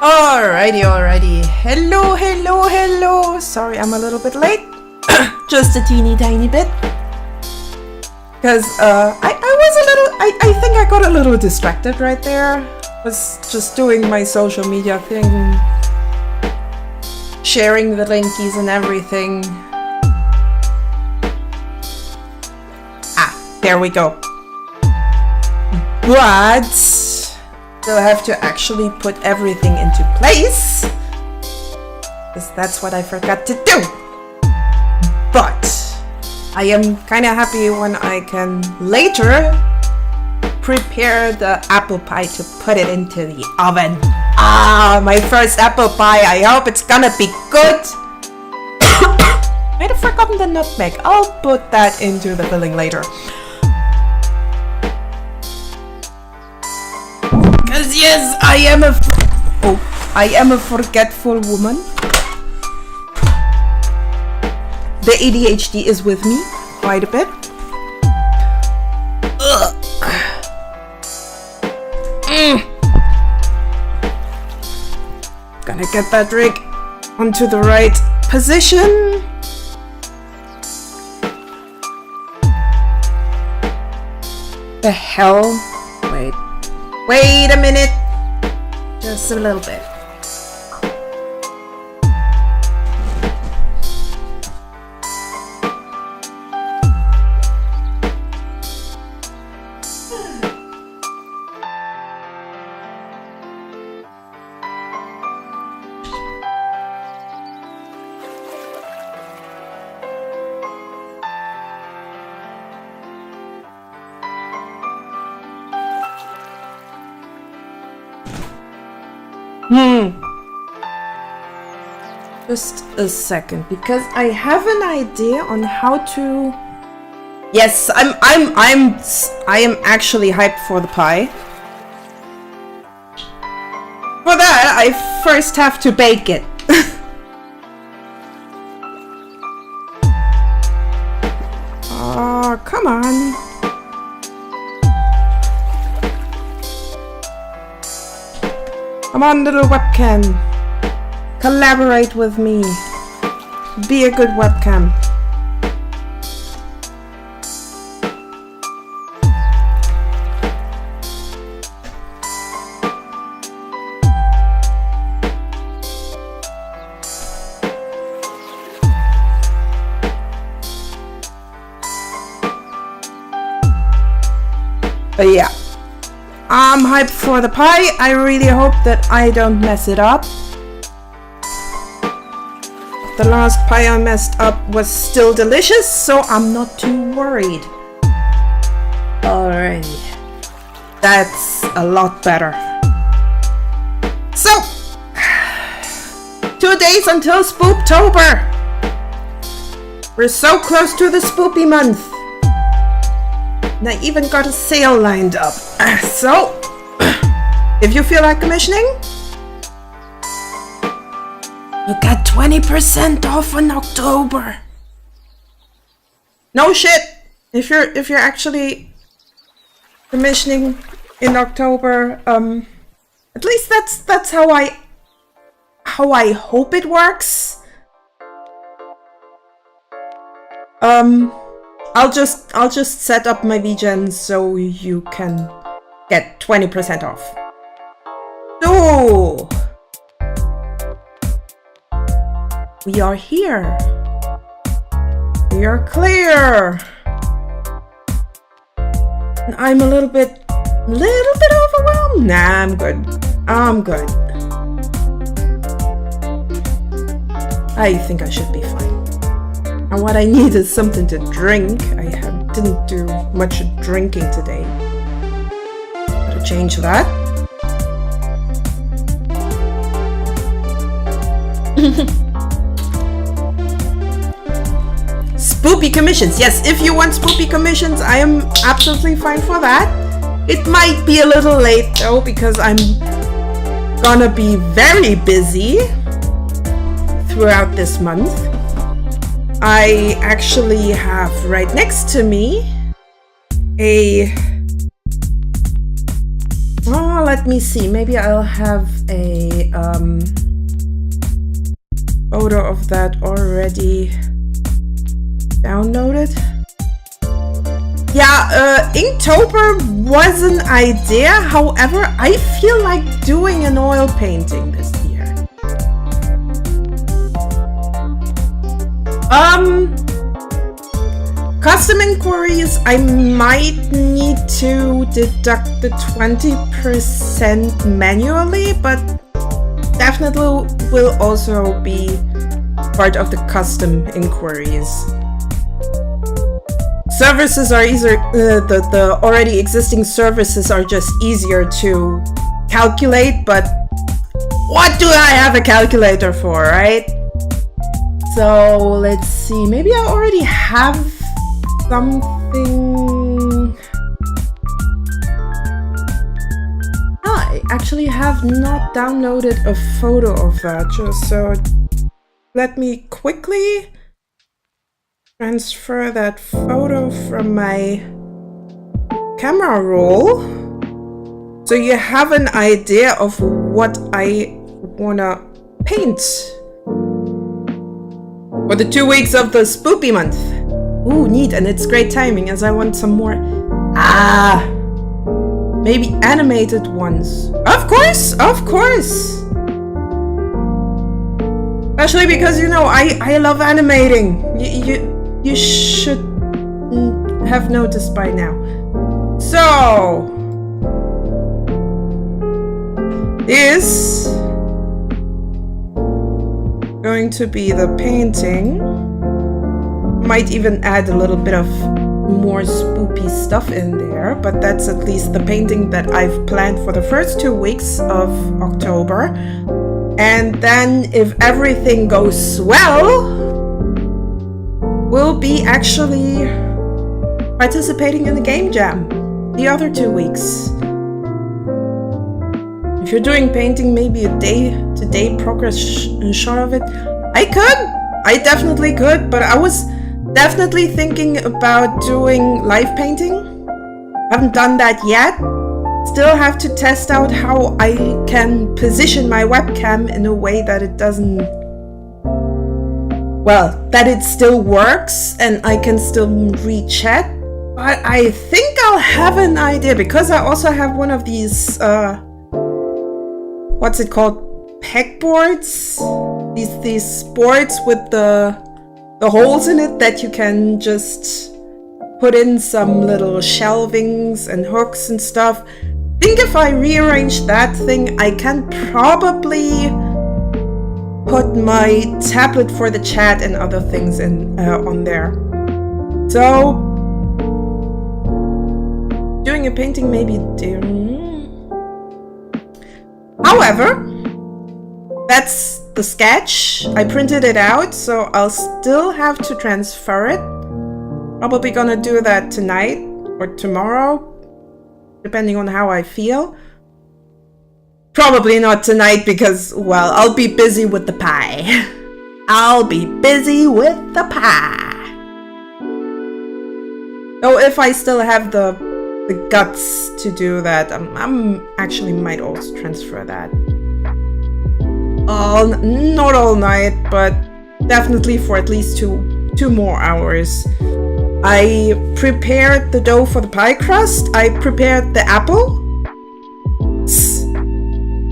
Alrighty. Hello. Sorry, I'm a little bit late. Just a teeny tiny bit. Because I think I got a little distracted right there. Was just doing my social media thing. Sharing the linkies and everything. There we go. But still have to actually put everything into place, because that's what I forgot to do. But I am kind of happy when I can later prepare the apple pie to put it into the oven. My first apple pie. I hope it's gonna be good. Might have forgotten the nutmeg. I'll put that into the filling later. Cause yes, I am a forgetful woman. The ADHD is with me quite a bit. Gonna get that rig onto the right position. The hell? Wait a minute. Just a little bit. Just a second, because I have an idea on how to. Yes, I am actually hyped for the pie. For that, I first have to bake it. Oh, come on. Come on, little webcam. Collaborate with me. Be a good webcam. But yeah, I'm hyped for the pie. I really hope that I don't mess it up. The last pie I messed up was still delicious, so I'm not too worried. Alrighty. That's a lot better. So, 2 days until Spooktober. We're so close to the spoopy month. And I even got a sale lined up. So, if you feel like commissioning, you got 20% off in October. No shit. If you're actually commissioning in October, at least that's how I hope it works. I'll just set up my VGen so you can get 20% off. So we are here. We are clear. And I'm a little bit overwhelmed. Nah, I'm good. I think I should be fine. And what I need is something to drink. I didn't do much drinking today. Gotta change that. Spoopy commissions. Yes, if you want spoopy commissions, I am absolutely fine for that. It might be a little late though, because I'm gonna be very busy throughout this month. I actually have right next to me a let me see. Maybe I'll have a photo of that already downloaded. Yeah, Inktober was an idea. However, I feel like doing an oil painting this year. Custom inquiries, I might need to deduct the 20% manually, but definitely will also be part of the custom inquiries. Services are easier, the already existing services are just easier to calculate, but what do I have a calculator for, right? So let's see, maybe I already have something. I actually have not downloaded a photo of that, so let me quickly transfer that photo from my camera roll so you have an idea of what I wanna paint for the 2 weeks of the spoopy month. Ooh, neat, and it's great timing as I want some more. Maybe animated ones. Of course, of course. Especially because, you know, I love animating. You should have noticed by now. So, this going to be the painting. Might even add a little bit of more spoopy stuff in there, but that's at least the painting that I've planned for the first 2 weeks of October. And then if everything goes well, we'll be actually participating in the game jam the other 2 weeks. If you're doing painting, maybe a day-to-day progress shot of it. I definitely could, but I was definitely thinking about doing live painting. Haven't done that yet. Still have to test out how I can position my webcam in a way that it doesn't, well, that it still works and I can still read chat. But I think I'll have an idea because I also have one of these, what's it called? Pegboards? These boards with the holes in it that you can just put in some little shelvings and hooks and stuff. I think if I rearrange that thing, I can probably put my tablet for the chat and other things in on there. So, doing a painting maybe. However, that's the sketch. I printed it out, so I'll still have to transfer it. Probably gonna do that tonight or tomorrow, depending on how I feel. Probably not tonight because, well, I'll be busy with the pie. I'll be busy with the pie. So if I still have the guts to do that, I'm actually might also transfer that. Not all night, but definitely for at least two more hours. I prepared the dough for the pie crust. I prepared the apple.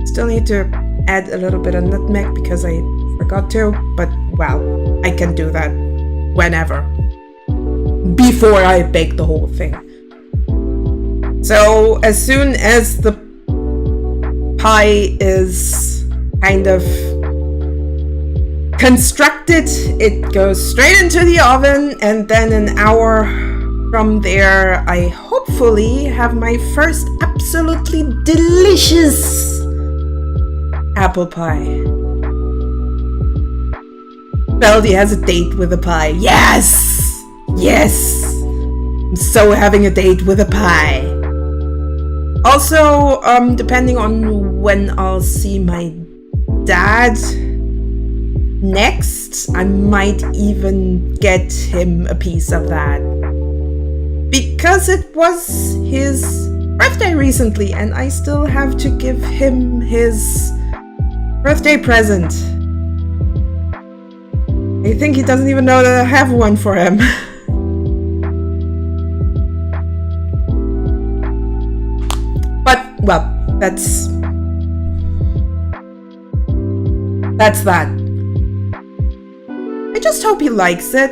Still need to add a little bit of nutmeg because I forgot to, but well, I can do that whenever. Before I bake the whole thing. So as soon as the pie is kind of constructed, it goes straight into the oven, and then an hour from there I hopefully have my first absolutely delicious apple pie. Beldy has a date with a pie. Yes! Yes! I'm so having a date with a pie. Also, depending on when I'll see my dad next, I might even get him a piece of that. Because it was his birthday recently, and I still have to give him his birthday present. I think he doesn't even know that I have one for him. But, well, that's that. I just hope he likes it.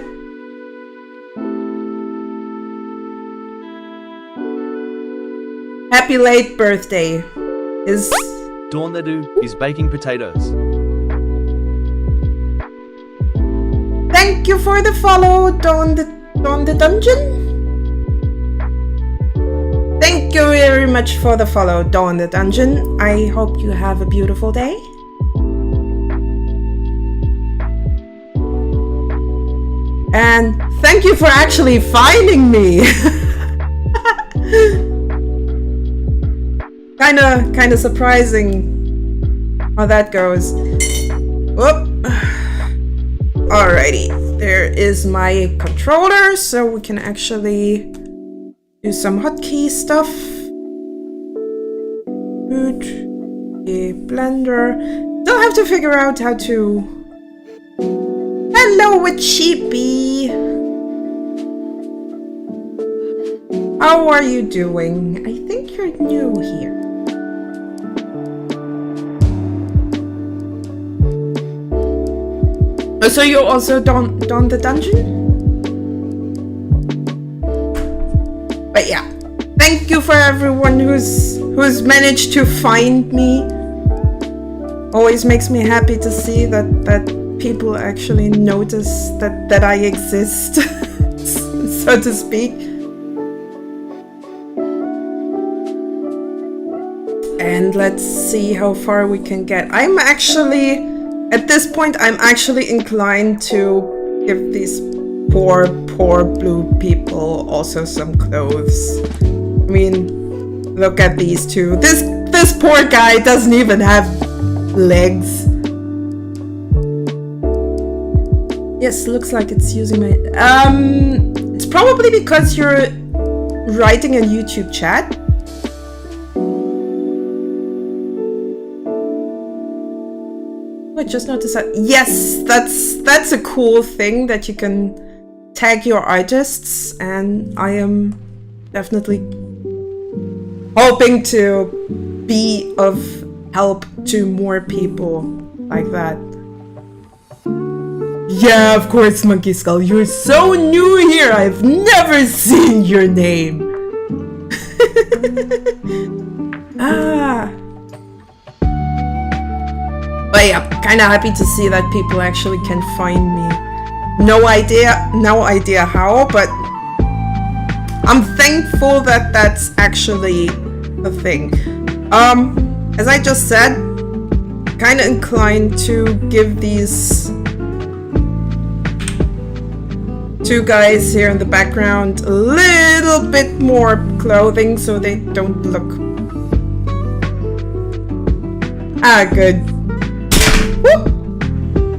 Happy late birthday. Dawn Ledoux is baking potatoes. Thank you for the follow, Dawn the Dungeon. Thank you very much for the follow, Dawn the Dungeon. I hope you have a beautiful day. And thank you for actually finding me. Kinda surprising how that goes. Whoop. Alrighty, there is my controller, so we can actually do some hotkey stuff. Food, a blender. Still have to figure out how to. Hello, Cheapy. How are you doing? I think you're new here. Oh, so you're also Dawn the Dungeon? But yeah, thank you for everyone who's managed to find me. Always makes me happy to see that people actually notice that I exist, so to speak. And let's see how far we can get. At this point, I'm actually inclined to give these poor blue people also some clothes. I mean, look at these two. This poor guy doesn't even have legs. Yes, looks like it's using my... It's probably because you're writing a YouTube chat. I just noticed that. Yes, that's a cool thing that you can tag your artists, and I am definitely hoping to be of help to more people like that. Yeah, of course, Monkey Skull. You're so new here. I've never seen your name. But yeah, kind of happy to see that people actually can find me. No idea how, but I'm thankful that that's actually a thing. As I just said, kind of inclined to give these two guys here in the background a little bit more clothing so they don't look... good. Whoop.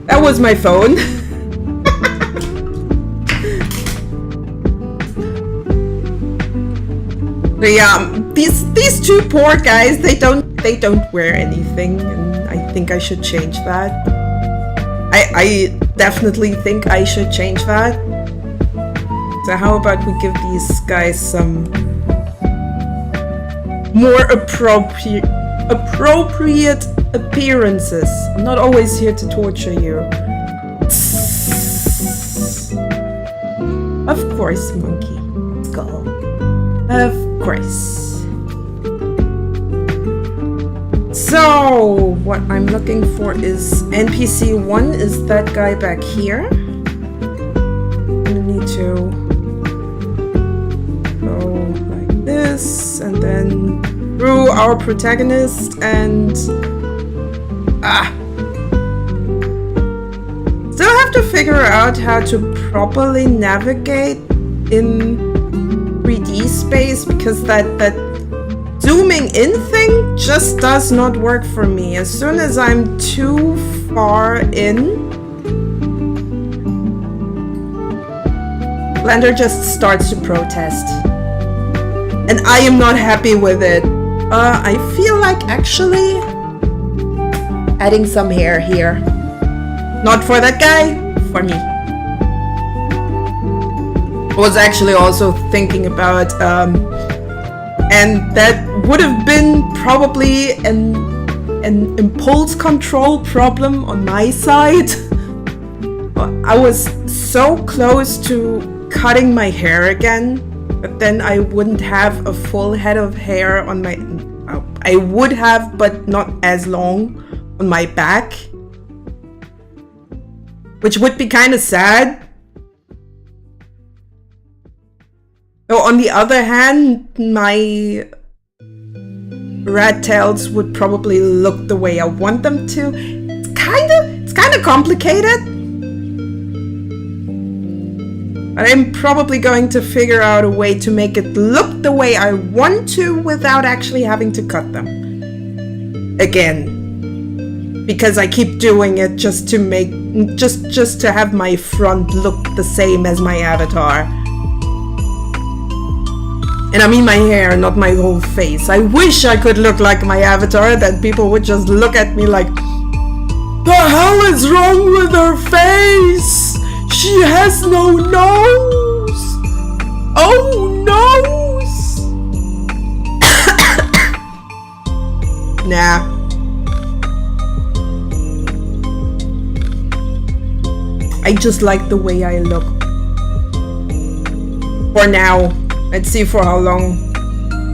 That was my phone. But yeah, these two poor guys, they don't wear anything, and I think I should change that. I definitely think I should change that. So how about we give these guys some more appropriate appearances. I'm not always here to torture you. Of course, Monkey Skull. Of course. So, what I'm looking for is NPC 1 is that guy back here. I need to go like this and then through our protagonist and still have to figure out how to properly navigate in 3D space, because that zooming in thing just does not work for me. As soon as I'm too far in, Blender just starts to protest. And I am not happy with it. I feel like actually adding some hair here. Not for that guy, for me. I was actually also thinking about, and that would have been probably an impulse control problem on my side. I was so close to cutting my hair again, but then I wouldn't have a full head of hair on my... I would have, but not as long on my back. Which would be kind of sad. So on the other hand, my rat tails would probably look the way I want them to. It's kind of complicated. But I'm probably going to figure out a way to make it look the way I want to without actually having to cut them. Again. Because I keep doing it just to make, just to have my front look the same as my avatar. And I mean my hair, not my whole face. I wish I could look like my avatar, that people would just look at me like, the hell is wrong with her face? She has no nose! Oh, nose! Nah. I just like the way I look. For now. Let's see for how long.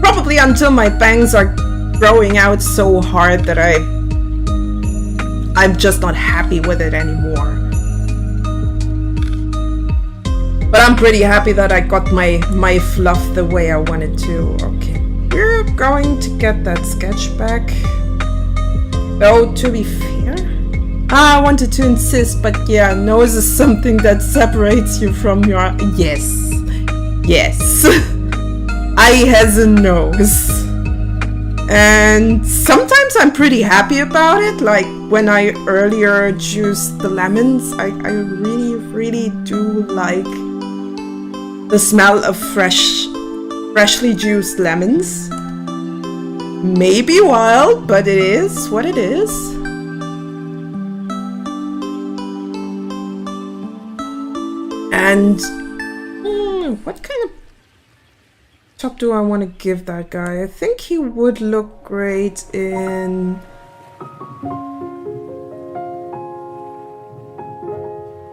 Probably until my bangs are growing out so hard that I'm just not happy with it anymore. But I'm pretty happy that I got my fluff the way I wanted to. Okay, we're going to get that sketch back. Though, to be fair, I wanted to insist, but yeah, nose is something that separates you from your... Yes. Yes. I has a nose. And sometimes I'm pretty happy about it. Like when I earlier juiced the lemons, I really do like the smell of freshly juiced lemons. Maybe wild, but it is what it is. And what kind of top do I want to give that guy? I think he would look great in...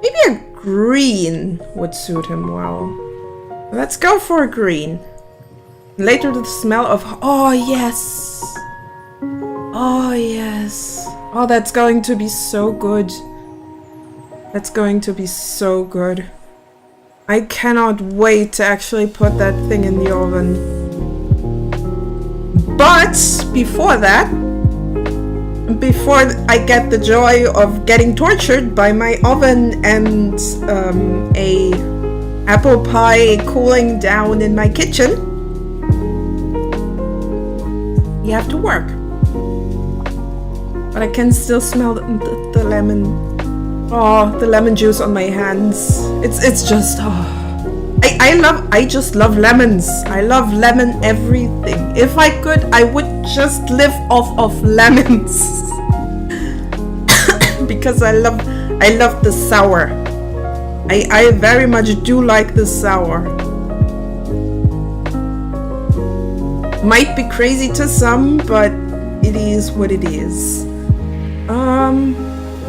Maybe a green would suit him well. Let's go for a green. Later the smell of... Oh, yes! Oh, yes! Oh, that's going to be so good. That's going to be so good. I cannot wait to actually put that thing in the oven. But before that, before I get the joy of getting tortured by my oven and a apple pie cooling down in my kitchen, you have to work. But I can still smell the lemon. Oh, the lemon juice on my hands. It's just, oh. I just love lemons. I love lemon everything. If I could, I would just live off of lemons. Because I love the sour. I very much do like the sour. Might be crazy to some, but it is what it is.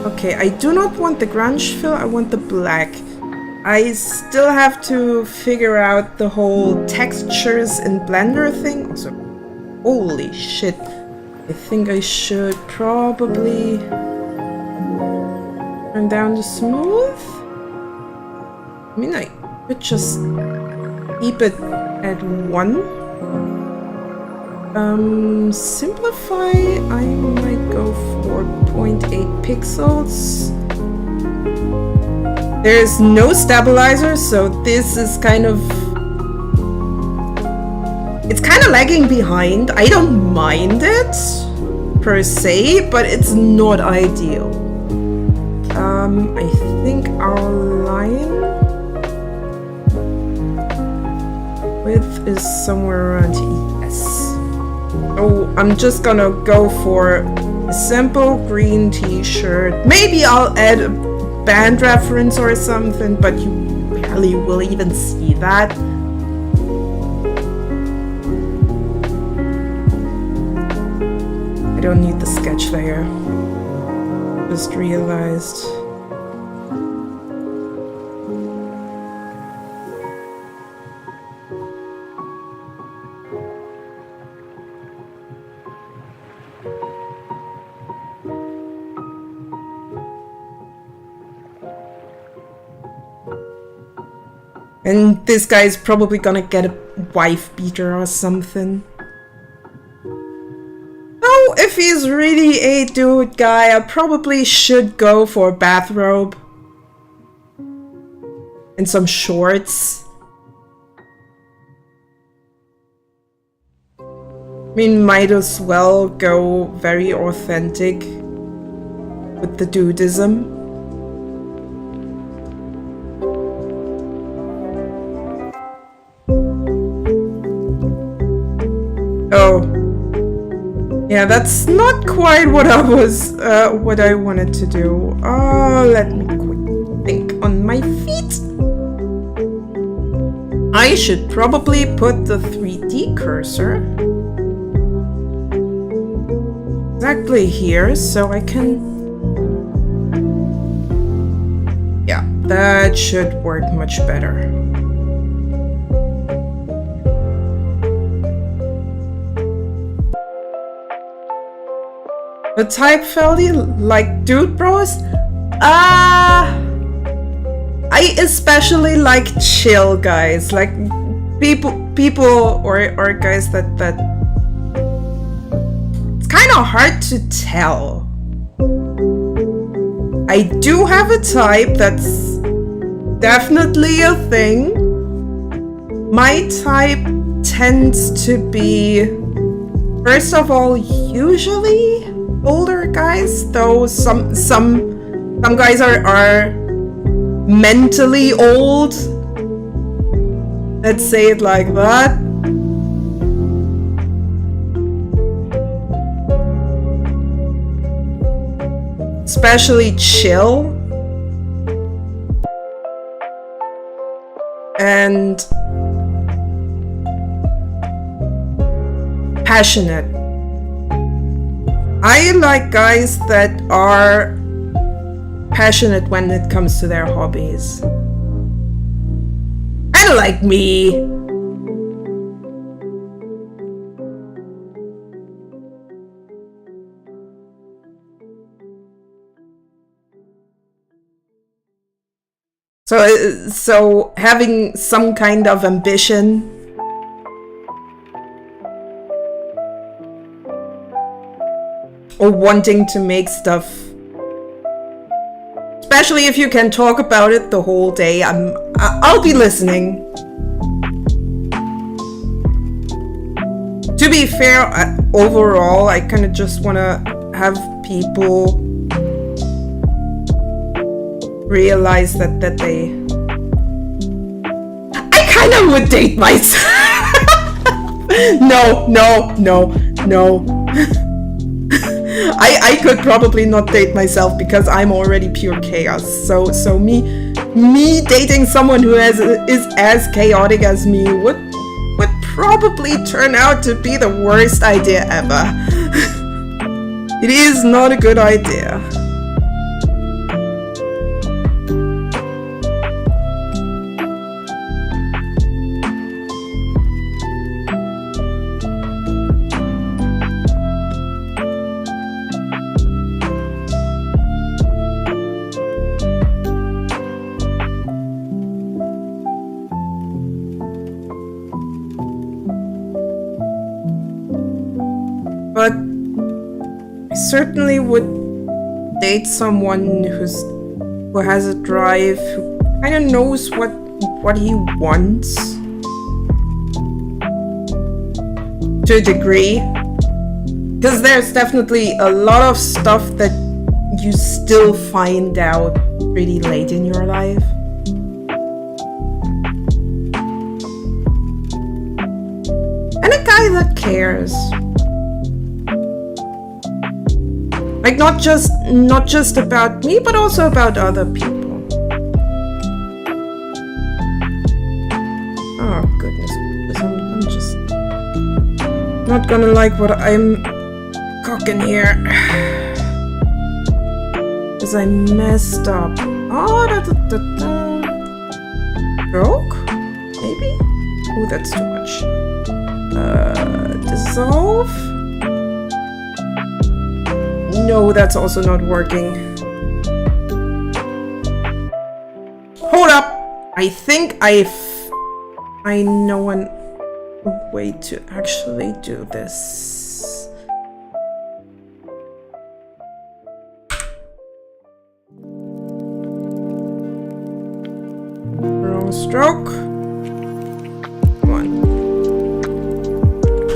Okay, I do not want the grunge fill, I want the black. I still have to figure out the whole textures in Blender thing. Also, holy shit. I think I should probably turn down the smooth. I mean, I could just keep it at 1. Simplify, I might go for 0.8 pixels. There's no stabilizer, so this is kind of... It's kind of lagging behind. I don't mind it, per se, but it's not ideal. I think our line... width is somewhere around yes. So I'm just gonna go for a simple green t-shirt. Maybe I'll add a band reference or something, but you barely will even see that. I don't need the sketch layer. Just realized. And this guy's probably gonna get a wife beater or something. Oh, if he's really a dude guy, I probably should go for a bathrobe. And some shorts. I mean, might as well go very authentic with the dudism. Oh, yeah, that's not quite what I was, what I wanted to do. Let me quick think on my feet. I should probably put the 3D cursor exactly here so I can... Yeah, that should work much better. The type feldy like dude bros? I especially like chill guys, like people or guys that it's kind of hard to tell. I do have a type that's definitely a thing. My type tends to be, first of all, usually older guys, though some guys are mentally old. Let's say it like that. Especially chill and passionate. I like guys that are passionate when it comes to their hobbies. And like me. So having some kind of ambition. Or wanting to make stuff. Especially if you can talk about it the whole day. I'll be listening. To be fair, overall, I kind of just want to have people realize that they... I kind of would date myself. No. I could probably not date myself because I'm already pure chaos. So me dating someone who is as chaotic as me would probably turn out to be the worst idea ever. It is not a good idea. But I certainly would date someone who has a drive, who kind of knows what he wants to a degree. Because there's definitely a lot of stuff that you still find out pretty late in your life. guy that cares. Like not just about me, but also about other people. Oh goodness, I'm just not gonna like what I'm cooking here. Cause I messed up. Oh, broke? Maybe? Oh, that's too much. Dissolve? No, that's also not working. Hold up! I think I know a way to actually do this. Wrong stroke. Come on.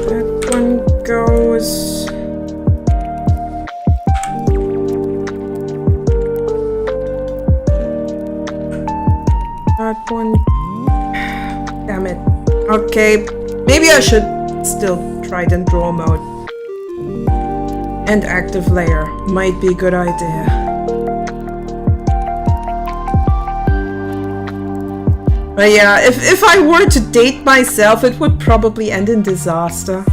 That one goes. That one. Damn it. Okay, maybe I should still try the draw mode. And active layer might be a good idea. But yeah, if I were to date myself, it would probably end in disaster.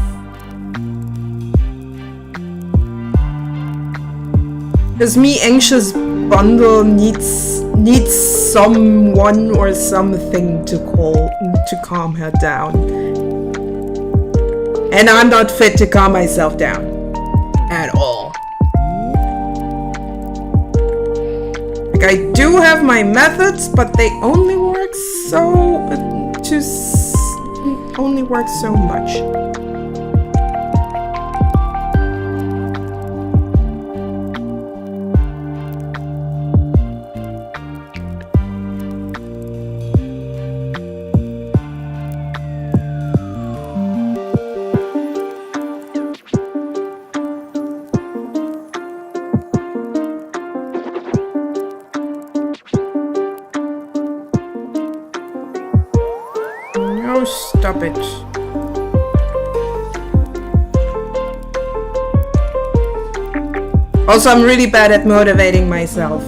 Because me anxious bundle needs someone or something to calm her down. And I'm not fit to calm myself down. At all. Like I do have my methods, but they only work only work so much. Stop it. Also, I'm really bad at motivating myself.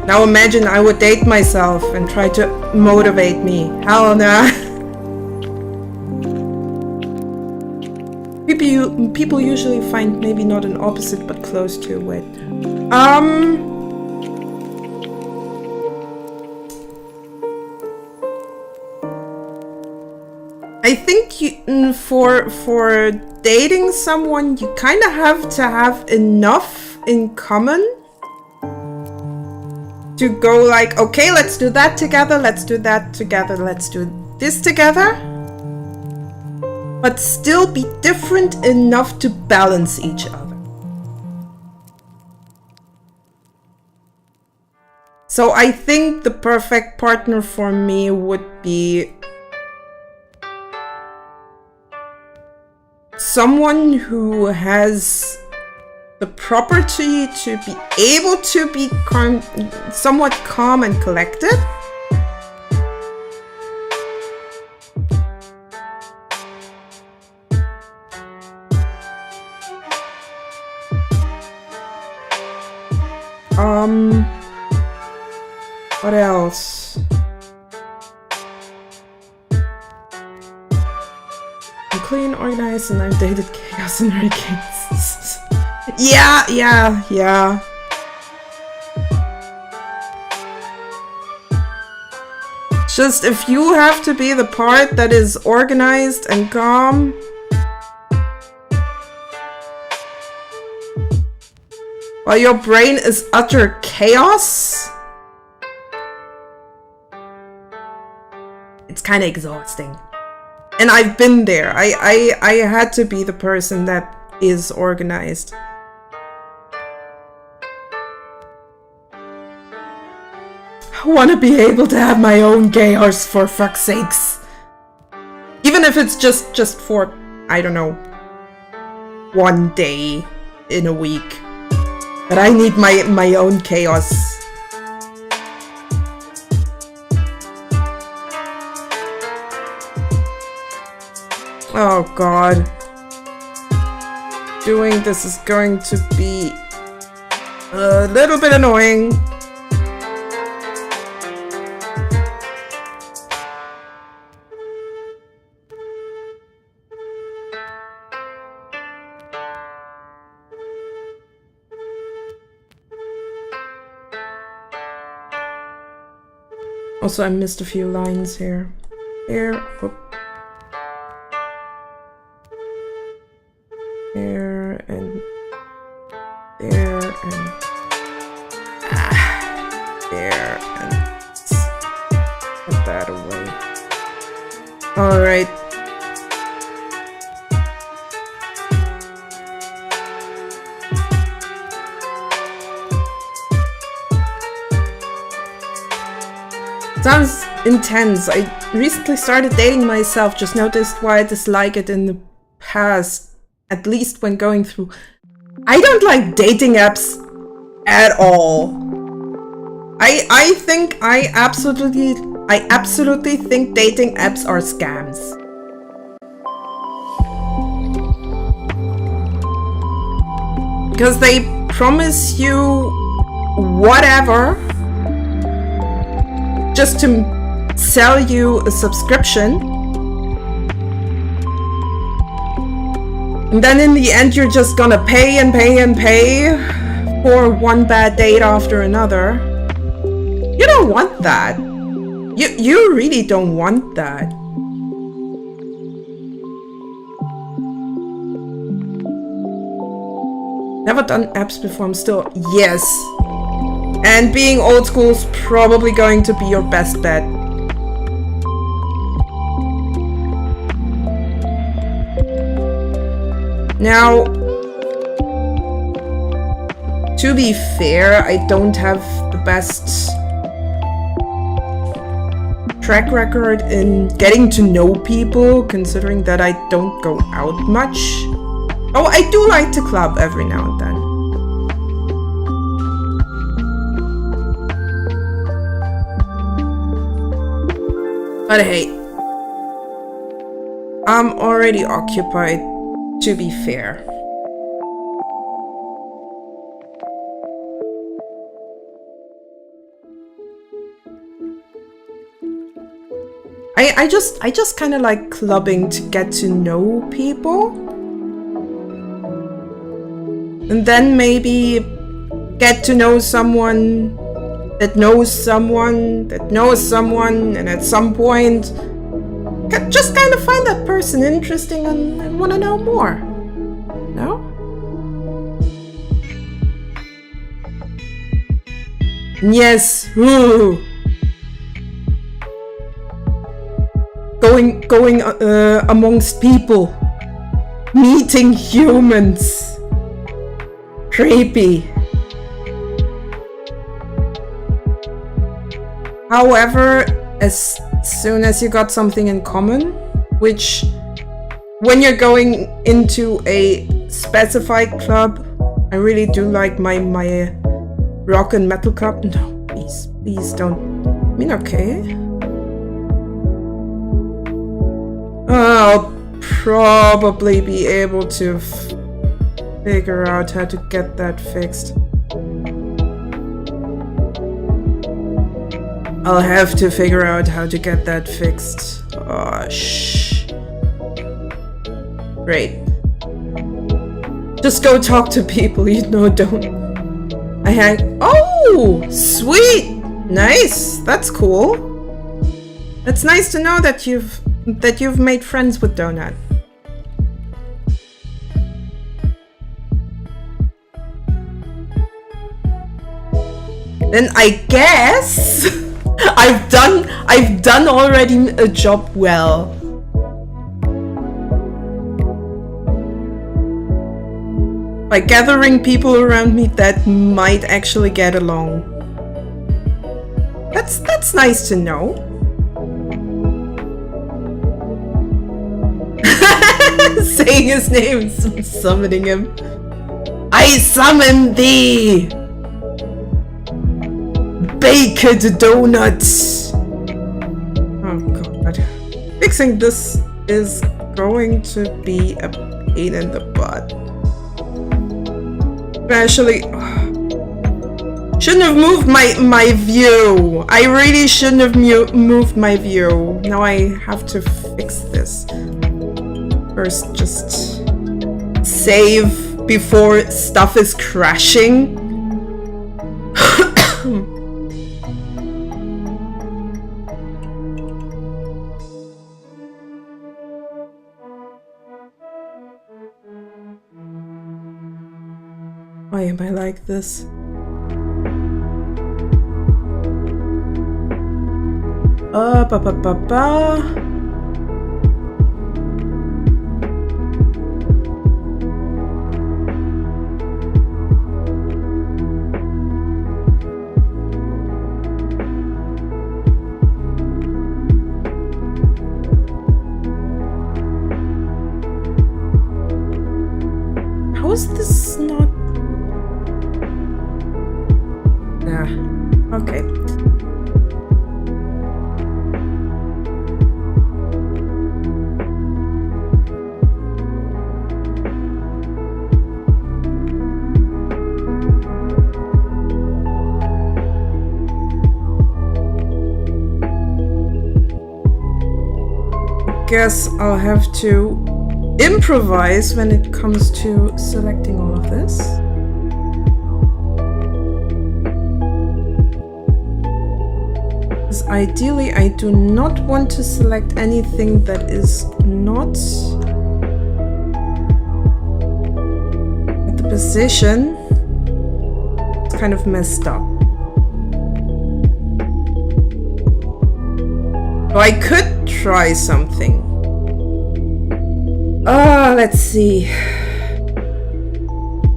Now imagine I would date myself and try to motivate me. Hell nah. People usually find maybe not an opposite, but close to it. I think for dating someone, you kind of have to have enough in common to go like, okay, let's do that together, let's do that together, let's do this together, but still be different enough to balance each other. So I think the perfect partner for me would be someone who has the property to be able to be somewhat calm and collected. What else? Clean, organized, and I've dated chaos and hurricanes. Yeah. Just if you have to be the part that is organized and calm, while your brain is utter chaos, it's kind of exhausting. And I've been there. I had to be the person that is organized. I want to be able to have my own chaos, for fuck's sakes. Even if it's just for, I don't know, one day in a week. But I need my own chaos. Oh god. Doing this is going to be a little bit annoying. Also, I missed a few lines here. Here, whoop. There and there and there and put that away. All right. Sounds intense. I recently started dating myself, just noticed why I dislike it in the past, at least when going through. I don't like dating apps at all. I think I absolutely think dating apps are scams. Because they promise you whatever just to sell you a subscription. And then in the end, you're just gonna pay and pay and pay for one bad date after another. You don't want that. You really don't want that. Never done apps before, I'm still... Yes. And being old school is probably going to be your best bet. Now, to be fair, I don't have the best track record in getting to know people, considering that I don't go out much. Oh, I do like to club every now and then. But hey, I'm already occupied, to be fair. I just kind of like clubbing to get to know people. And then maybe get to know someone that knows someone that knows someone, and at some point just kind of find that person interesting and want to know more. No? Yes. Ooh. Going amongst people. Meeting humans. Creepy. However, as soon as you got something in common, which when you're going into a specified club, I really do like my rock and metal club. No, please don't. I mean, okay. I'll probably be able to figure out how to get that fixed. I'll have to figure out how to get that fixed. Oh, shh. Great. Just go talk to people, you know, don't. I hang. Oh, sweet! Nice, that's cool. It's nice to know that you've made friends with Donut. Then I guess I've done already a job well. By gathering people around me that might actually get along. That's nice to know. Saying his name, summoning him. I summon thee! Baked donuts! Oh god. Fixing this is going to be a pain in the butt. Especially, shouldn't have moved my view. I really shouldn't have moved my view. Now I have to fix this. First, just save before stuff is crashing. Why am I like this? How is this not? Okay. Guess I'll have to improvise when it comes to selecting all of this. Because ideally I do not want to select anything that is not at the position. It's kind of messed up. So I could try something. Let's see.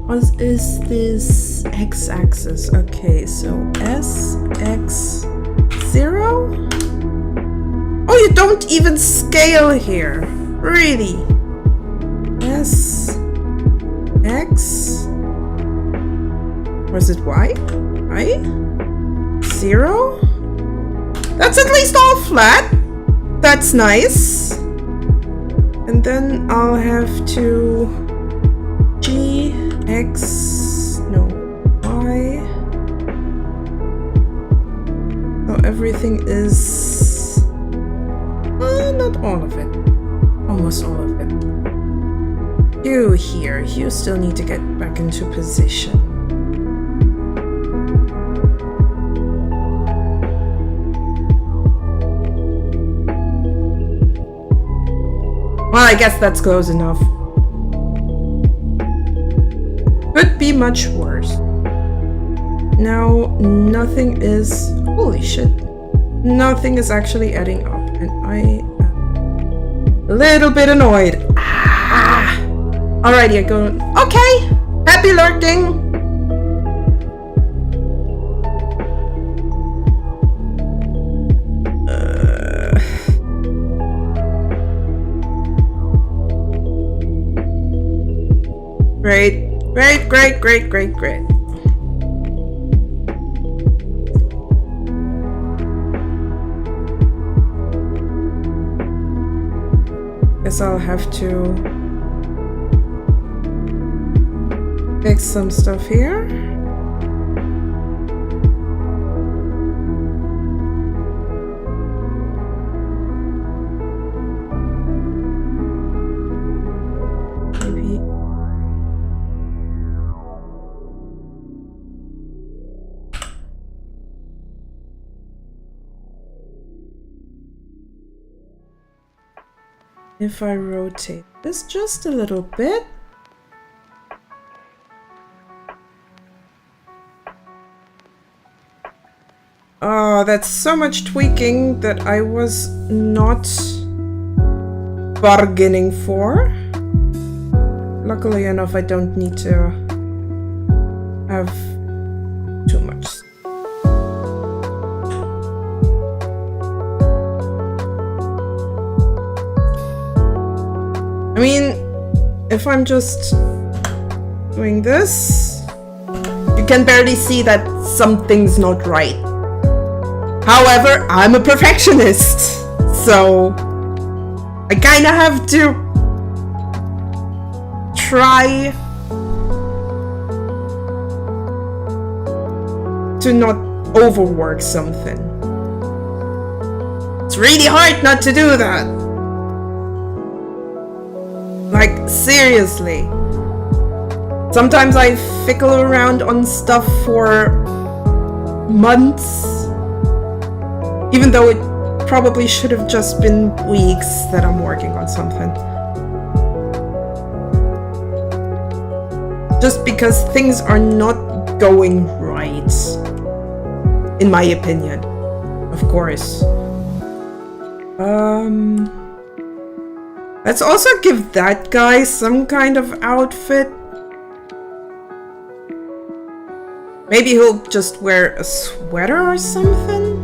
What is this x-axis? Okay, so S, X, 0? Oh, you don't even scale here. Really? S, X, or is it Y? I? 0? That's at least all flat. That's nice. And then I'll have to G, X, no, Y. So everything is, not all of it, almost all of it. You here, you still need to get back into position. Well, I guess that's close enough. Could be much worse. Now, nothing is... Holy shit. Nothing is actually adding up. And I am a little bit annoyed. Ah! Alrighty, I go... Okay! Happy lurking! Great. Great, great, great, great, great. Guess I'll have to fix some stuff here. If I rotate this just a little bit. Oh, that's so much tweaking that I was not bargaining for. Luckily enough, I don't need to have too much. I mean, if I'm just doing this, you can barely see that something's not right. However, I'm a perfectionist, so I kinda have to try to not overwork something. It's really hard not to do that. Like, seriously. Sometimes I fickle around on stuff for months, even though it probably should have just been weeks that I'm working on something. Just because things are not going right, in my opinion, of course. Let's also give that guy some kind of outfit. Maybe he'll just wear a sweater or something?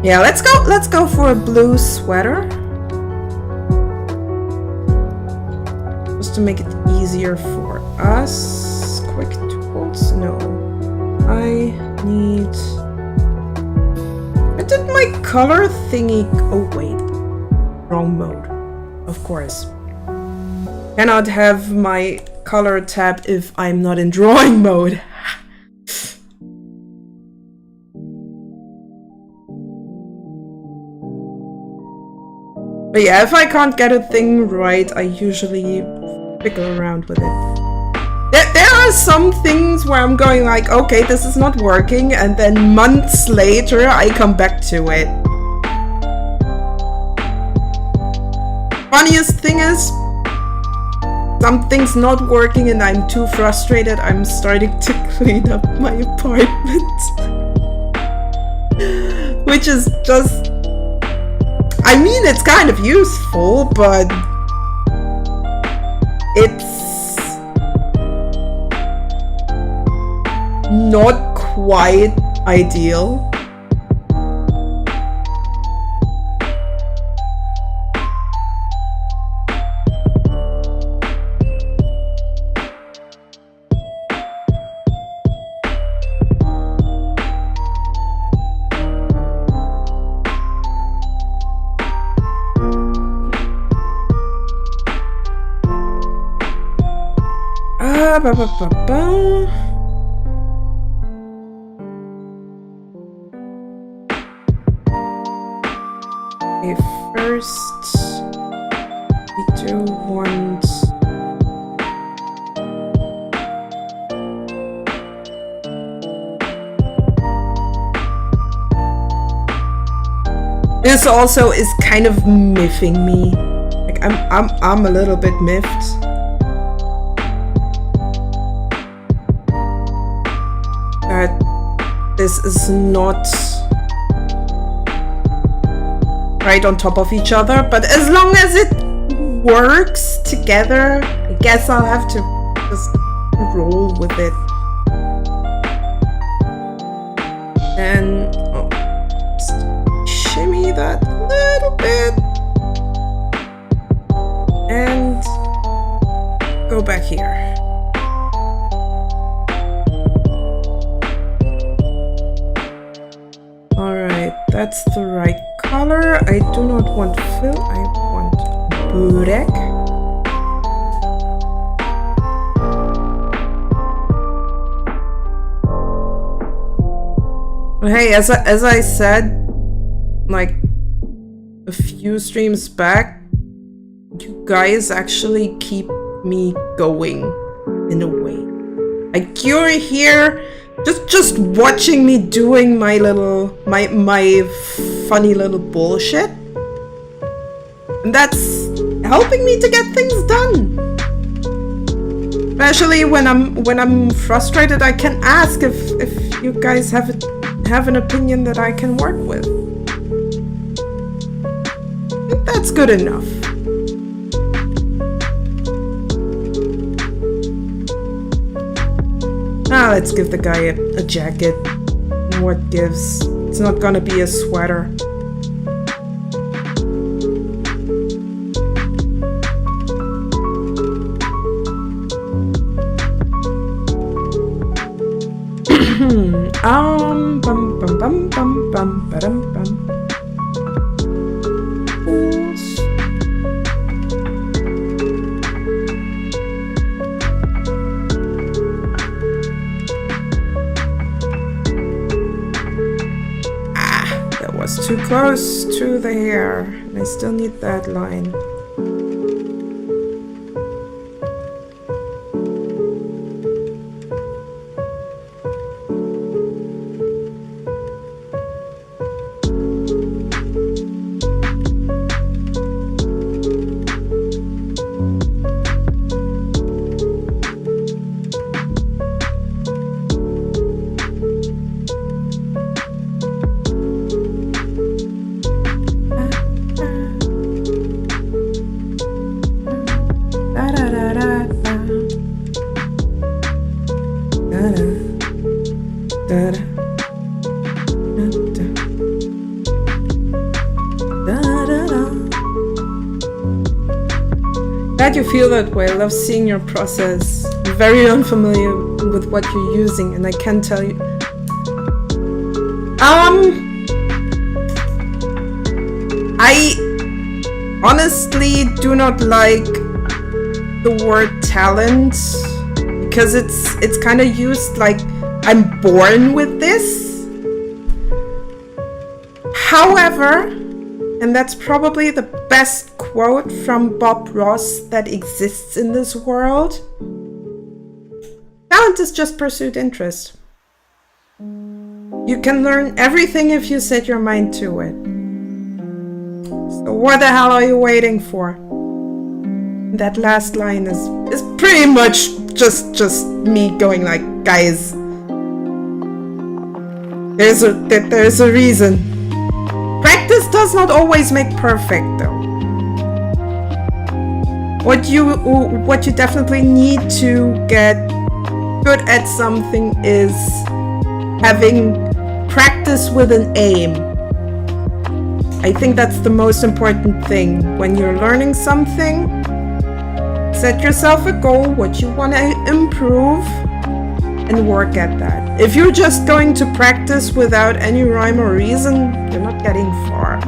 Yeah, let's go for a blue sweater. Just to make it easier for us. Quick tools? No. I need... I did my color thingy... Oh wait. Wrong mode. Of course. Cannot have my color tab if I'm not in drawing mode. But yeah, if I can't get a thing right, I usually fickle around with it. There are some things where I'm going like, okay, this is not working, and then months later I come back to it. Funniest thing is, something's not working and I'm too frustrated, I'm starting to clean up my apartment. Which is just... I mean, it's kind of useful, but it's not quite ideal. Okay, first we do want this also is kind of miffing me. Like I'm a little bit miffed. That this is not right on top of each other, but as long as it works together, I guess I'll have to just roll with it. And just shimmy that a little bit and go back here. That's the right color. I do not want fill, I want burek. Hey, as I said, like a few streams back, you guys actually keep me going in a way. Like you're here just watching me doing my funny little bullshit, and that's helping me to get things done. Especially when I'm frustrated, I can ask if you guys have an opinion that I can work with. I think that's good enough. Now let's give the guy a jacket. What gives? It's not gonna be a sweater. Bum bum bum bum bum ba-dum bum. close to the hair, and I still need that line. Glad you feel that way. I love seeing your process. I'm very unfamiliar with what you're using, and I can't tell you. I honestly do not like the word talent because it's kind of used like I'm born with this. However, and that's probably the best quote from Bob Ross that exists in this world, talent is just pursued interest. You can learn everything if you set your mind to it. So what the hell are you waiting for? That last line is pretty much just me going like, guys, there's a reason. Practice does not always make perfect, though. What you definitely need to get good at something is having practice with an aim. I think that's the most important thing. When you're learning something, set yourself a goal, what you want to improve, and work at that. If you're just going to practice without any rhyme or reason, you're not getting far.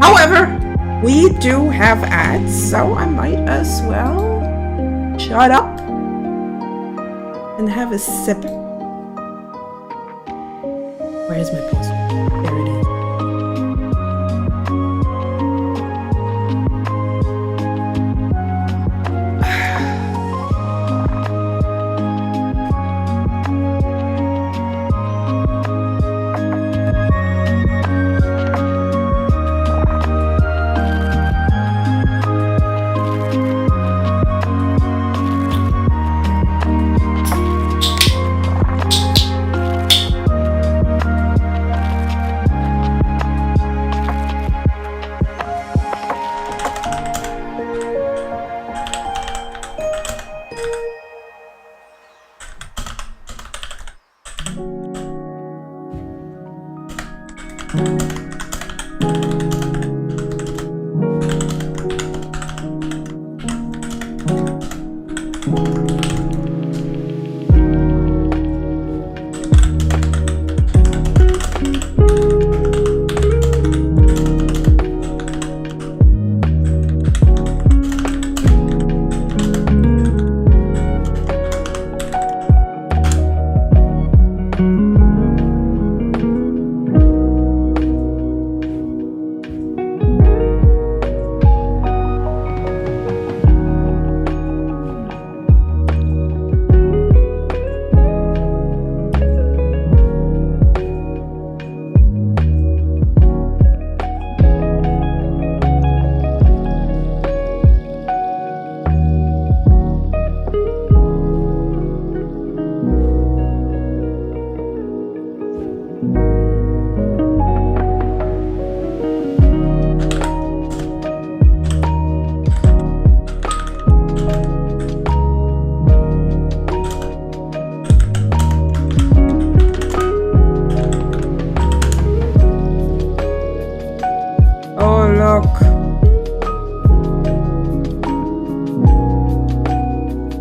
However, we do have ads, so I might as well shut up and have a sip. Where's my post? There it is.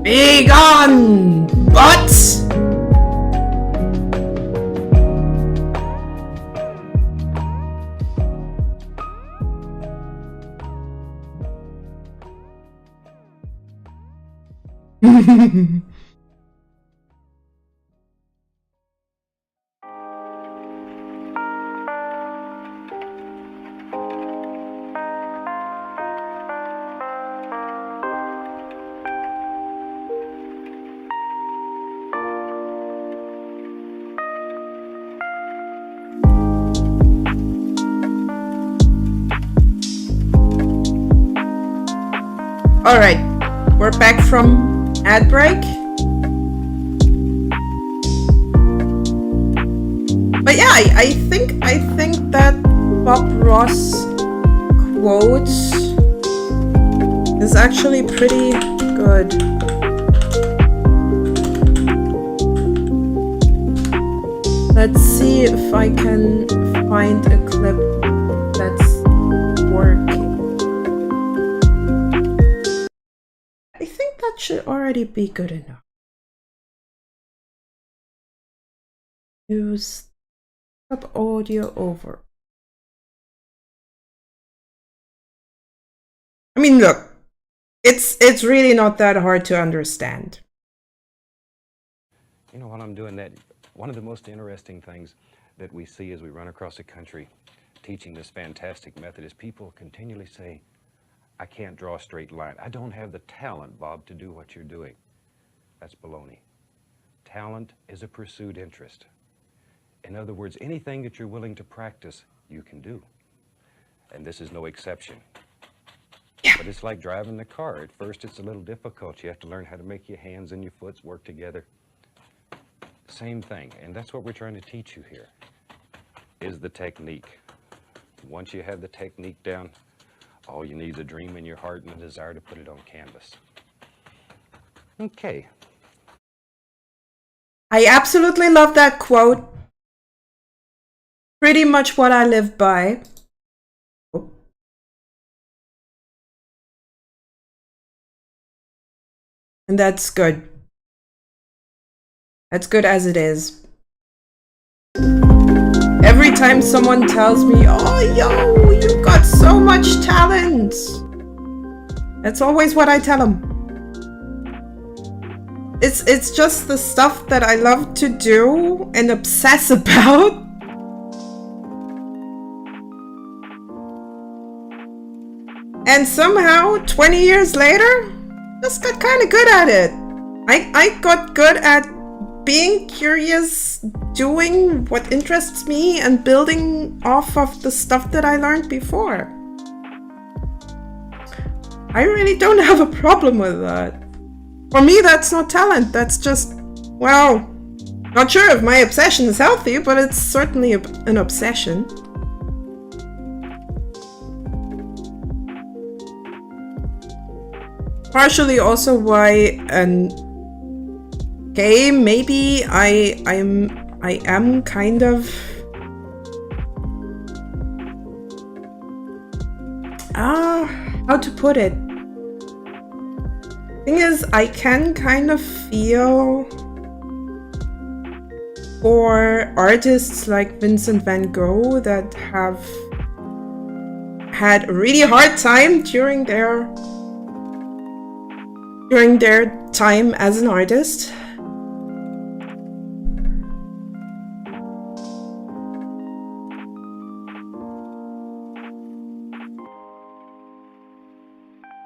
Be gone, but Alright, we're back from ad break. But yeah, I think that Bob Ross quote is actually pretty good. Let's see if I can find a clip that's working. I think that should already be good enough. Use up audio over. I mean, look, it's really not that hard to understand. You know, while I'm doing that, one of the most interesting things that we see as we run across the country teaching this fantastic method is people continually say, I can't draw a straight line. I don't have the talent, Bob, to do what you're doing. That's baloney. Talent is a pursued interest. In other words, anything that you're willing to practice, you can do. And this is no exception. Yeah. But it's like driving the car. At first, it's a little difficult. You have to learn how to make your hands and your foot work together. Same thing, and that's what we're trying to teach you here, is the technique. Once you have the technique down, all you need is a dream in your heart and a desire to put it on canvas. Okay. I absolutely love that quote. Pretty much what I live by. And that's good. That's good as it is. Every time someone tells me, oh, yo, you've got so much talent. That's always what I tell them. It's just the stuff that I love to do and obsess about. And somehow, 20 years later, just got kind of good at it. I got good at being curious, doing what interests me, and building off of the stuff that I learned before. I really don't have a problem with that. For me, that's not talent. That's just, well, not sure if my obsession is healthy, but it's certainly an obsession. Partially also why, okay, maybe I am kind of how to put it. Thing is, I can kind of feel for artists like Vincent van Gogh that have had a really hard time during their time as an artist.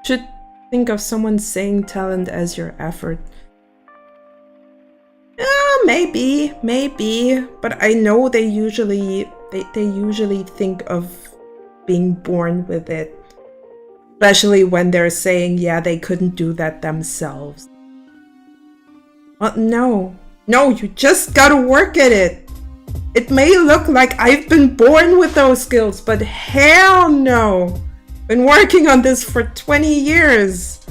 Should think of someone saying talent as your effort. Maybe, but I know they usually think of being born with it. Especially when they're saying, yeah, they couldn't do that themselves. Well, no, you just gotta work at it. It may look like I've been born with those skills, but hell no. Been working on this for 20 years.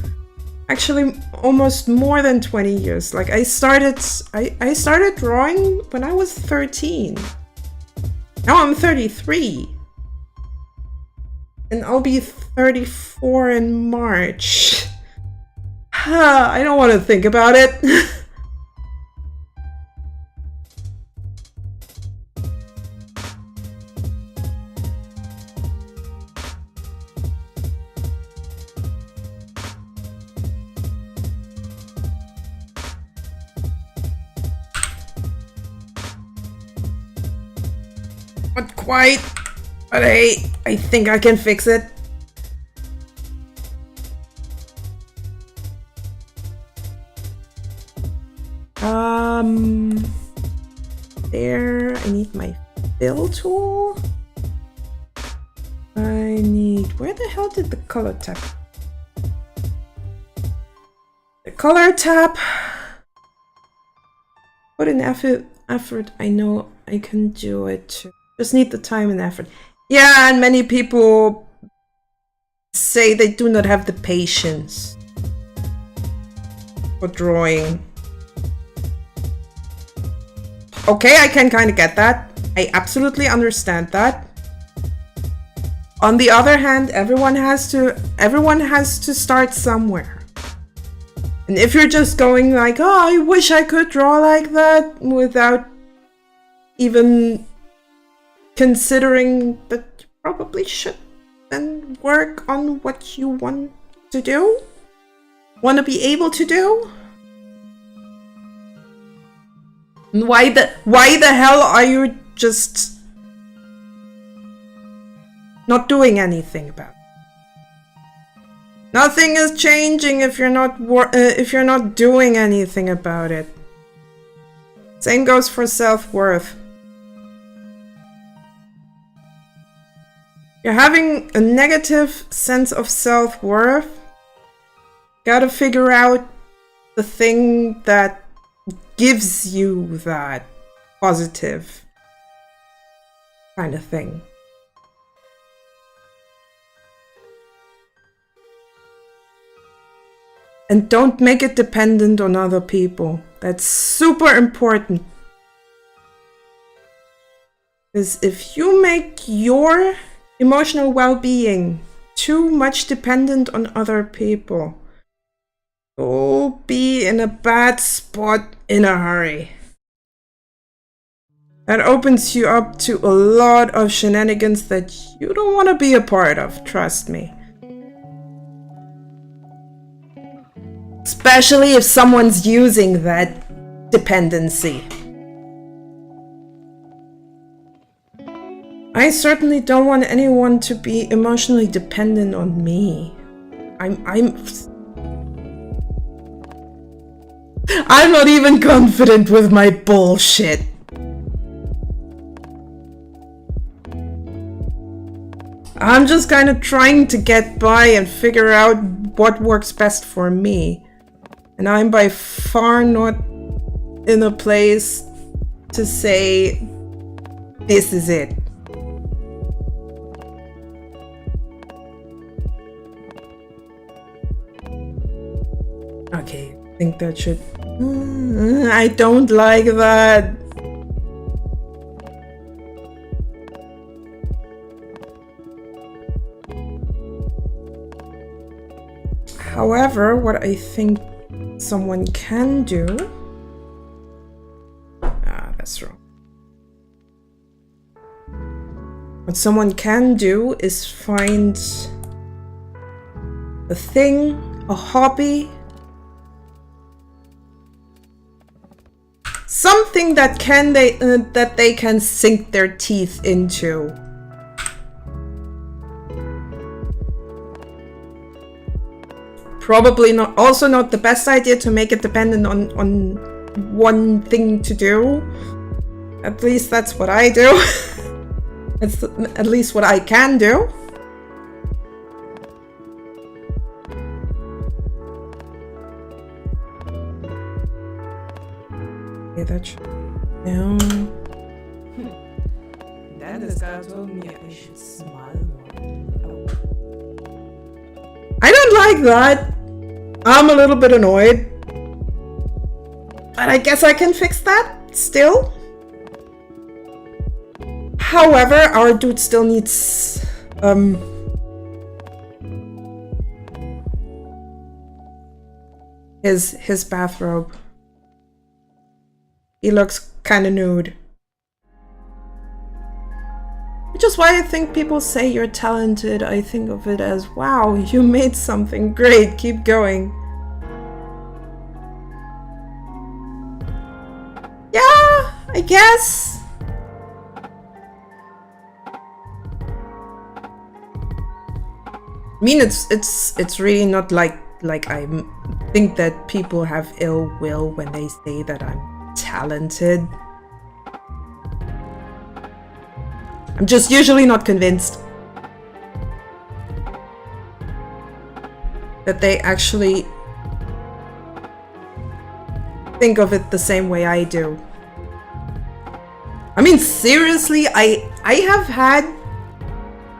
Actually, almost more than 20 years. Like I started drawing when I was 13. Now I'm 33. And I'll be 34 in March. I don't want to think about it. Not quite, but I think I can fix it. There, I need my fill tool. I need, where the hell did the color tab? The color tab. Put in effort. I know I can do it too. Just need the time and effort. Yeah, and many people say they do not have the patience for drawing. Okay, I can kind of get that. I absolutely understand that. On the other hand, everyone has to start somewhere. And if you're just going like, oh, I wish I could draw like that, without even considering that you probably should then work on what you want to do, want to be able to do. And why the hell are you just not doing anything about it? Nothing is changing if you're not doing anything about it. Same goes for self-worth. You're having a negative sense of self-worth. Gotta figure out the thing that gives you that positive kind of thing. And don't make it dependent on other people. That's super important. Because if you make your emotional well-being too much dependent on other people, you'll be in a bad spot in a hurry. That opens you up to a lot of shenanigans that you don't want to be a part of, trust me. Especially if someone's using that dependency. I certainly don't want anyone to be emotionally dependent on me. I'm not even confident with my bullshit. I'm just kind of trying to get by and figure out what works best for me. And I'm by far not in a place to say, this is it. Okay, I think that should... I don't like that. However, what I think someone can do... that's wrong. What someone can do is find a thing, a hobby, something that they can sink their teeth into. Probably also not the best idea to make it dependent on one thing to do. At least that's what I do. That's at least what I can do. Okay, that's... No. Then this guy told me I should smile more. I don't like that. I'm a little bit annoyed. But I guess I can fix that still. However, our dude still needs his bathrobe. He looks kind of nude. Which is why I think people say you're talented. I think of it as, wow, you made something great, keep going. Yeah, I guess. I mean, it's really not like I think that people have ill will when they say that I'm talented. I'm just usually not convinced that they actually think of it the same way I do. I mean, seriously, I have had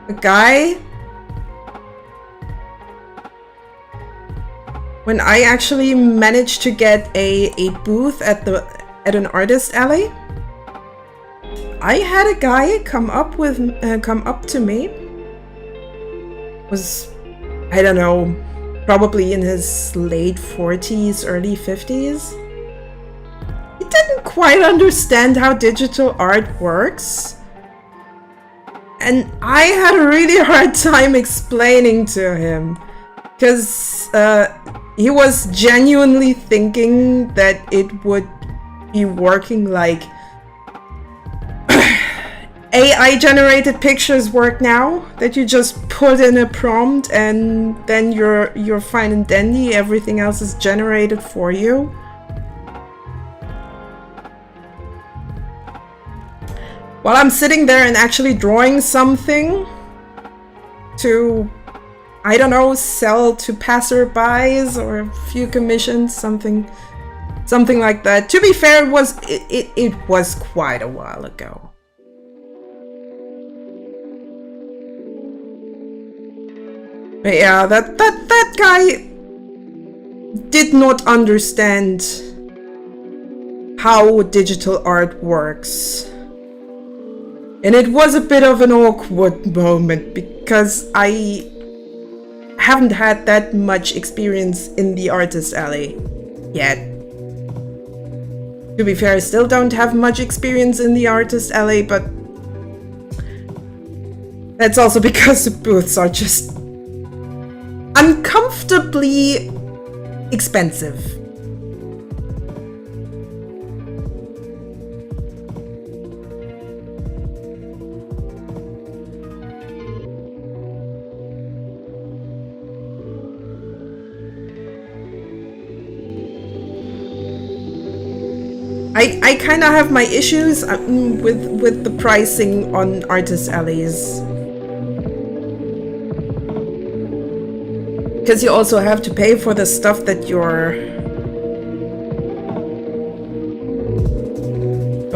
a guy when I actually managed to get a booth at an artist alley. I had a guy come up to me. Was, I don't know, probably in his late 40s, early 50s. He didn't quite understand how digital art works. And I had a really hard time explaining to him. Because he was genuinely thinking that it would be working like AI generated pictures work now, that you just put in a prompt and then you're fine and dandy, everything else is generated for you. While I'm sitting there and actually drawing something to, I don't know, sell to passerbys or a few commissions, something like that. To be fair, it was quite a while ago. But yeah, that guy did not understand how digital art works. And it was a bit of an awkward moment because I haven't had that much experience in the artist alley yet. To be fair, I still don't have much experience in the artist alley, but that's also because the booths are just uncomfortably expensive. I kind of have my issues with the pricing on artist alleys. Because you also have to pay for the stuff that you're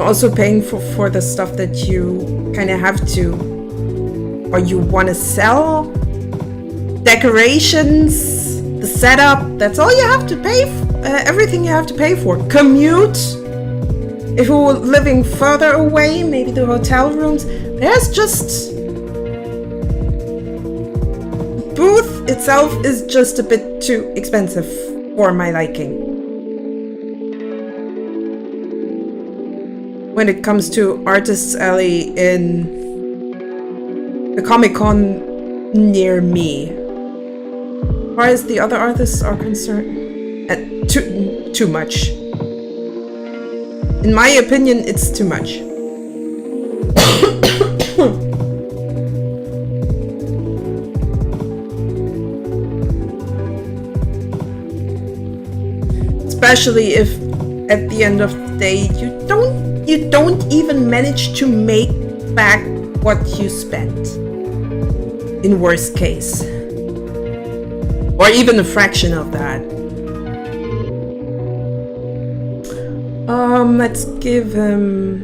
also paying for the stuff that you kind of have to, or you want to sell. Decorations, the setup, that's all you have to pay everything you have to pay for. Commute, if you're living further away, maybe the hotel rooms. There's just, booth itself is just a bit too expensive for my liking. When it comes to Artists Alley in the Comic-Con near me. As far as the other artists are concerned, too much. In my opinion, it's too much. Especially if at the end of the day you don't even manage to make back what you spent. In worst case. Or even a fraction of that. Let's give him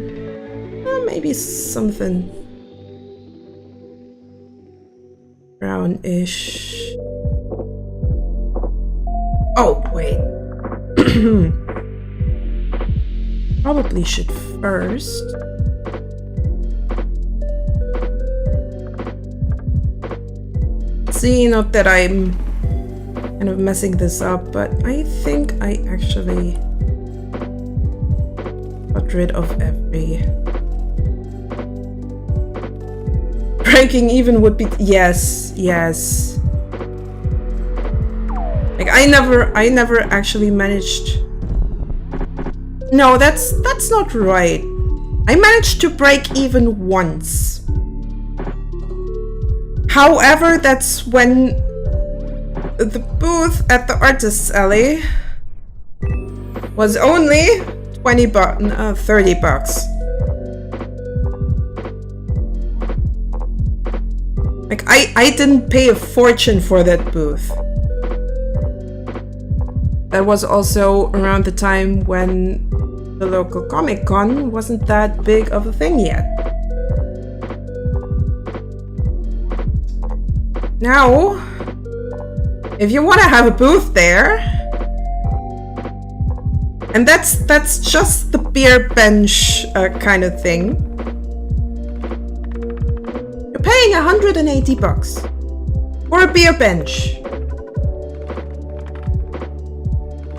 maybe something brownish. Oh, wait. Probably should first. See, not that I'm kind of messing this up, but I think I actually got rid of every. Breaking even would be, yes. Like I never actually managed. No, that's not right. I managed to break even once. However, that's when the booth at the Artists Alley was only 30 bucks. Like I didn't pay a fortune for that booth. That was also around the time when the local Comic-Con wasn't that big of a thing yet. Now, if you want to have a booth there, and that's just the beer bench kind of thing, you're paying $180 for a beer bench.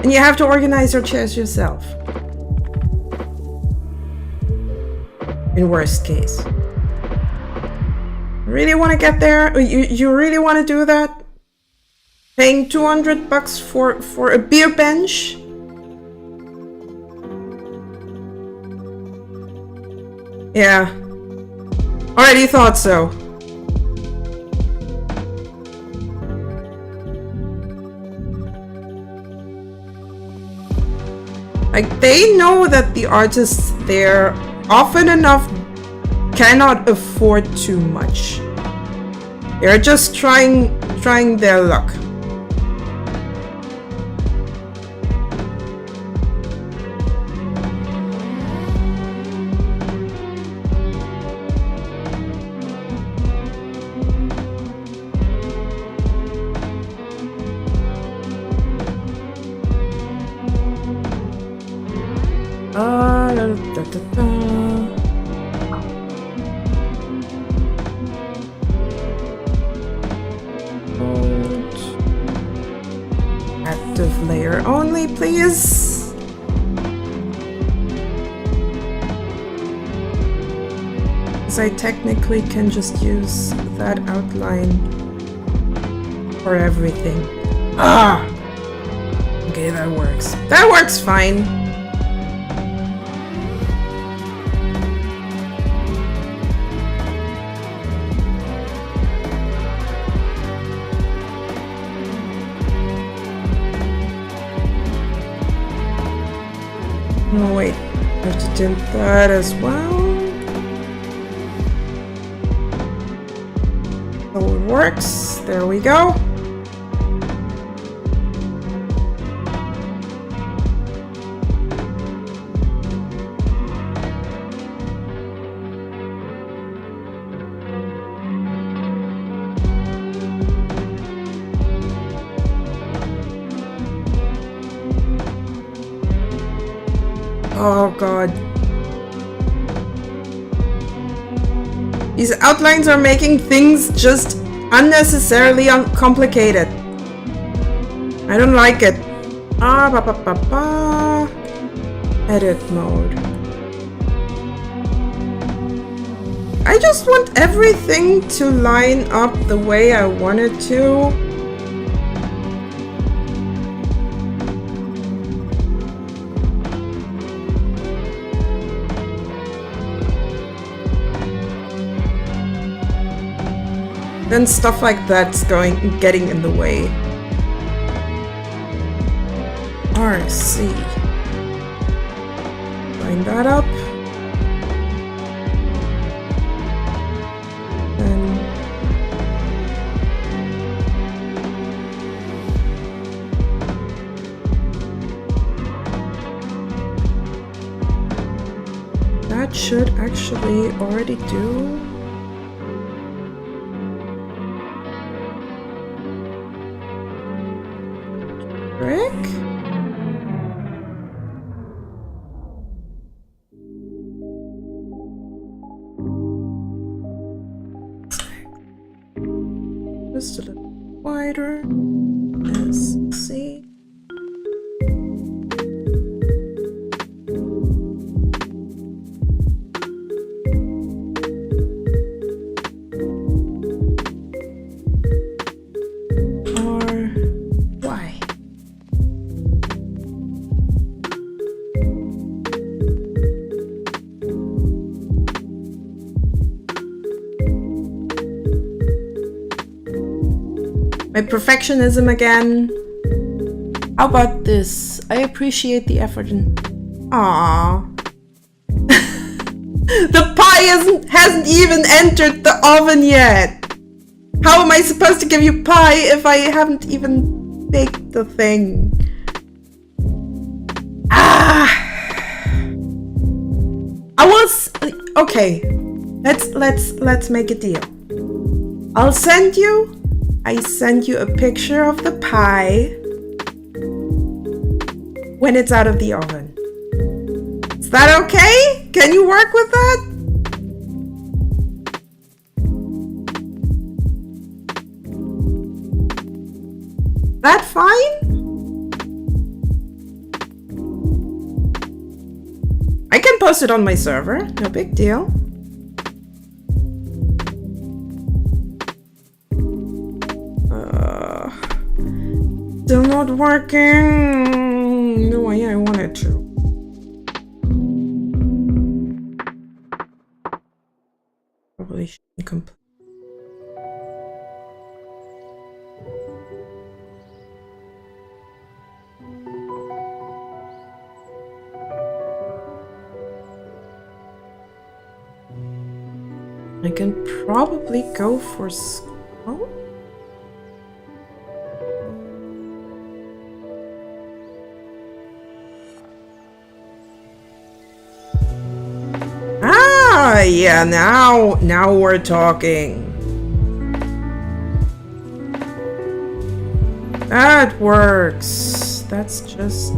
And you have to organize your chairs yourself. In worst case. Really want to get there? You really want to do that? Paying $200 for a beer bench? Yeah. Already thought so. Like, they know that the artists there often enough cannot afford too much. They're just trying their luck. Active layer only, please. Because I technically can just use that outline for everything. Ah! Okay, that works. That works fine. Oh wait, I have to tint that as well. So it works. There we go. Oh god. These outlines are making things just unnecessarily complicated. I don't like it. Edit mode. I just want everything to line up the way I want it to. Then stuff like that's getting in the way. RC. Line that up. Then that should actually already do. Just a little wider. Let's see. My perfectionism again. How about this? I appreciate the effort and aww. The pie hasn't even entered the oven yet. How am I supposed to give you pie if I haven't even baked the thing? Okay, let's make a deal. I send you a picture of the pie when it's out of the oven. Is that okay? Can you work with that? That fine? I can post it on my server, no big deal. Still not working. No way I wanted to. Probably shouldn't complete. I can probably go for skull. Ah, yeah, now we're talking. That works. That's just...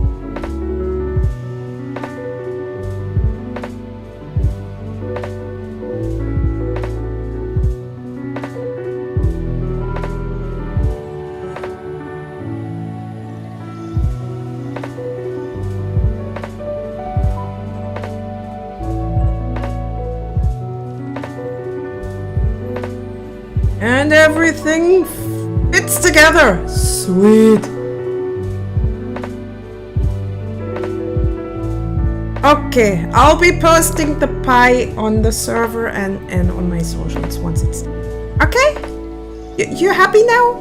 And everything fits together. Sweet. Okay, I'll be posting the pie on the server and on my socials once it's done. Okay? You happy now?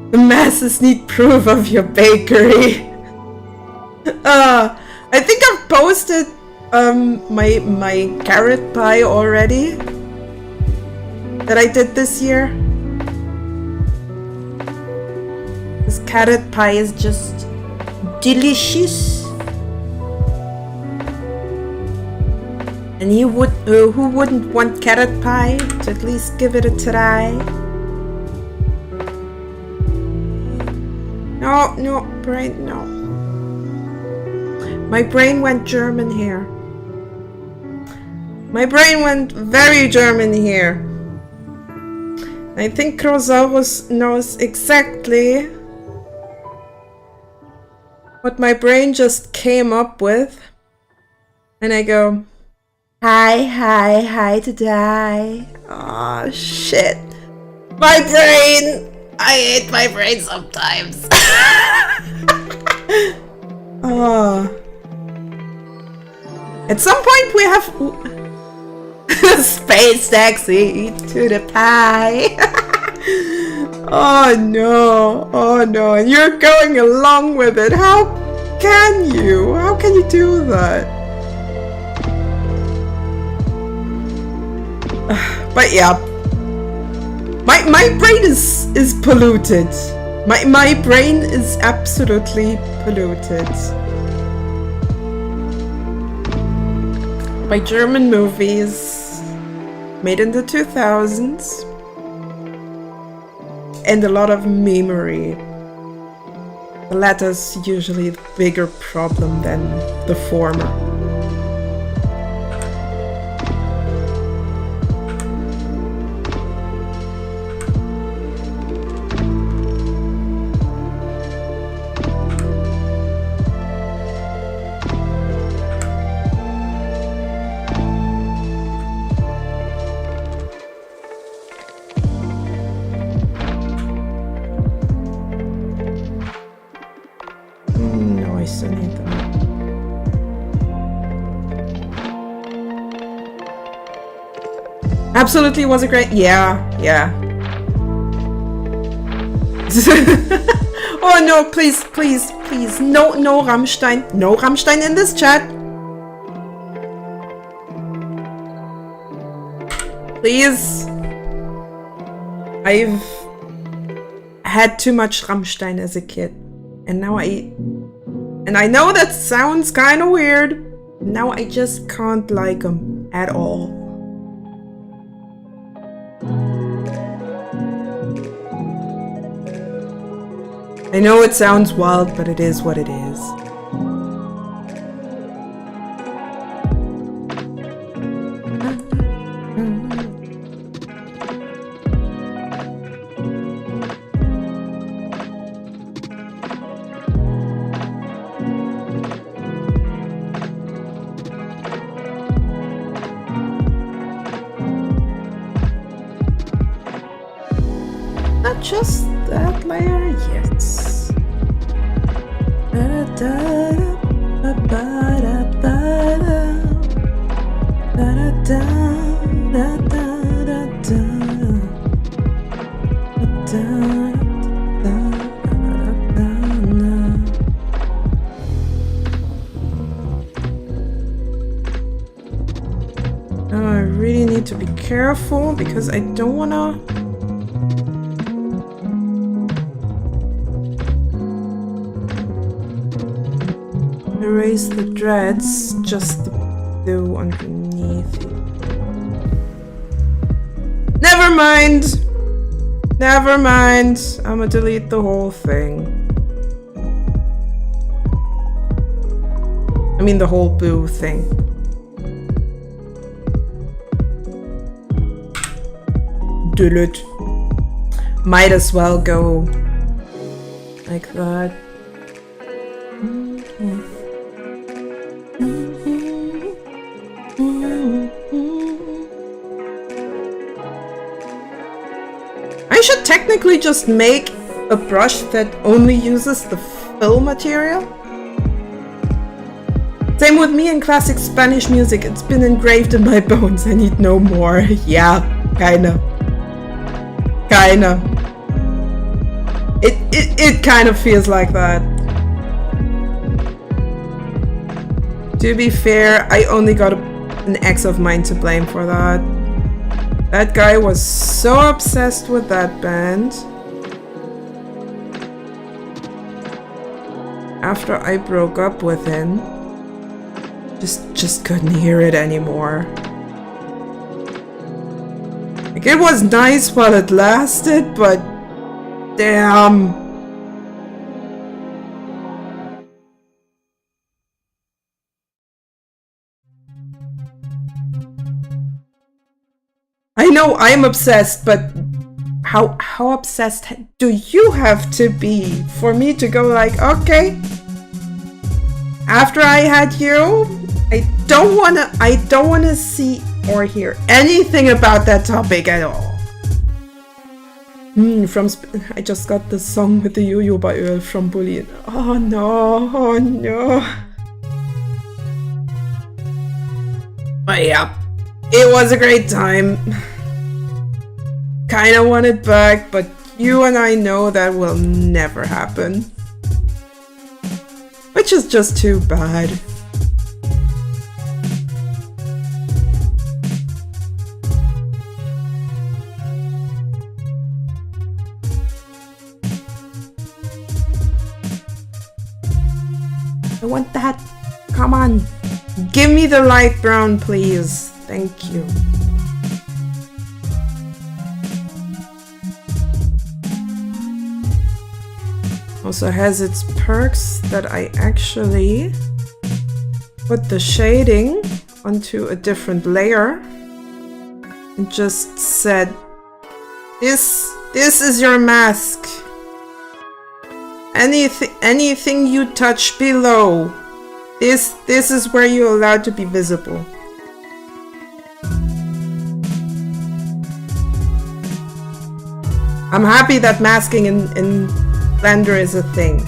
The masses need proof of your bakery. I think I've posted my carrot pie already that I did this year. This carrot pie is just delicious. And who wouldn't want carrot pie to at least give it a try? No, brain, no. My brain went German here. My brain went very German here. I think Krosaurus knows exactly what my brain just came up with. And I go, hi to die. Oh, shit. My brain! I hate my brain sometimes. Oh. At some point we have space taxi to the pie. Oh no, and you're going along with it. How can you? How can you do that? But yeah. My brain is polluted. My brain is absolutely polluted by German movies made in the 2000s and a lot of memery. The latter's usually the bigger problem than the former. Absolutely was a great... Yeah. Oh no, please. No Rammstein. No Rammstein in this chat. Please. I've had too much Rammstein as a kid. And now and I know that sounds kind of weird. Now I just can't like them at all. I know it sounds wild, but it is what it is. Not just that layer, yes. Now I really need to be careful because I don't wanna erase the dreads, just the blue underneath it. Never mind! Never mind! I'ma delete the whole thing. I mean the whole boo thing. Delete. Might as well go like that. I should technically just make a brush that only uses the fill material. Same with me and classic Spanish music. It's been engraved in my bones. I need no more. Yeah, kinda. Kinda. It kind of feels like that. To be fair, I only got an ex of mine to blame for that. That guy was so obsessed with that band. After I broke up with him, just couldn't hear it anymore. Like, it was nice while it lasted, but damn. I know I'm obsessed, but how obsessed do you have to be for me to go like, okay, after I had you, I don't wanna see or hear anything about that topic at all. I just got the song with the Jojoba Öl from Bully. Oh no, oh no. But yeah, it was a great time. Kinda want it back, but you and I know that will never happen. Which is just too bad. I want that. Come on. Give me the light brown, please. Thank you. Also has its perks that I actually put the shading onto a different layer and just said, this is your mask. Anything you touch below, this is where you're allowed to be visible. I'm happy that masking in Blender is a thing.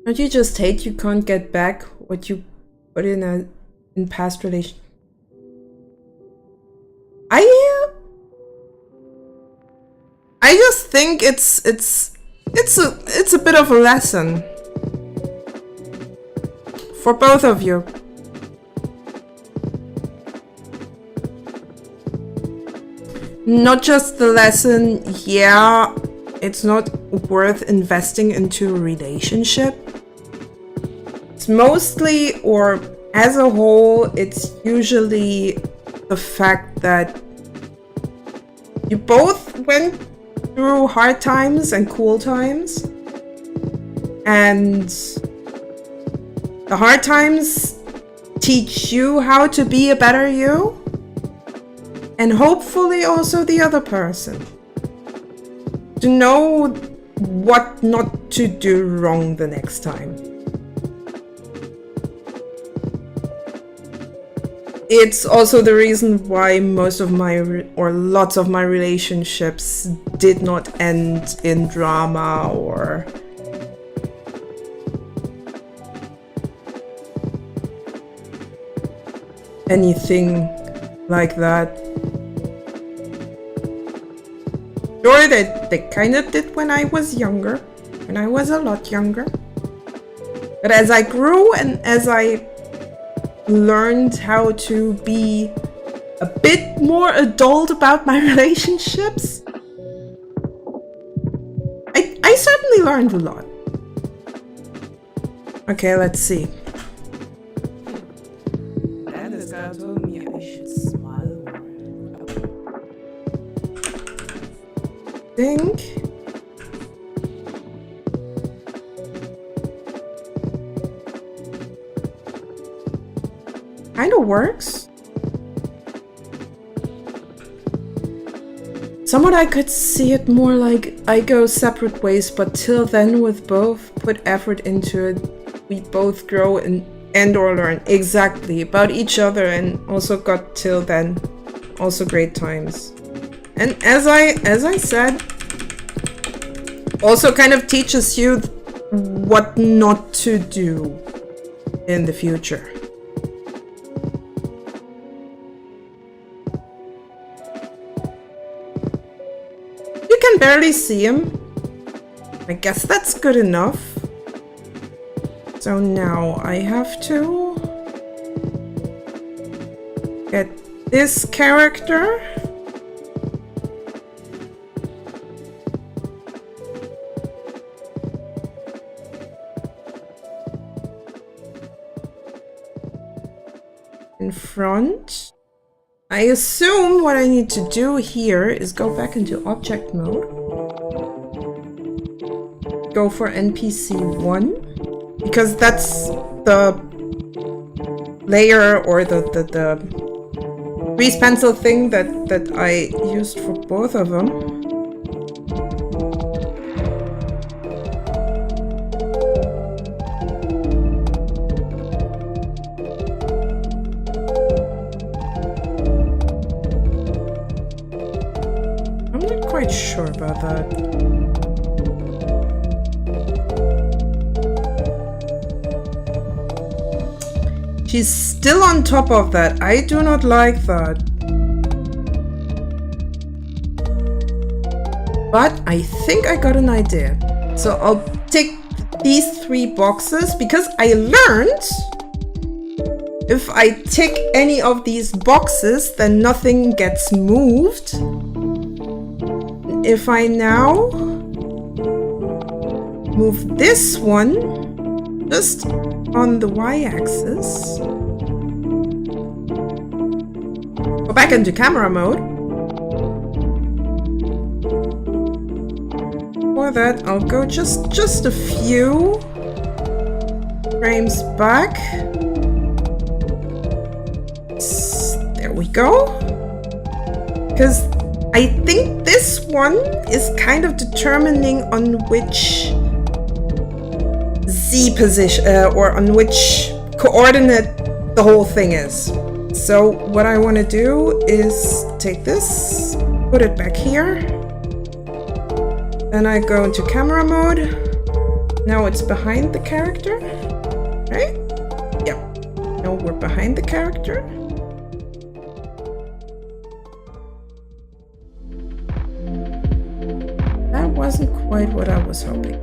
Don't you just hate you can't get back what you put in past relation? I just think it's a bit of a lesson for both of you. Not just the lesson, yeah, it's not worth investing into a relationship. It's mostly, or as a whole, it's usually the fact that you both went through hard times and cool times. And the hard times teach you how to be a better you. And hopefully also the other person. To know what not to do wrong the next time. It's also the reason why most of my, or lots of my relationships did not end in drama or anything like that. Sure, they kind of did when I was younger, when I was a lot younger. But as I grew and as I learned how to be a bit more adult about my relationships, I certainly learned a lot. Okay, let's see. And this guy told me I should smile more. Think. Kinda works. Somewhat I could see it more like I go separate ways, but till then with both put effort into it, we both grow and or learn exactly about each other, and also got till then also great times. And as I said, also kind of teaches you what not to do in the future. You can barely see him. I guess that's good enough. So now I have to get this character. In front. I assume what I need to do here is go back into object mode. Go for NPC 1. Because that's the layer or the grease pencil thing that I used for both of them. Sure about that. She's still on top of that. I do not like that. But I think I got an idea. So I'll tick these 3 boxes because I learned if I tick any of these boxes, then nothing gets moved. If I now move this one just on the y-axis, go back into camera mode. For that, I'll go just a few frames back. There we go. Because I think this one is kind of determining on which Z position or on which coordinate the whole thing is. So what I want to do is take this, put it back here. Then I go into camera mode. Now it's behind the character, right? Yep. No, we're behind the character. That wasn't quite what I was hoping.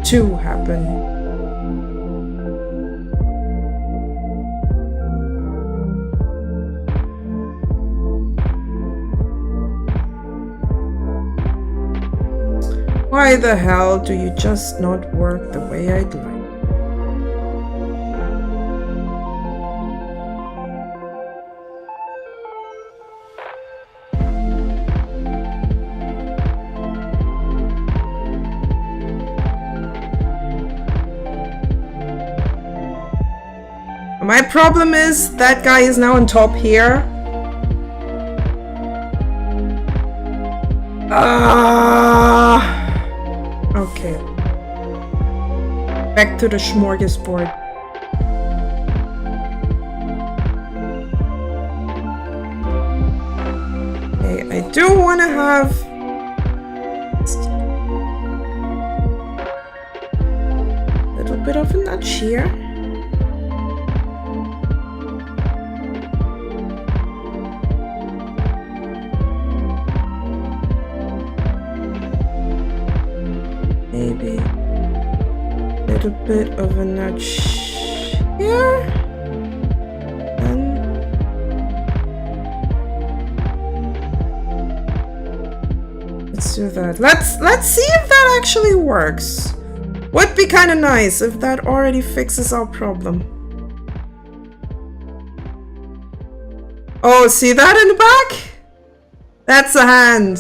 To happen. Why the hell do you just not work the way I'd like? My problem is that guy is now on top here. Okay. Back to the smorgasbord. Okay, I do want to have a little bit of a nudge here. Maybe a little bit of a nudge here. And let's do that. Let's see if that actually works. Would be kind of nice if that already fixes our problem. Oh, see that in the back? That's a hand.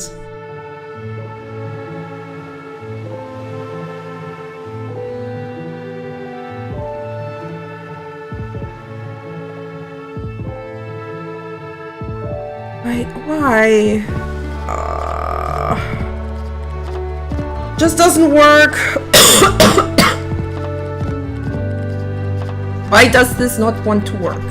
Wait, why? Just doesn't work. Why does this not want to work?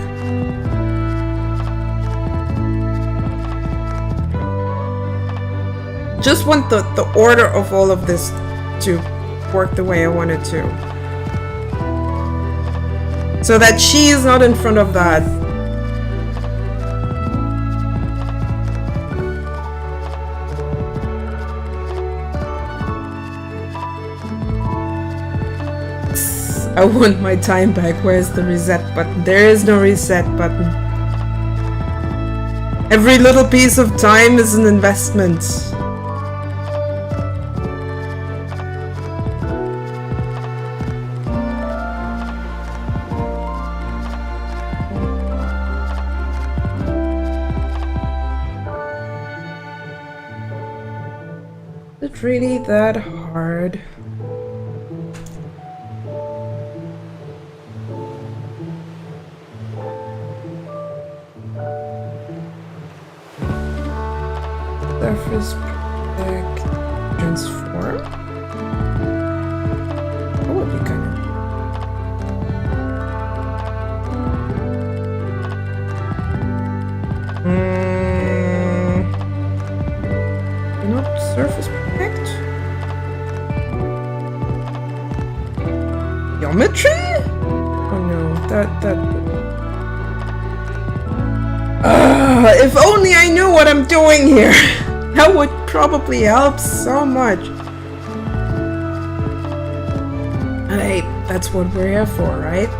Just want the order of all of this to work the way I want it to. So that she is not in front of that. I want my time back. Where's the reset button? There is no reset button. Every little piece of time is an investment. Is it really that hard? Surface protect transform. That would be kind of. Not surface protect. Geometry? Oh no, that. If only I knew what I'm doing here. That would probably help so much. Hey, that's what we're here for, right?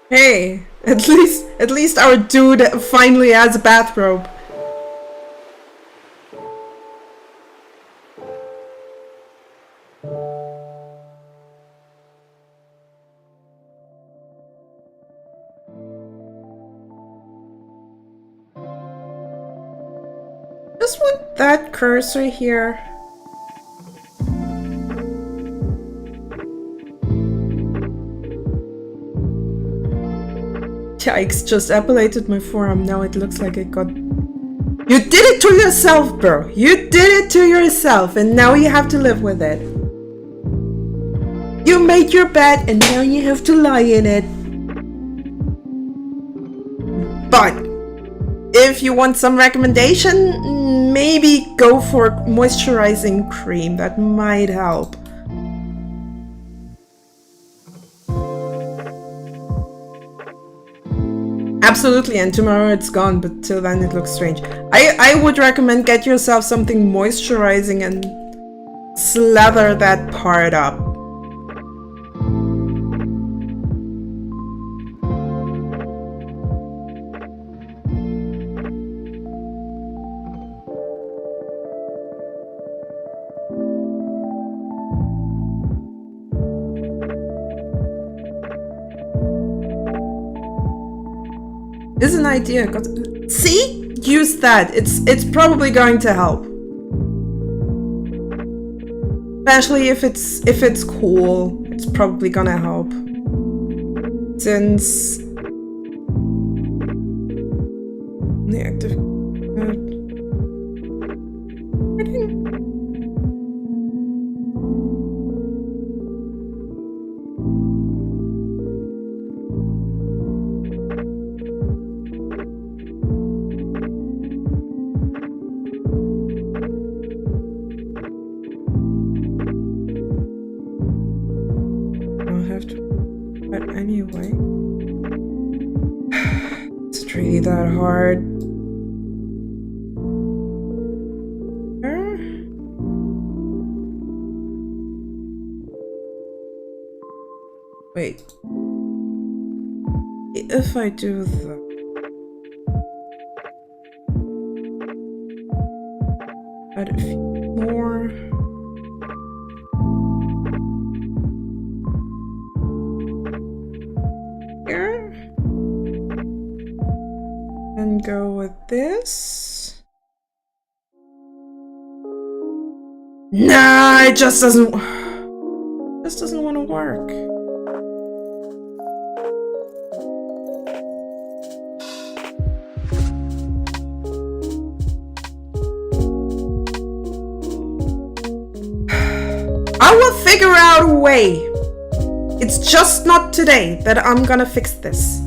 Hey, at least our dude finally has a bathrobe. Just want that cursor here. Yikes, just appellated my forearm. Now it looks like it got... You did it to yourself, bro. You did it to yourself, and now you have to live with it. You made your bed, and now you have to lie in it. But if you want some recommendation, maybe go for moisturizing cream. That might help. Absolutely, and tomorrow it's gone, but till then it looks strange. I would recommend get yourself something moisturizing and slather that part up. Is an idea. See? Use that. It's probably going to help. Especially if it's cool, it's probably gonna help. Since the active anyway. It's really that hard. Wait. If I do that. Add a few more. And go with this. Nah, it just doesn't want to work. I will figure out a way. It's just not today that I'm gonna fix this.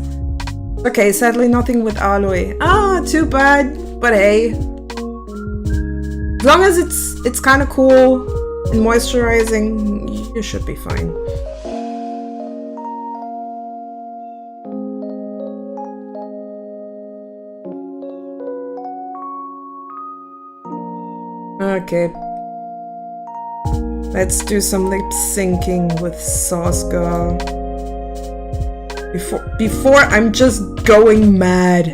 Okay, sadly nothing with aloe. Ah, too bad. But hey, as long as it's kind of cool and moisturizing, you should be fine. Okay, let's do some lip syncing with Sauce Girl. Before I'm just going mad.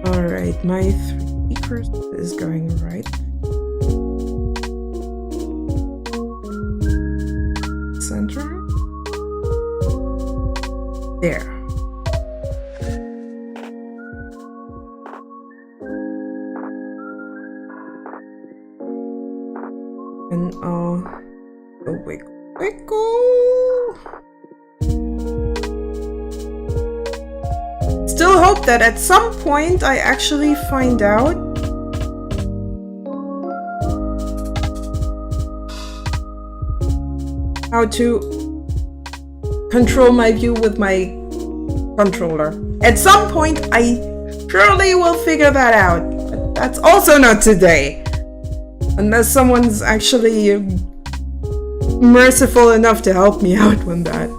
Alright, my 3% is going right. Center. There. And a wiggle, wiggle. Still hope that at some point I actually find out how to control my view with my controller. At some point I surely will figure that out, but that's also not today. Unless someone's actually merciful enough to help me out on that.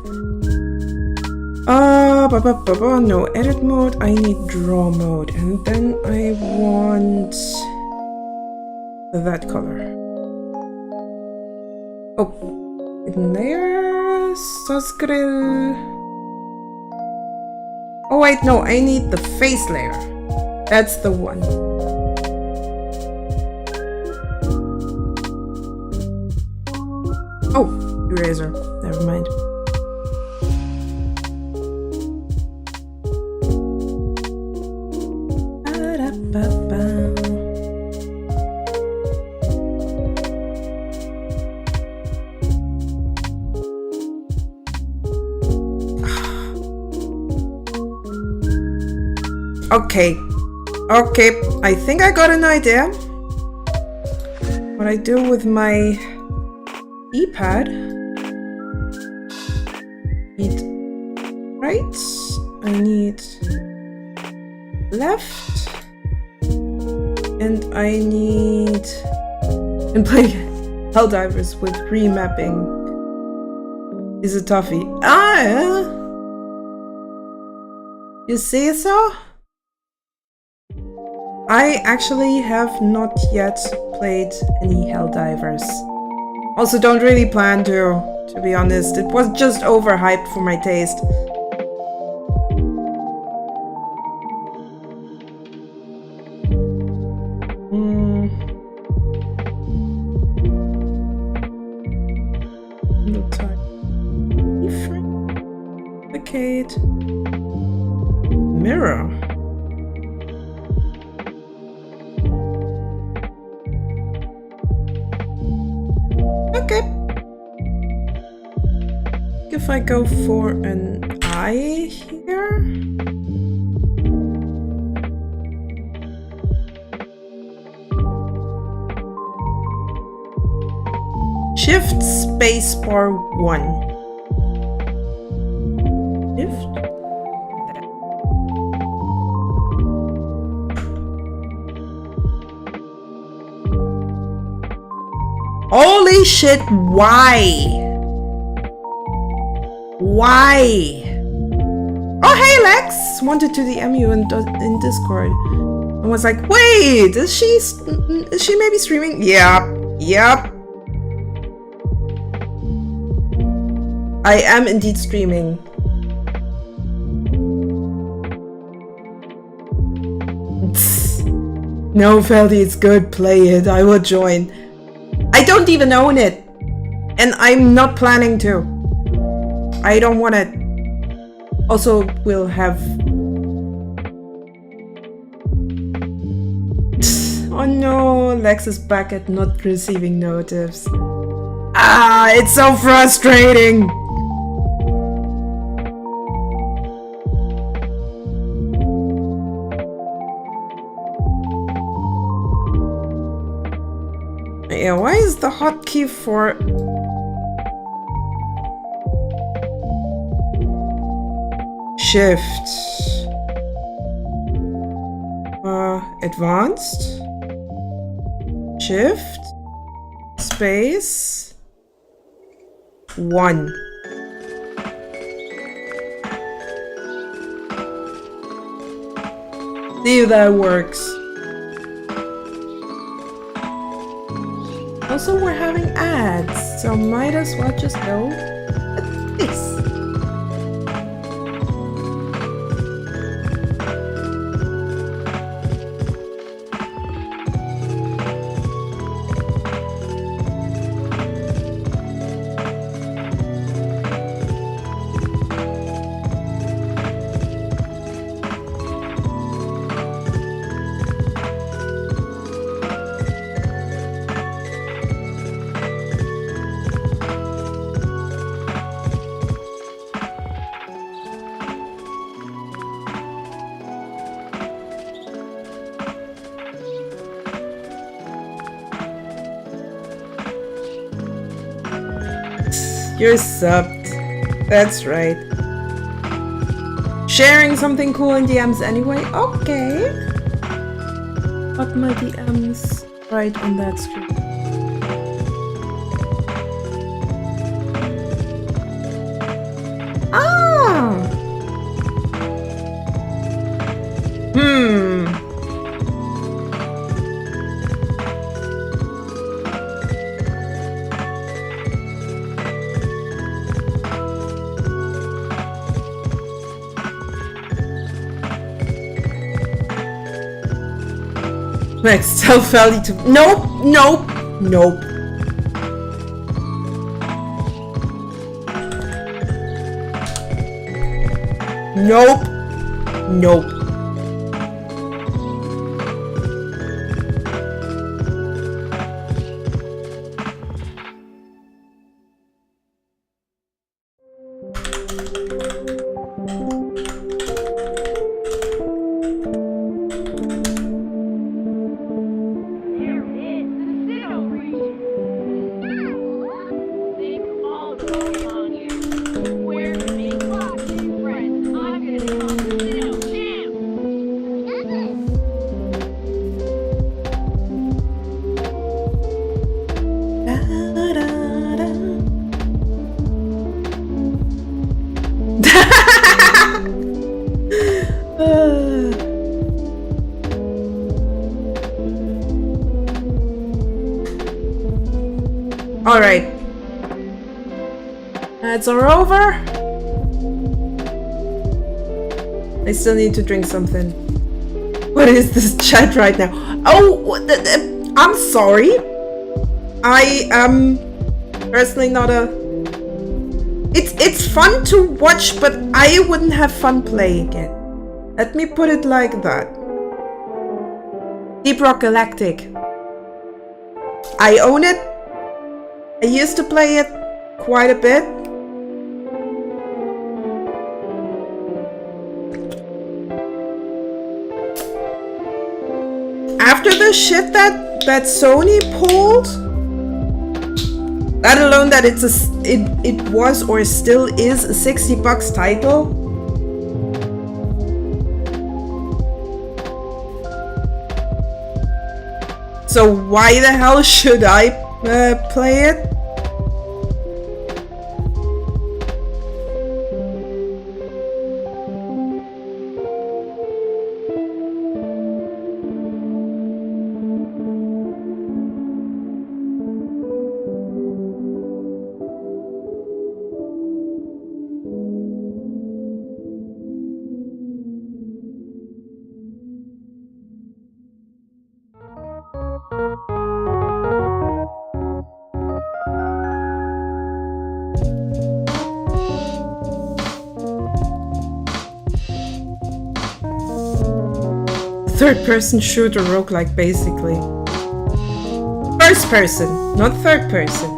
No edit mode, I need draw mode, and then I want that color. Oh, in there, Saskril. Oh wait, no, I need the face layer. That's the one. Oh, eraser. Never mind. Okay. Okay, I think I got an idea. What I do with my e-pad. Need right. I need left. And I need... And play Helldivers with remapping. Is a toughie. Ah! You say so? I actually have not yet played any Helldivers. Also don't really plan to be honest. It was just overhyped for my taste. No time. Duplicate. Mirror. Okay. If I go for an eye here. Shift spacebar 1. Shift. Holy shit, why? Why? Oh, hey, Lex! Wanted to DM you in Discord. I was like, wait, is she maybe streaming? Yep. I am indeed streaming. No, Feldy, it's good. Play it. I will join. I don't even own it. And I'm not planning to. I don't want it. Also, we'll have... Oh no, Lex is back at not receiving notice. Ah, it's so frustrating. Yeah, why is the hotkey for... Shift. Advanced. Shift. Space. 1. See if that works. Also, we're having ads, so might as well just go at this. You're subbed. That's right. Sharing something cool in DMs anyway? Okay. But my DMs right on that screen. Ah! Next, tell Feldy to... Nope! Alright. Ads are over. I still need to drink something. What is this chat right now? Oh, I'm sorry. I am personally not a... It's fun to watch, but I wouldn't have fun playing it. Let me put it like that. Deep Rock Galactic. I own it. I used to play it quite a bit. After the shit that Sony pulled, let alone that it was or still is a $60 title. So why the hell should I play it? Third-person shooter roguelike, basically. First person, not third person.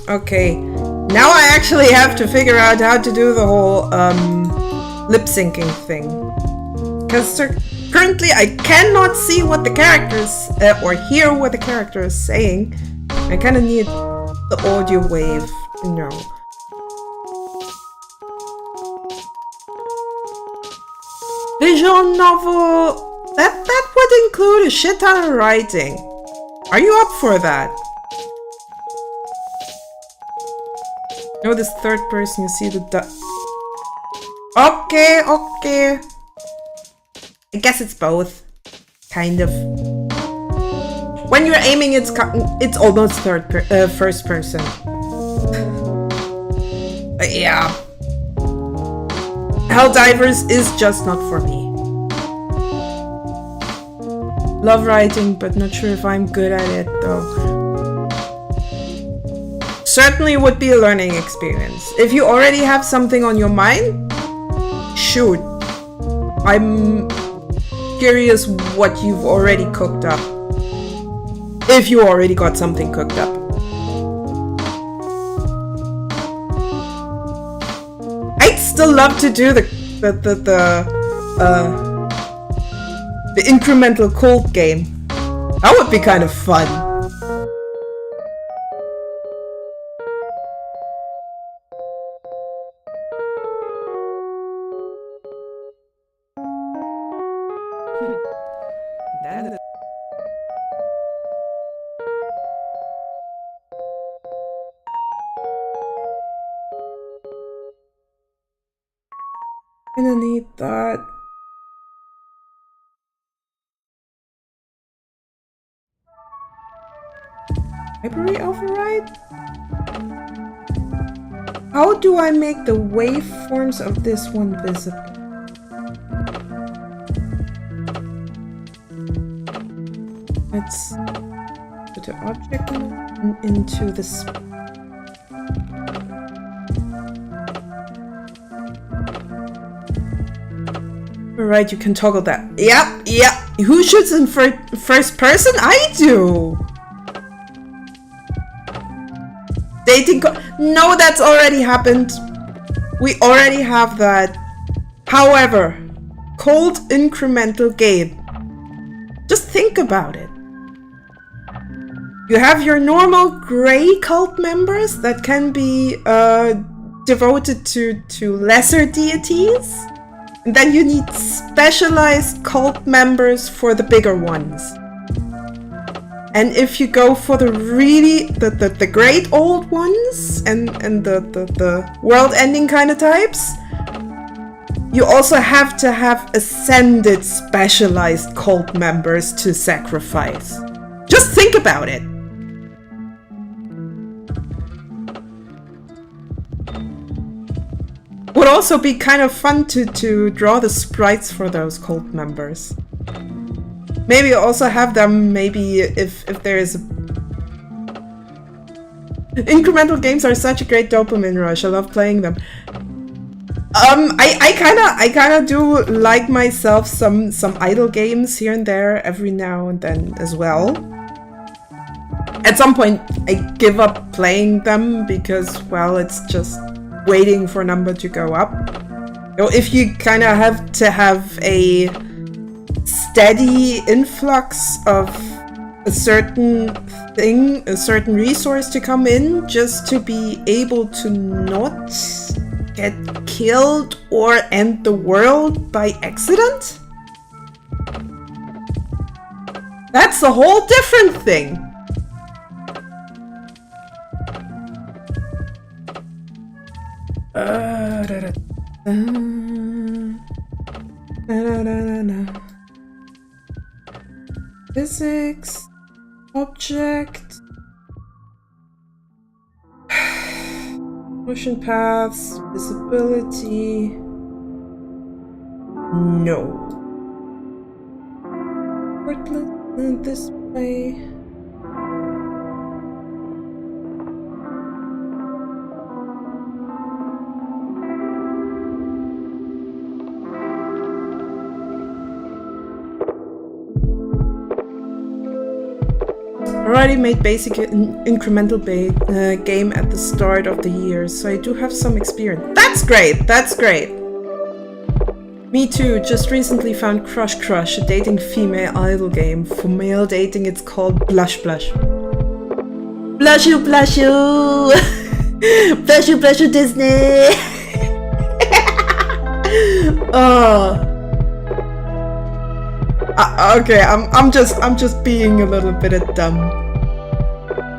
Okay, now I actually have to figure out how to do the whole lip syncing thing, because currently I cannot see what the characters or hear what the character is saying. I kind of need the audio wave, you know. Visual novel, that would include a shit ton of writing. Are you up for that? No, this third person, you see the Okay. I guess it's both. Kind of. When you're aiming, it's almost first person. But yeah. Helldivers is just not for me. Love writing, but not sure if I'm good at it though. Certainly would be a learning experience. If you already have something on your mind, shoot. I'm curious what you've already cooked up. If you already got something cooked up. I'd still love to do the incremental cold game. That would be kind of fun. I'm gonna need that. Library override? How do I make the waveforms of this one visible? Let's put the object into the Alright, you can toggle that. Yep. Who shoots in first person? I do! Dating no, that's already happened. We already have that. However, cold incremental game. Just think about it. You have your normal gray cult members that can be devoted to lesser deities. And then you need specialized cult members for the bigger ones. And if you go for the really the great old ones and the world-ending kind of types, you also have to have ascended specialized cult members to sacrifice. Just think about it. Would also be kind of fun to draw the sprites for those cult members. Maybe also have them, maybe if there is incremental games are such a great dopamine rush. I love playing them. I kinda do like myself some idle games here and there every now and then as well. At some point I give up playing them because, well, it's just waiting for a number to go up. You know, if you kind of have to have a steady influx of a certain thing, a certain resource to come in, just to be able to not get killed or end the world by accident, that's a whole different thing. Physics, object, motion paths, visibility. No. Portlet display. Already made basic incremental game at the start of the year, so I do have some experience. That's great! That's great! Me too, just recently found Crush Crush, a dating female idol game. For male dating, it's called Blush Blush. Blushu Blushu! Blushu Blushu Disney! Oh. Okay, I'm just being a little bit dumb,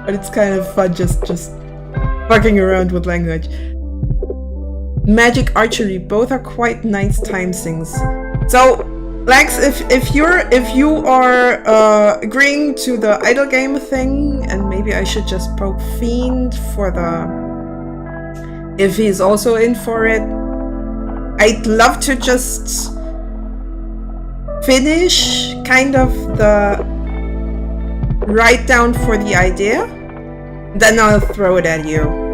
but it's kind of fun just fucking around with language. Magic archery, both are quite nice time sinks. So, Lex, if you are agreeing to the idle game thing, and maybe I should just poke Fiend for the, if he's also in for it, I'd love to just finish kind of the write down for the idea, then I'll throw it at you.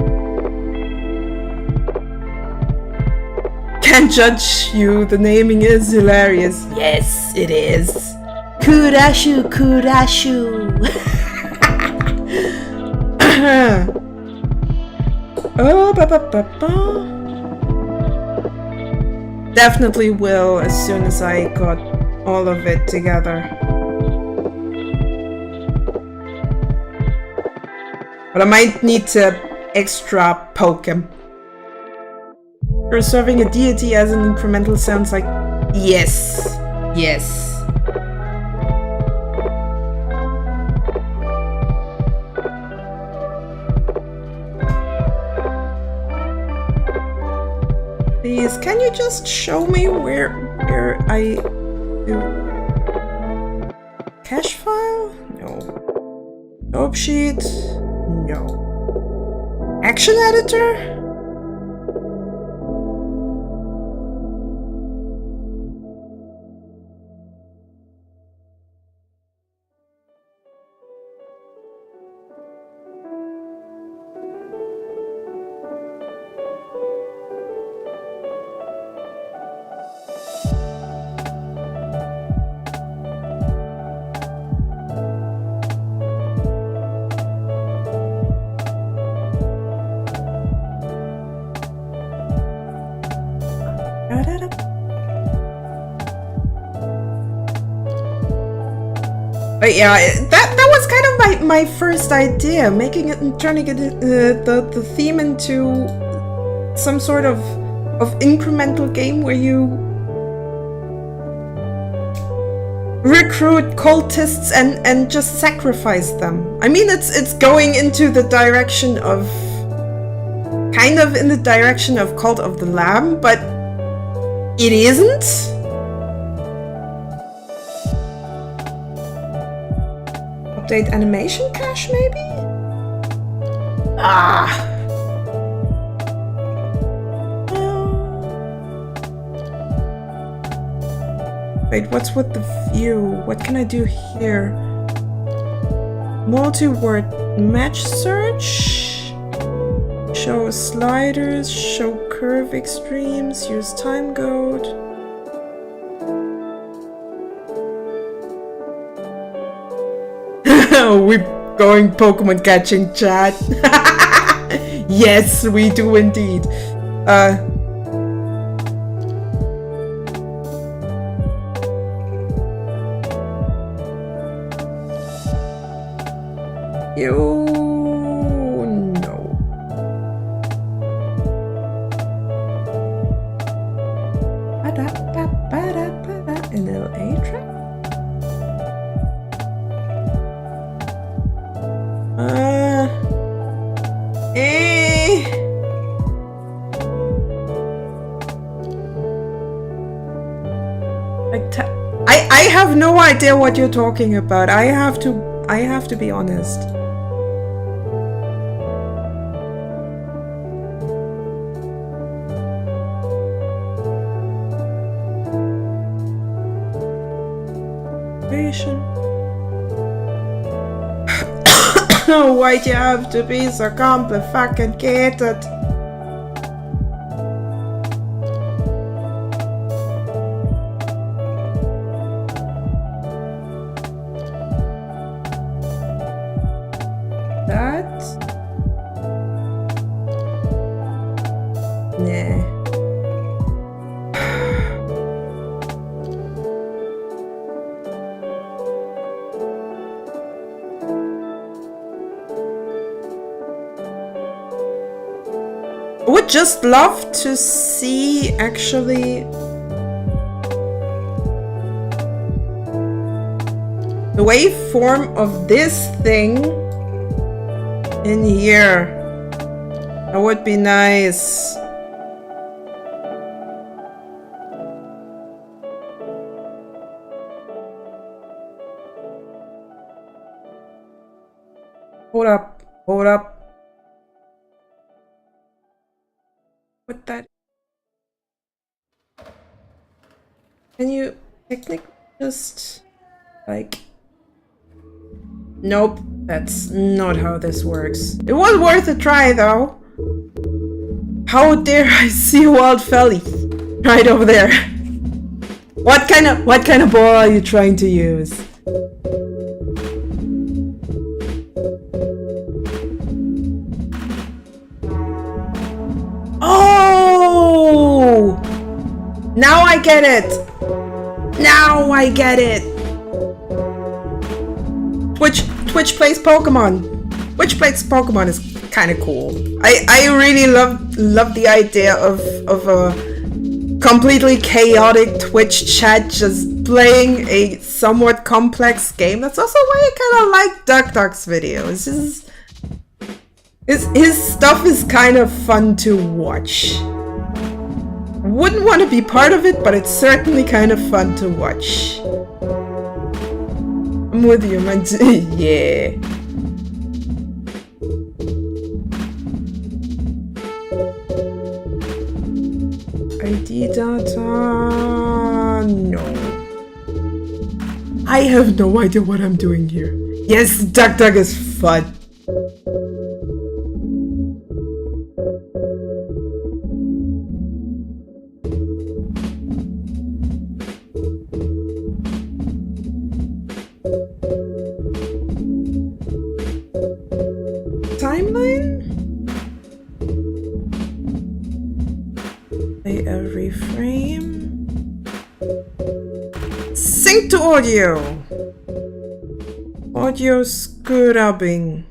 Can't judge you, the naming is hilarious. Yes, it is. Kurashu, Kurashu. Oh, definitely will as soon as I got all of it together. But I might need to extra poke him. You're serving a deity as an incremental sounds like... Yes. Yes. Please, can you just show me where I do? Cache file? No. Dope sheet? No. Action editor? But yeah, that was kind of my first idea, making it and turning it the theme into some sort of incremental game where you recruit cultists and just sacrifice them. I mean, it's going into the direction of kind of in the direction of Cult of the Lamb, but it isn't. Update animation cache, maybe? Ah. Wait, what's with the view? What can I do here? Multi-word match search? Show sliders, show curve extremes, use time goad. We're going Pokemon catching, chat. Yes, we do indeed. You know. An LA track? I have no idea what you're talking about. I have to be honest. Why'd you have to be so complicated? Just love to see actually the waveform of this thing in here. That would be nice. Hold up. What that? Can you technically just like? Nope, that's not how this works. It was worth a try though. How dare I see a wild felly right over there? What kind of ball are you trying to use? Oh! Now I get it! Now I get it! Twitch plays Pokemon. Twitch plays Pokemon is kind of cool. I really love the idea of a completely chaotic Twitch chat just playing a somewhat complex game. That's also why I kind of like Duck's videos. His stuff is kind of fun to watch. Wouldn't want to be part of it, but it's certainly kind of fun to watch. I'm with you, man. Yeah. ID data... No. I have no idea what I'm doing here. Yes, Duck is fun. Timeline? Play every frame. Sync to audio. Audio scrubbing.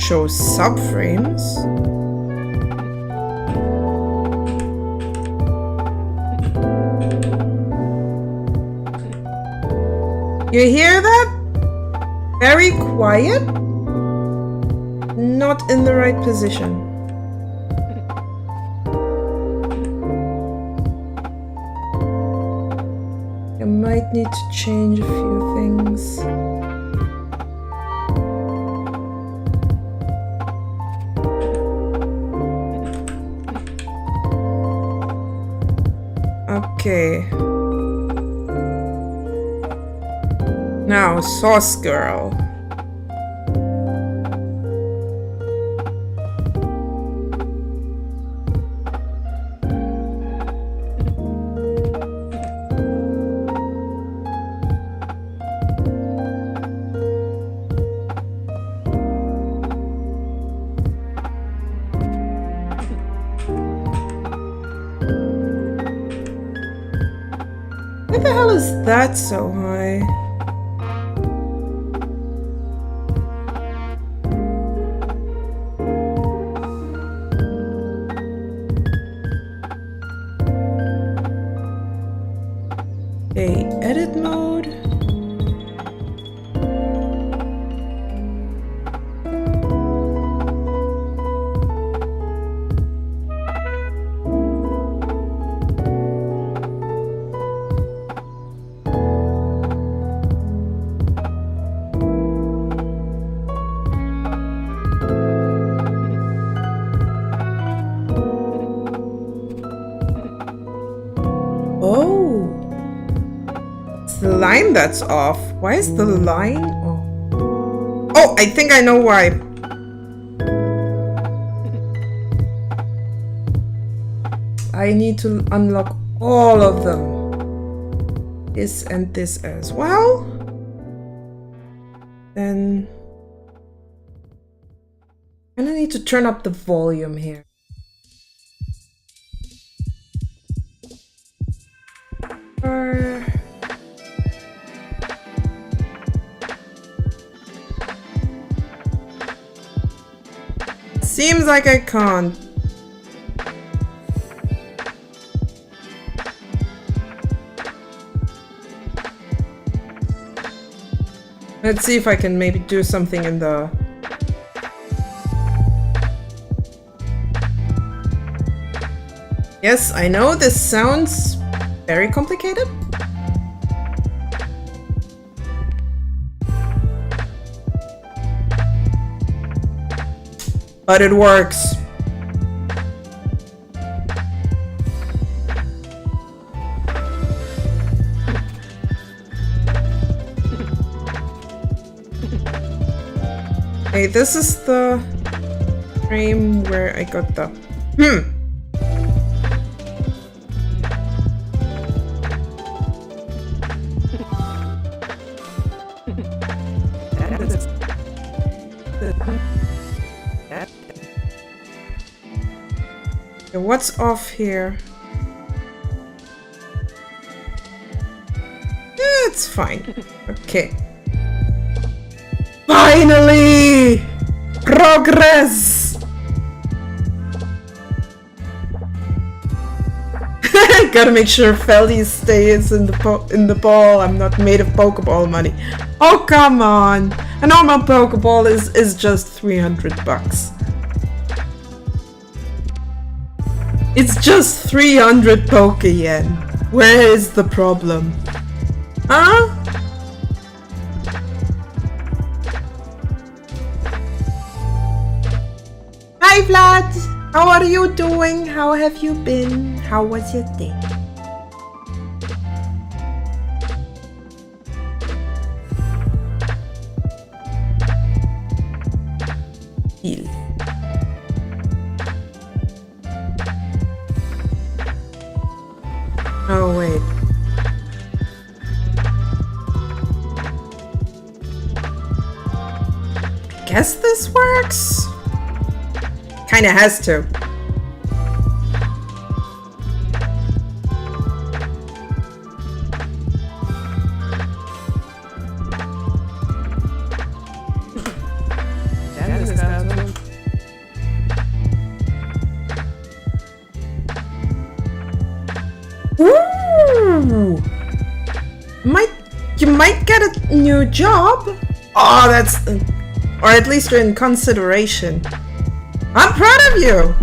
show subframes. You hear that? Very quiet. Not in the right position. I might need to change a few things. Okay. Now, Sauce Girl. Why the hell is that so high? Okay, edit mode. Oh, it's the line that's off. Why is the line off? Oh, I think I know why. I need to unlock all of them. This and this as well. Then I need to turn up the volume here. Seems like I can't. Let's see if I can maybe do something in the... Yes, I know this sounds very complicated. But it works. Okay, this is the frame where I got the... Okay, what's off here? It's fine. Okay. Finally! Progress! Gotta make sure Feldy stays in the ball. I'm not made of Pokeball money. Oh, come on! A normal Pokeball is just 300 bucks. It's just 300 Poke-Yen. Where is the problem? Huh? Hi Vlad! How are you doing? How have you been? How was your day? Heal. Oh wait. I guess this works? Kinda has to. you might get a new job. Oh, that's... or at least you're in consideration. I'm proud of you.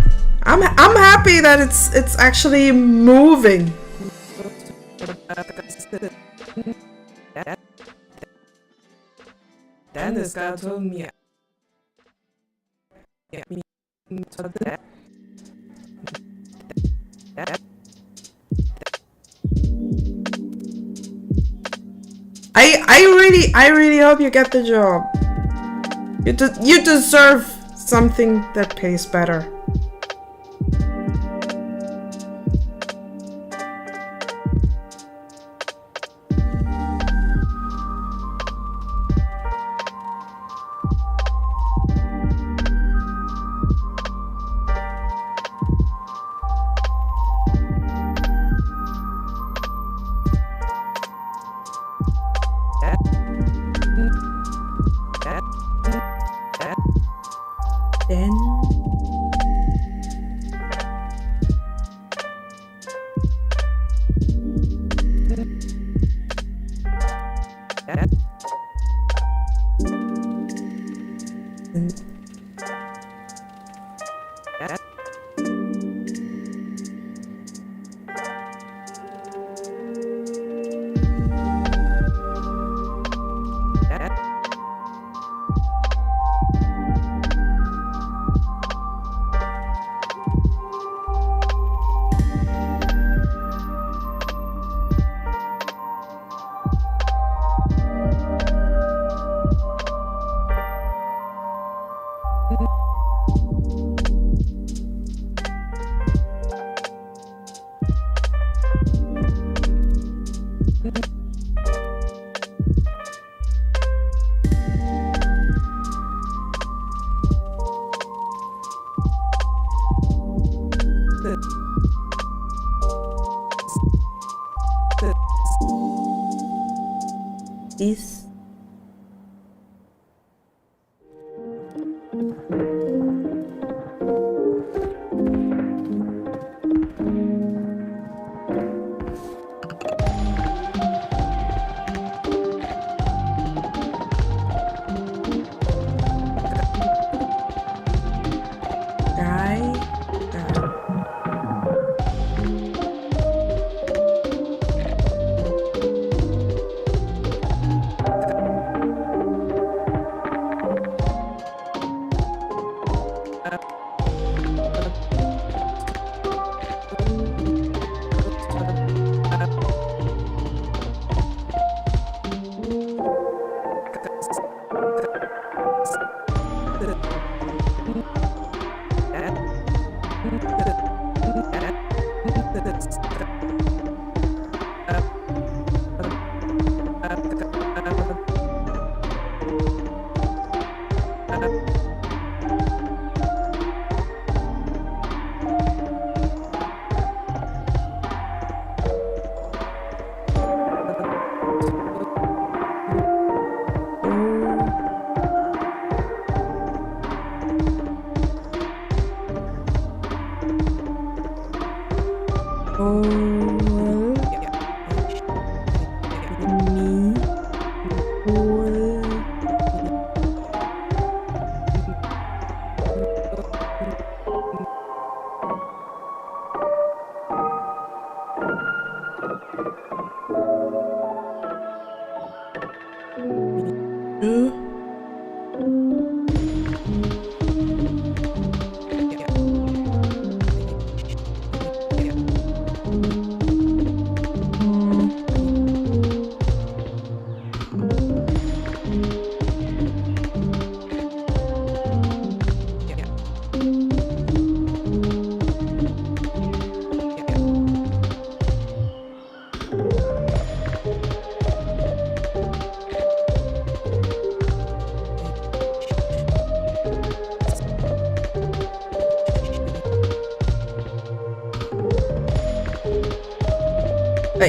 I'm happy that it's actually moving. Then this guy told me. I really hope you get the job. You deserve something that pays better. Is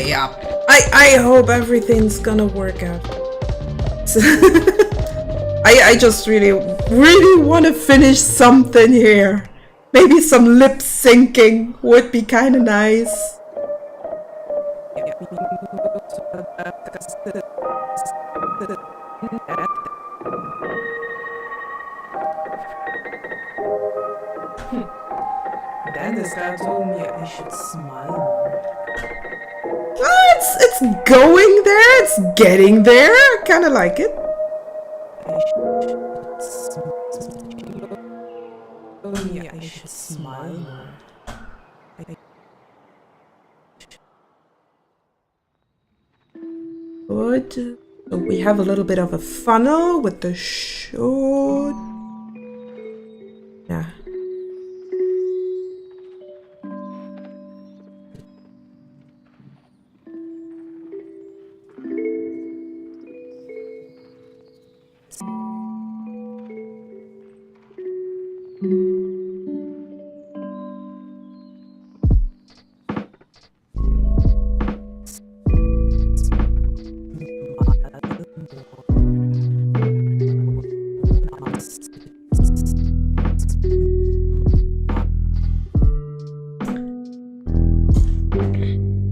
yeah, I hope everything's gonna work out. I just really want to finish something here. Maybe some lip syncing would be kind of nice. Then this guy told me I should smile more. It's going there. It's getting there. I kind of like it. Told me I should smile more. Good. So we have a little bit of a funnel with the should. Yeah.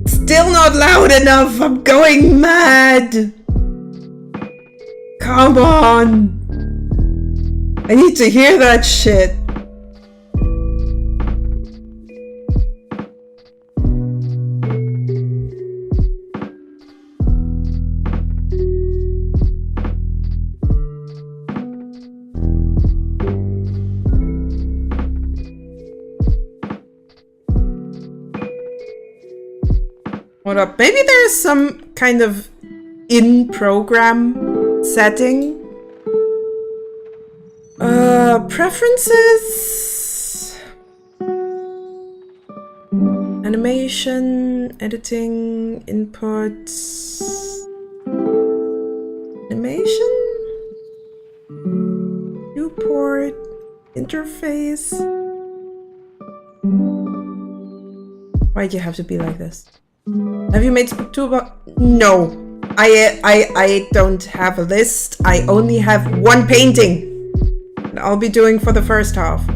Still not loud enough. I'm going mad. Come on. I need to hear that shit. Hold up. Maybe there's some kind of in-program setting. Preferences. Animation, editing, inputs. Animation? Viewport, interface. Why'd you have to be like this? Have you made Spooktober? No. I don't have a list. I only have one painting. And I'll be doing for the first half.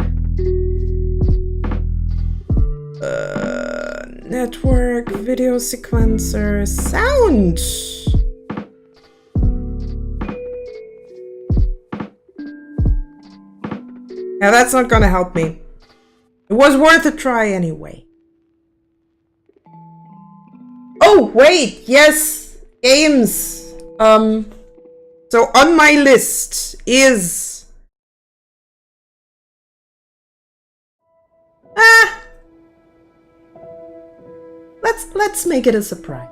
Network, video sequencer, sound. Yeah, that's not gonna help me. It was worth a try anyway. Oh, wait, yes, games. So on my list is... Let's make it a surprise.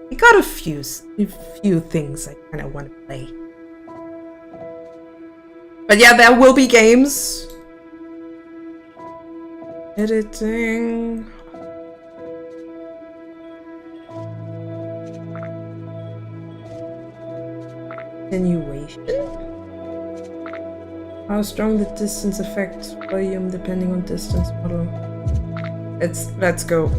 We got a few things I kind of want to play. But yeah, there will be games. Editing... Attenuation? How strong the distance affects volume depending on distance model. Let's go.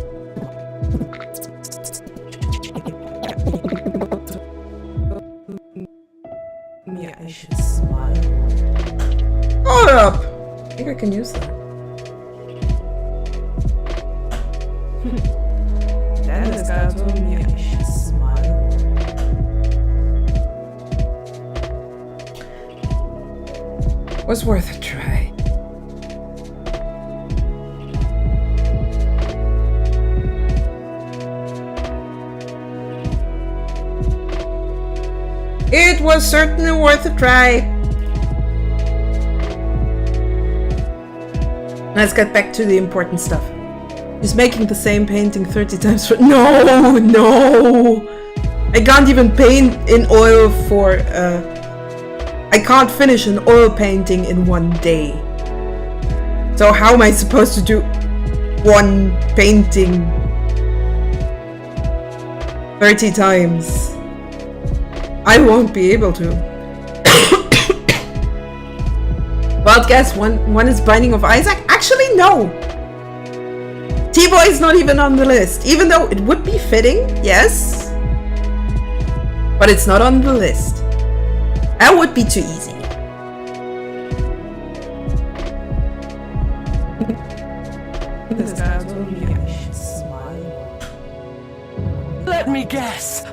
Yeah, I should smile. Hold up! I think I can use that. Then this guy told me I should smile more. Was worth a try. It was certainly worth a try. Let's get back to the important stuff. He's making the same painting 30 times for— No! I can't even paint in oil for, I can't finish an oil painting in one day. So how am I supposed to do one painting 30 times? I won't be able to. Wild guess, one is Binding of Isaac? Actually, no! T-Boy is not even on the list, even though it would be fitting, yes. But it's not on the list. That would be too easy. This guy told me I should smile. Let me guess.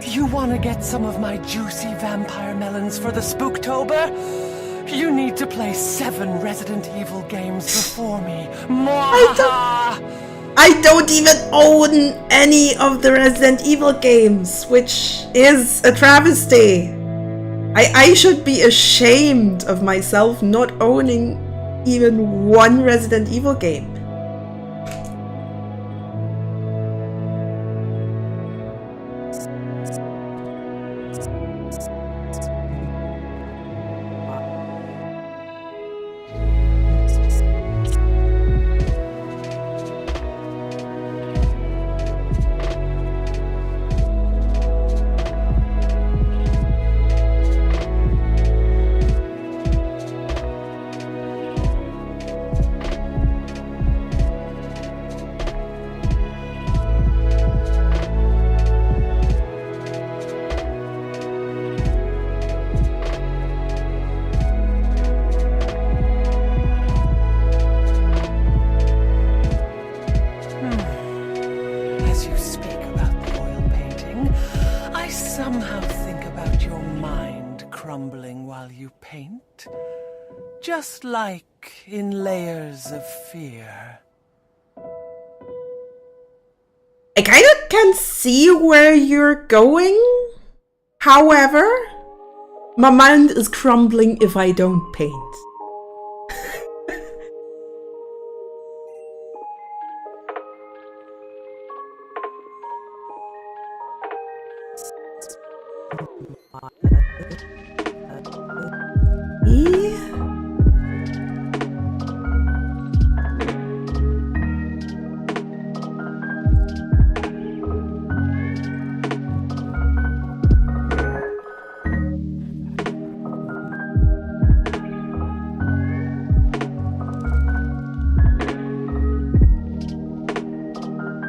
You want to get some of my juicy vampire melons for the Spooktober? You need to play 7 Resident Evil games before me. I don't even own any of the Resident Evil games, which is a travesty. I should be ashamed of myself not owning even one Resident Evil game. Just like in Layers of Fear. I kind of can see where you're going. However, my mind is crumbling if I don't paint.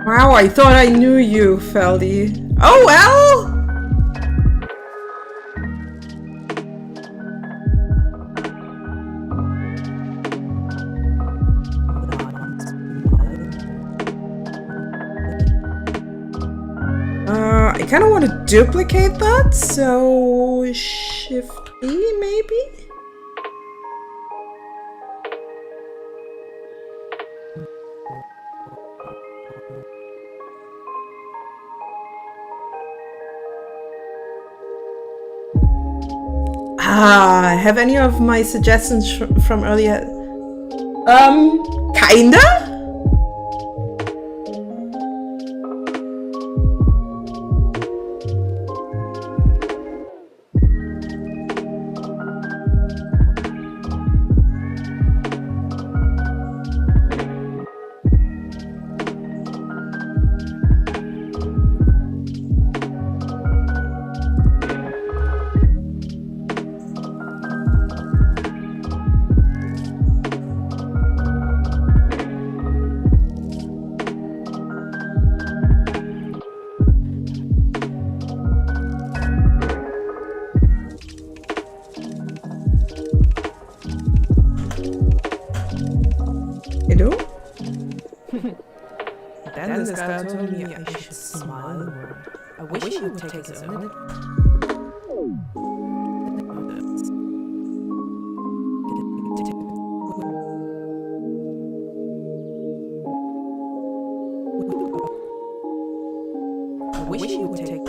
Wow, I thought I knew you, Feldy. Oh well! I kind of want to duplicate that, so Shift E maybe? Have any of my suggestions from earlier? Kinda? Then this guy told me I should smile more. I wish he would take his own. I wish he would take.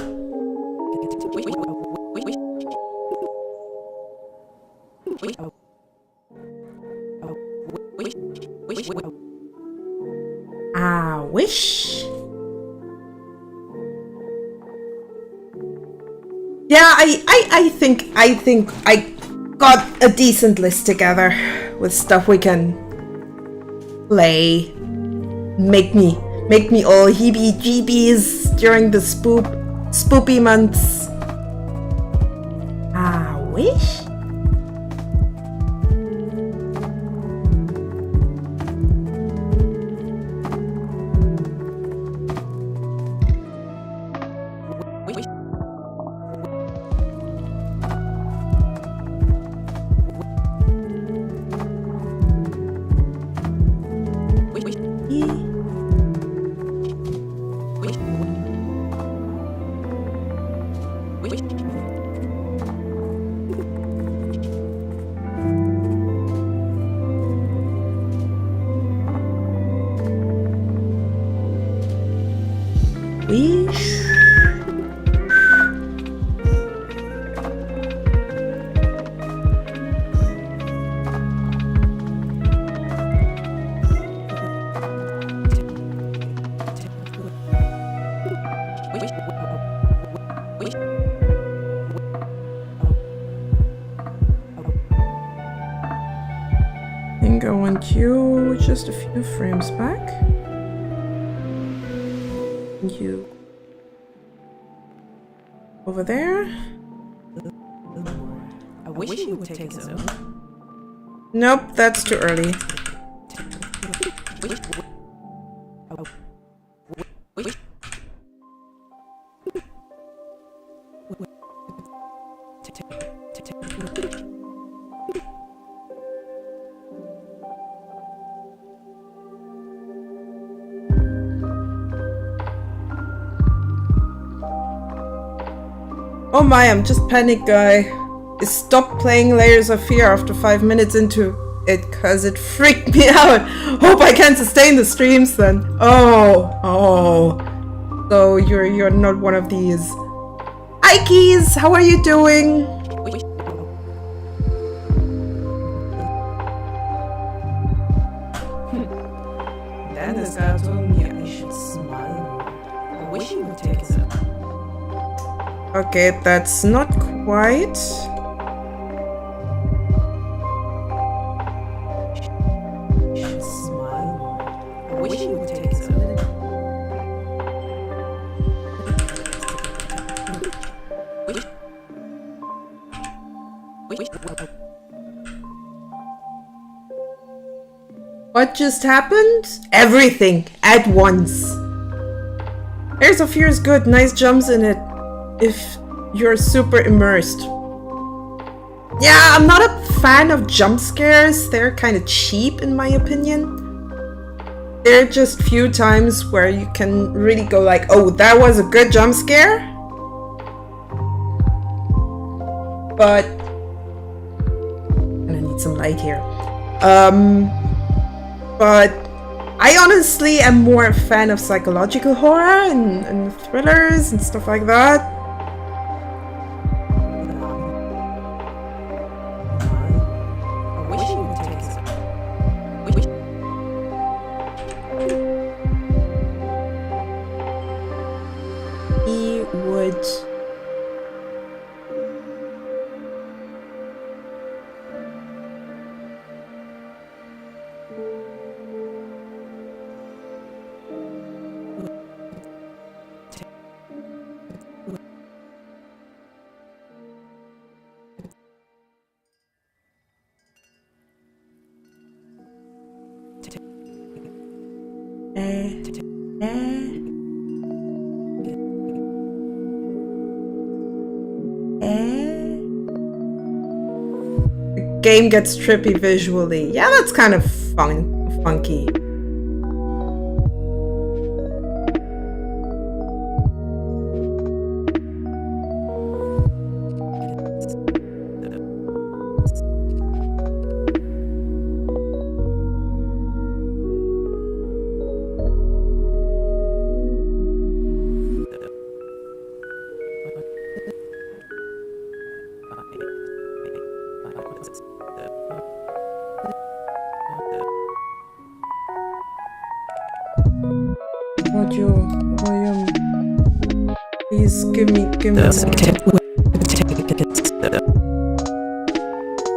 Wish? Yeah, I think I got a decent list together with stuff we can play. Make me all heebie-jeebies during the spoopy months. Wish? think I want you just a few frames back. You over there. I wish you would take a zone. Nope, that's too early. Oh my, I'm just panic guy. I stopped playing Layers of Fear after 5 minutes into it cause it freaked me out. Hope I can sustain the streams then. Oh. So you're not one of these. Ikeys, how are you doing? Then this guy told me I should smile more. I wish you would take a zone. Okay, that's not quite. Smile more. I wish you would take a zone. What just happened? Everything at once. Layers of Fear is good, nice jumps in it. If you're super immersed. Yeah, I'm not a fan of jump scares. They're kind of cheap in my opinion. There are just few times where you can really go like, oh, that was a good jump scare. But I'm gonna need some light here. But I honestly am more a fan of psychological horror and thrillers and stuff like that. He would. The game gets trippy visually. Yeah, that's kind of funky. Audio, volume. Please give me more.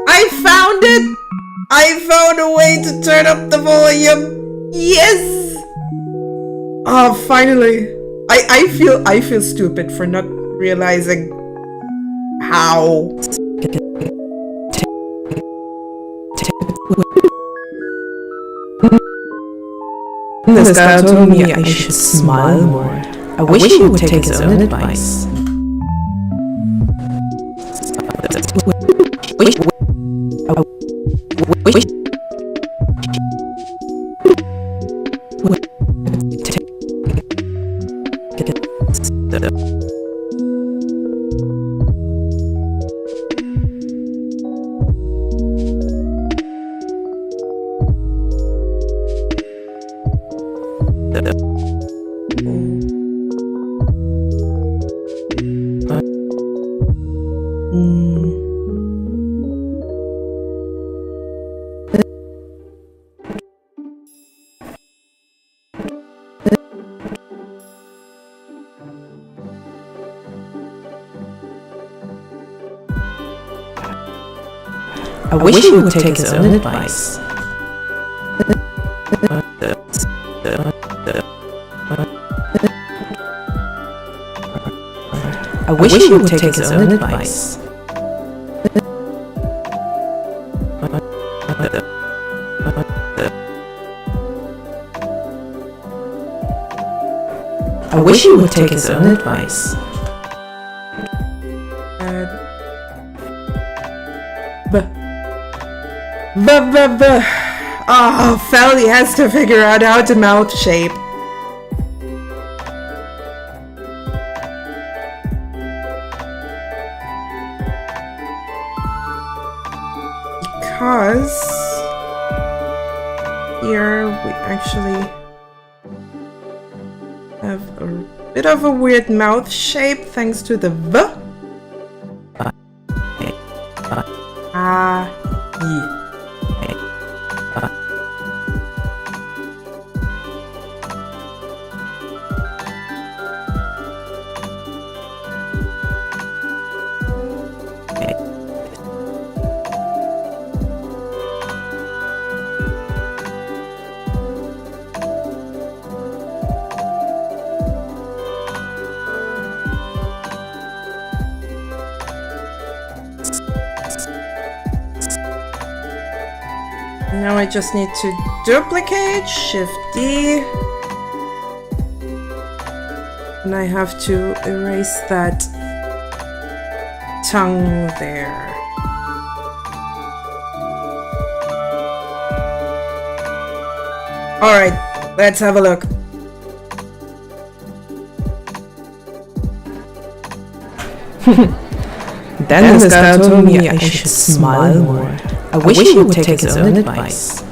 I found it! I found a way to turn up the volume. Yes! Oh, finally. I feel stupid for not realizing how. This guy told me I should smile more. I wish he would take his own advice. I wish he would take his own advice. I wish he would take his own advice. I wish he would take his own advice. Oh, Felly has to figure out how to mouth shape. Because here we actually have a bit of a weird mouth shape thanks to the V. Yeah. Now I just need to duplicate, Shift D, and I have to erase that tongue there. Alright, let's have a look. Then this guy told me I should smile more. I wish he would take his own advice.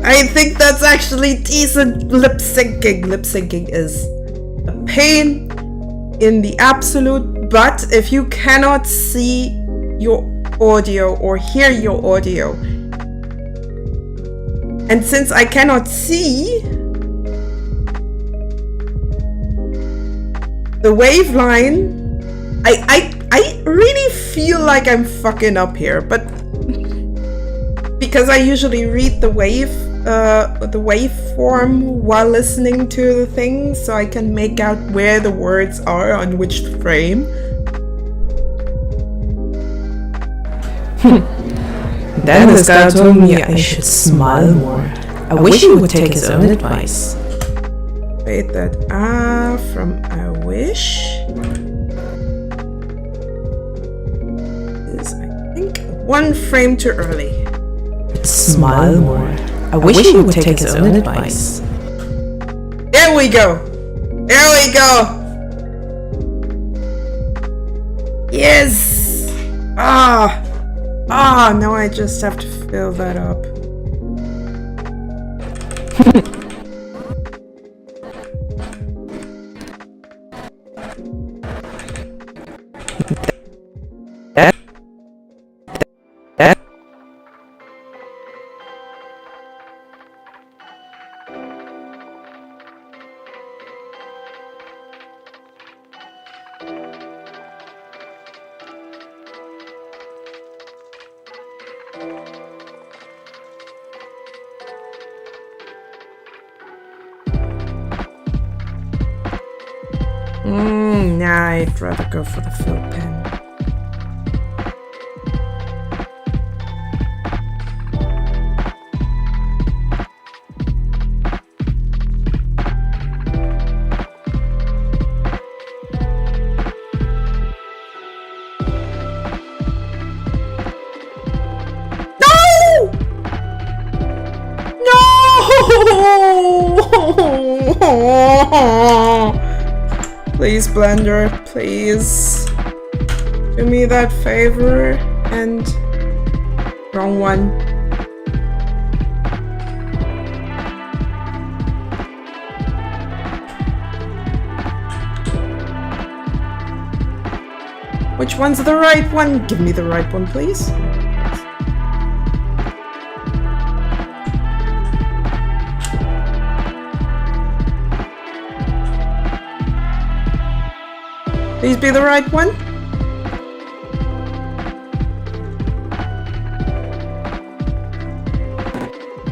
I think that's actually decent lip syncing. Lip syncing is a pain in the absolute butt if you cannot see your audio or hear your audio. And since I cannot see the waveline, I really feel like I'm fucking up here, but because I usually read the waveform while listening to the thing, so I can make out where the words are on which frame. Then this guy told me I should smile more. I wish he would take his own advice. Wait, that from I wish is, I think, one frame too early. Smile more. I wish he would take his own advice. There we go. There we go. Yes. Now I just have to fill that up. Nah, I'd rather go for the fill pen. Please, Blender, please do me that favor. And wrong one. Would Which one's the right one? Give me the right one, please. Please be the right one.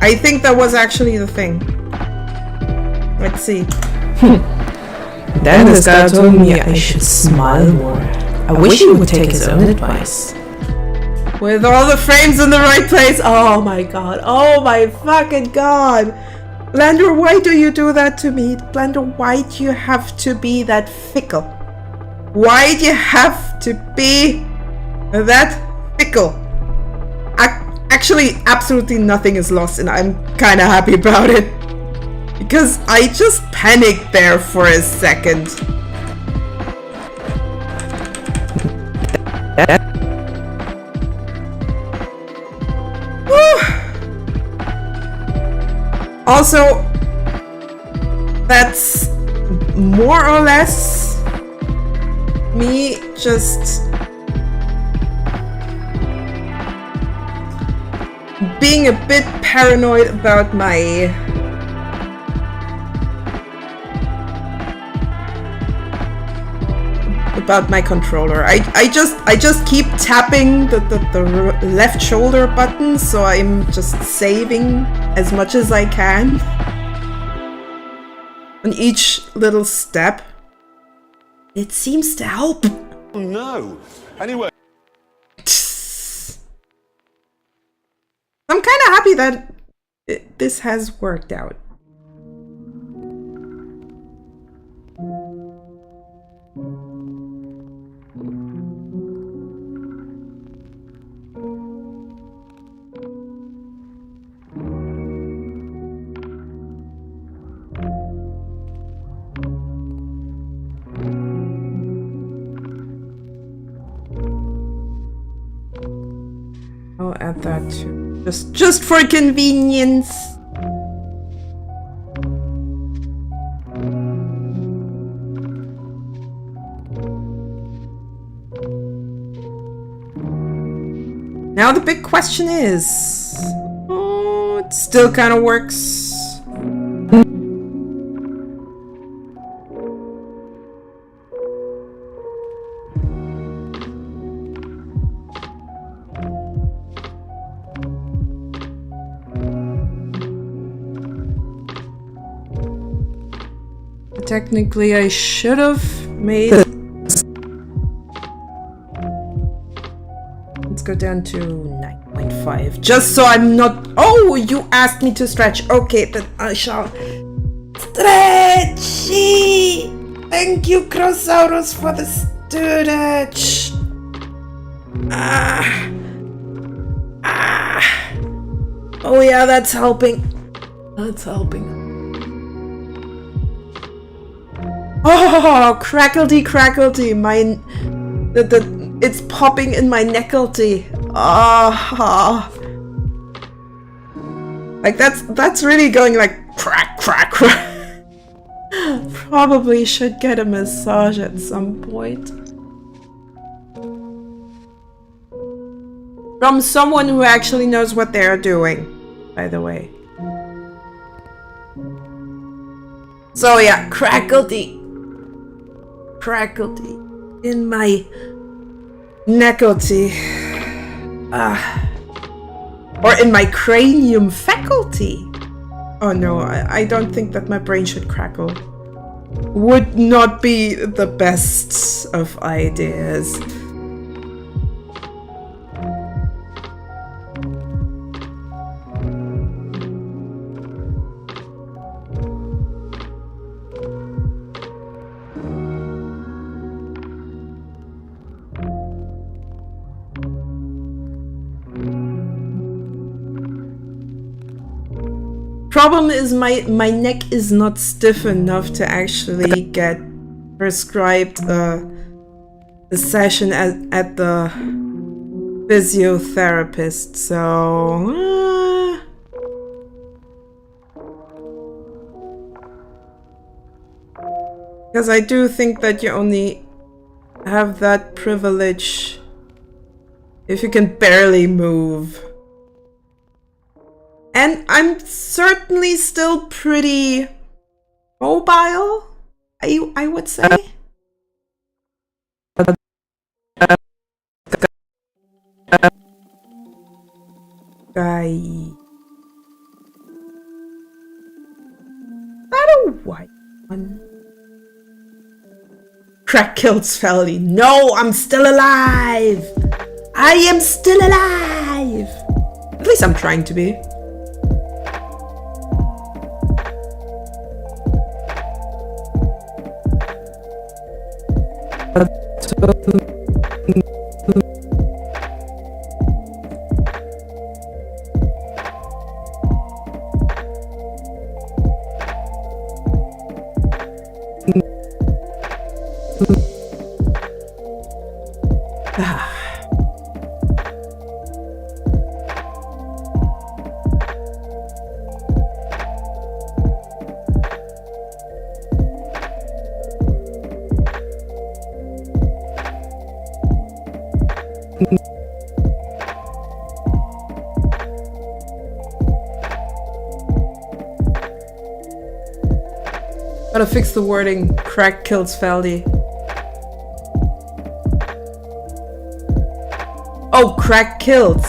I think that was actually the thing. Let's see. Then this guy told me I should smile more. I wish he would take his own advice. With all the frames in the right place. Oh my god. Oh my fucking god. Blender, why do you do that to me? Blender, why do you have to be that fickle? Why do you have to be that fickle? Actually, absolutely nothing is lost, and I'm kind of happy about it. Because I just panicked there for a second. Whew. Also, that's more or less me just being a bit paranoid about my controller. I just keep tapping the left shoulder button, so I'm just saving as much as I can on each little step. It seems to help. Oh no. Anyway. I'm kind of happy that this has worked out. I'll add that too. Just for convenience. Now the big question is, oh, it still kind of works. Technically, I should have made... Let's go down to 9.5. Just so I'm not... Oh, you asked me to stretch. Okay, then I shall... Stretchy! Thank you, Crossaurus, for the stretch. Oh yeah, that's helping. That's helping. Oh, crackledy, crackledy, it's popping in my necklety. Ah, like that's really going like crack, crack, crack. Probably should get a massage at some point from someone who actually knows what they are doing. By the way. So yeah, crackledy. Crackledy in my necklety, or in my cranium faculty. Oh no, I don't think that my brain should crackle. Would not be the best of ideas. Problem is my neck is not stiff enough to actually get prescribed a session at the physiotherapist, so because I do think that you only have that privilege if you can barely move. And I'm certainly still pretty mobile, I would say. Not a white one. Crack kills Felly. No, I'm still alive! I am still alive! At least I'm trying to be. Gotta fix the wording. Crack kills Feldy. Oh, crack kills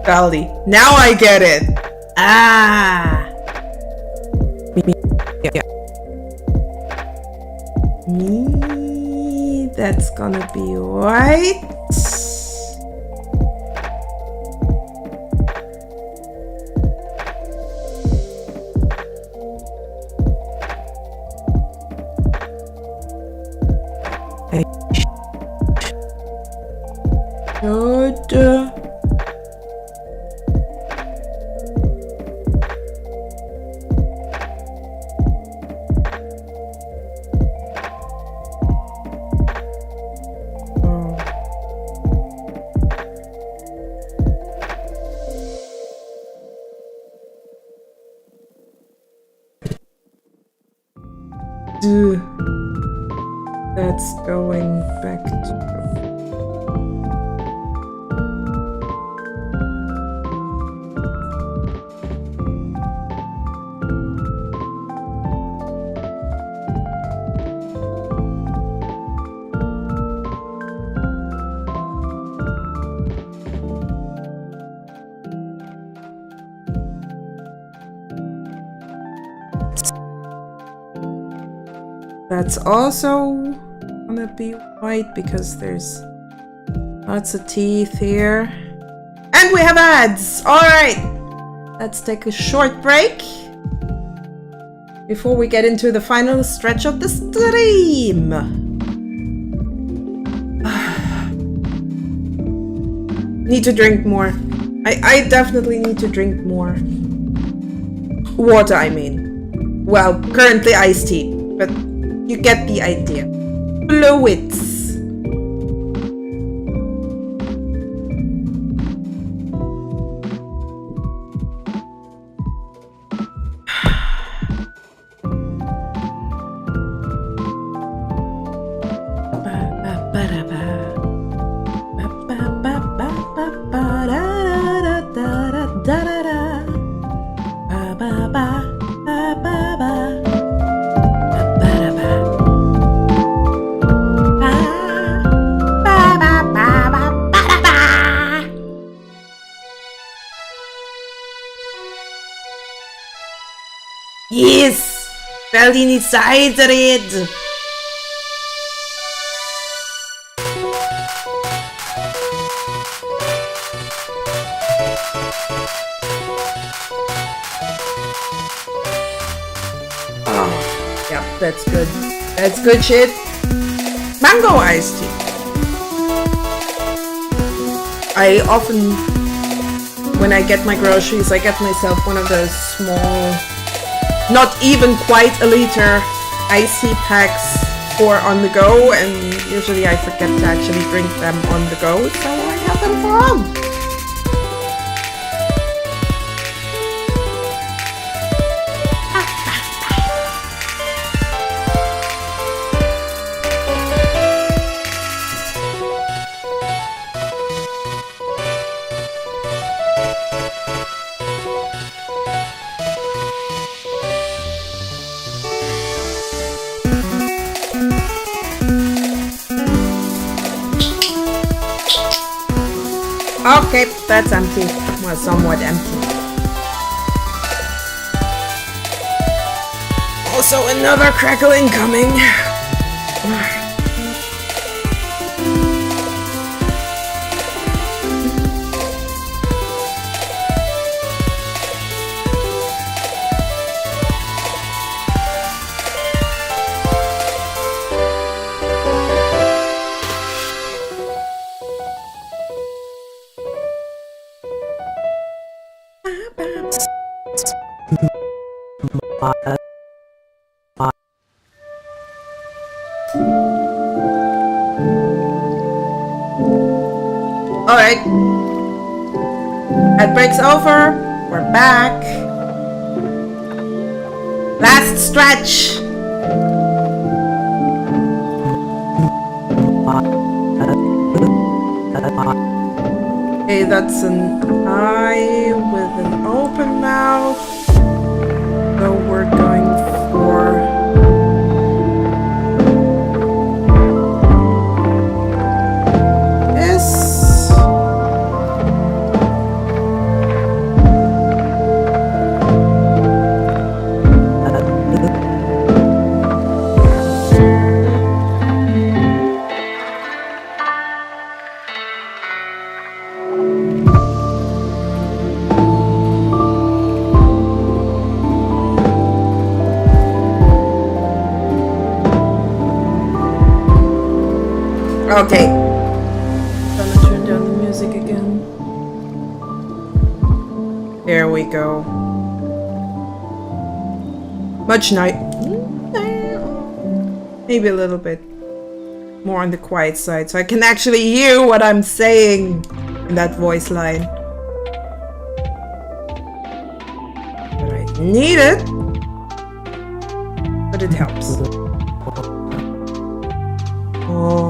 Feldy. Now I get it. Ah. Me. That's gonna be white. That's going back to... That's also gonna be white because there's lots of teeth here. And we have ads! Alright! Let's take a short break before we get into the final stretch of the stream. Need to drink more. I definitely need to drink more. Water, I mean. Well, currently iced tea, but you get the idea. Fluids. Yes! Feldy needs to hydrate! Oh, yeah, that's good. That's good shit. Mango iced tea. I often, when I get my groceries, I get myself one of those small, not even quite a liter iced tea packs for on the go, and usually I forget to actually drink them on the go, so I have them for home. Okay, that's empty. Well, somewhat empty. Also, another crackle incoming. Alright. That break's over. We're back. Last stretch. Okay, that's an eye with an open mouth. So we're going for this. Okay. Gonna turn down the music again. There we go. Much night. Maybe a little bit more on the quiet side, so I can actually hear what I'm saying in that voice line. But I need it. But it helps. Oh.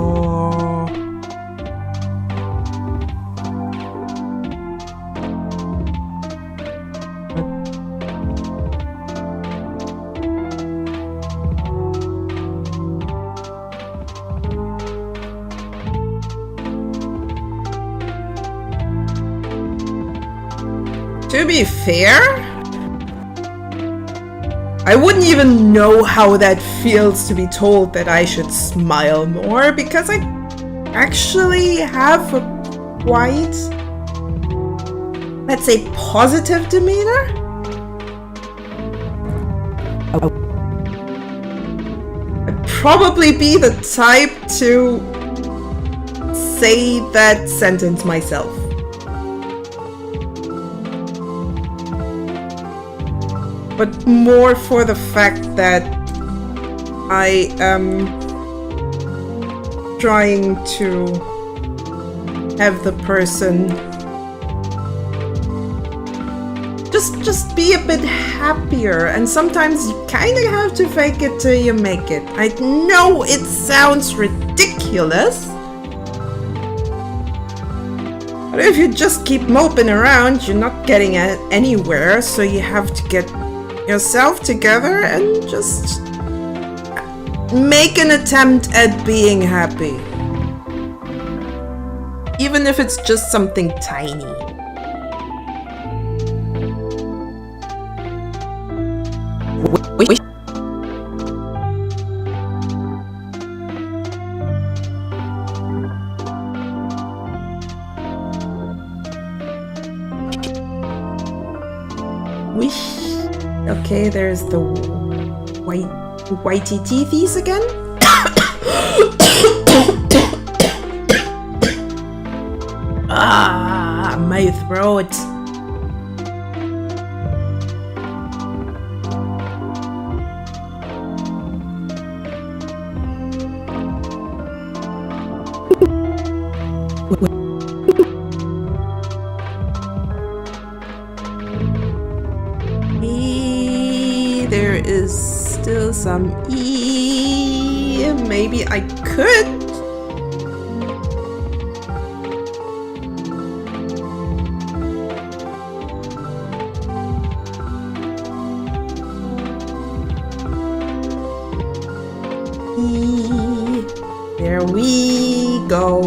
To be fair, I wouldn't even know how that feels to be told that I should smile more, because I actually have a quite, let's say, positive demeanor. I'd probably be the type to say that sentence myself. But more for the fact that I am trying to have the person just be a bit happier, and sometimes you kind of have to fake it till you make it. I know it sounds ridiculous, but if you just keep moping around, you're not getting anywhere, so you have to get yourself together and just make an attempt at being happy. Even if it's just something tiny. Wish. Okay, there's the whitey teethies again. Ah, my throat. There is still some E. Maybe I could. E. There we go.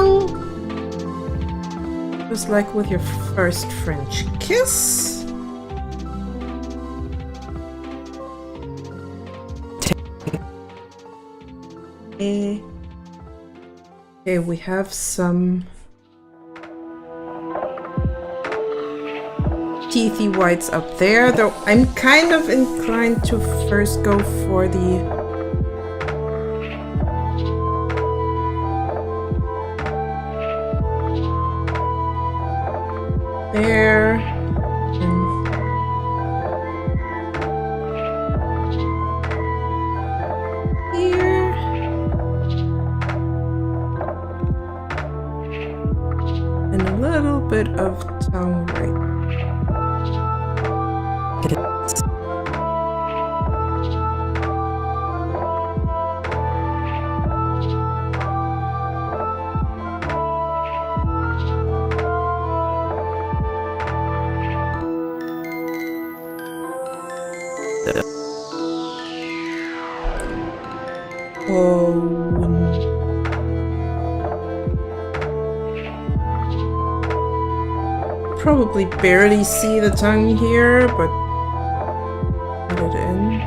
tongue. Just like with your first French kiss. Okay, we have some teethy whites up there, though I'm kind of inclined to first go for the there and here and a little bit of tongue right. Probably barely see the tongue here, but put it in.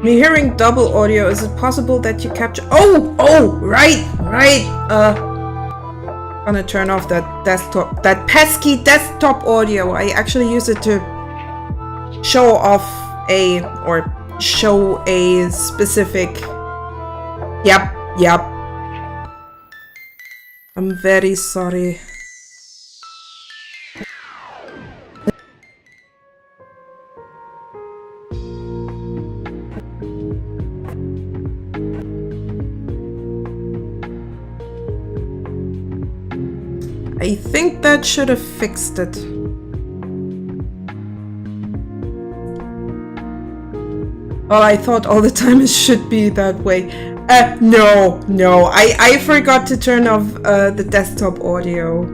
Me hearing double audio, is it possible that you capture— oh, right. Gonna turn off that pesky desktop audio. I actually use it to show off show a specific— Yep. I'm very sorry. I think that should have fixed it. Well, I thought all the time it should be that way. No. I forgot to turn off the desktop audio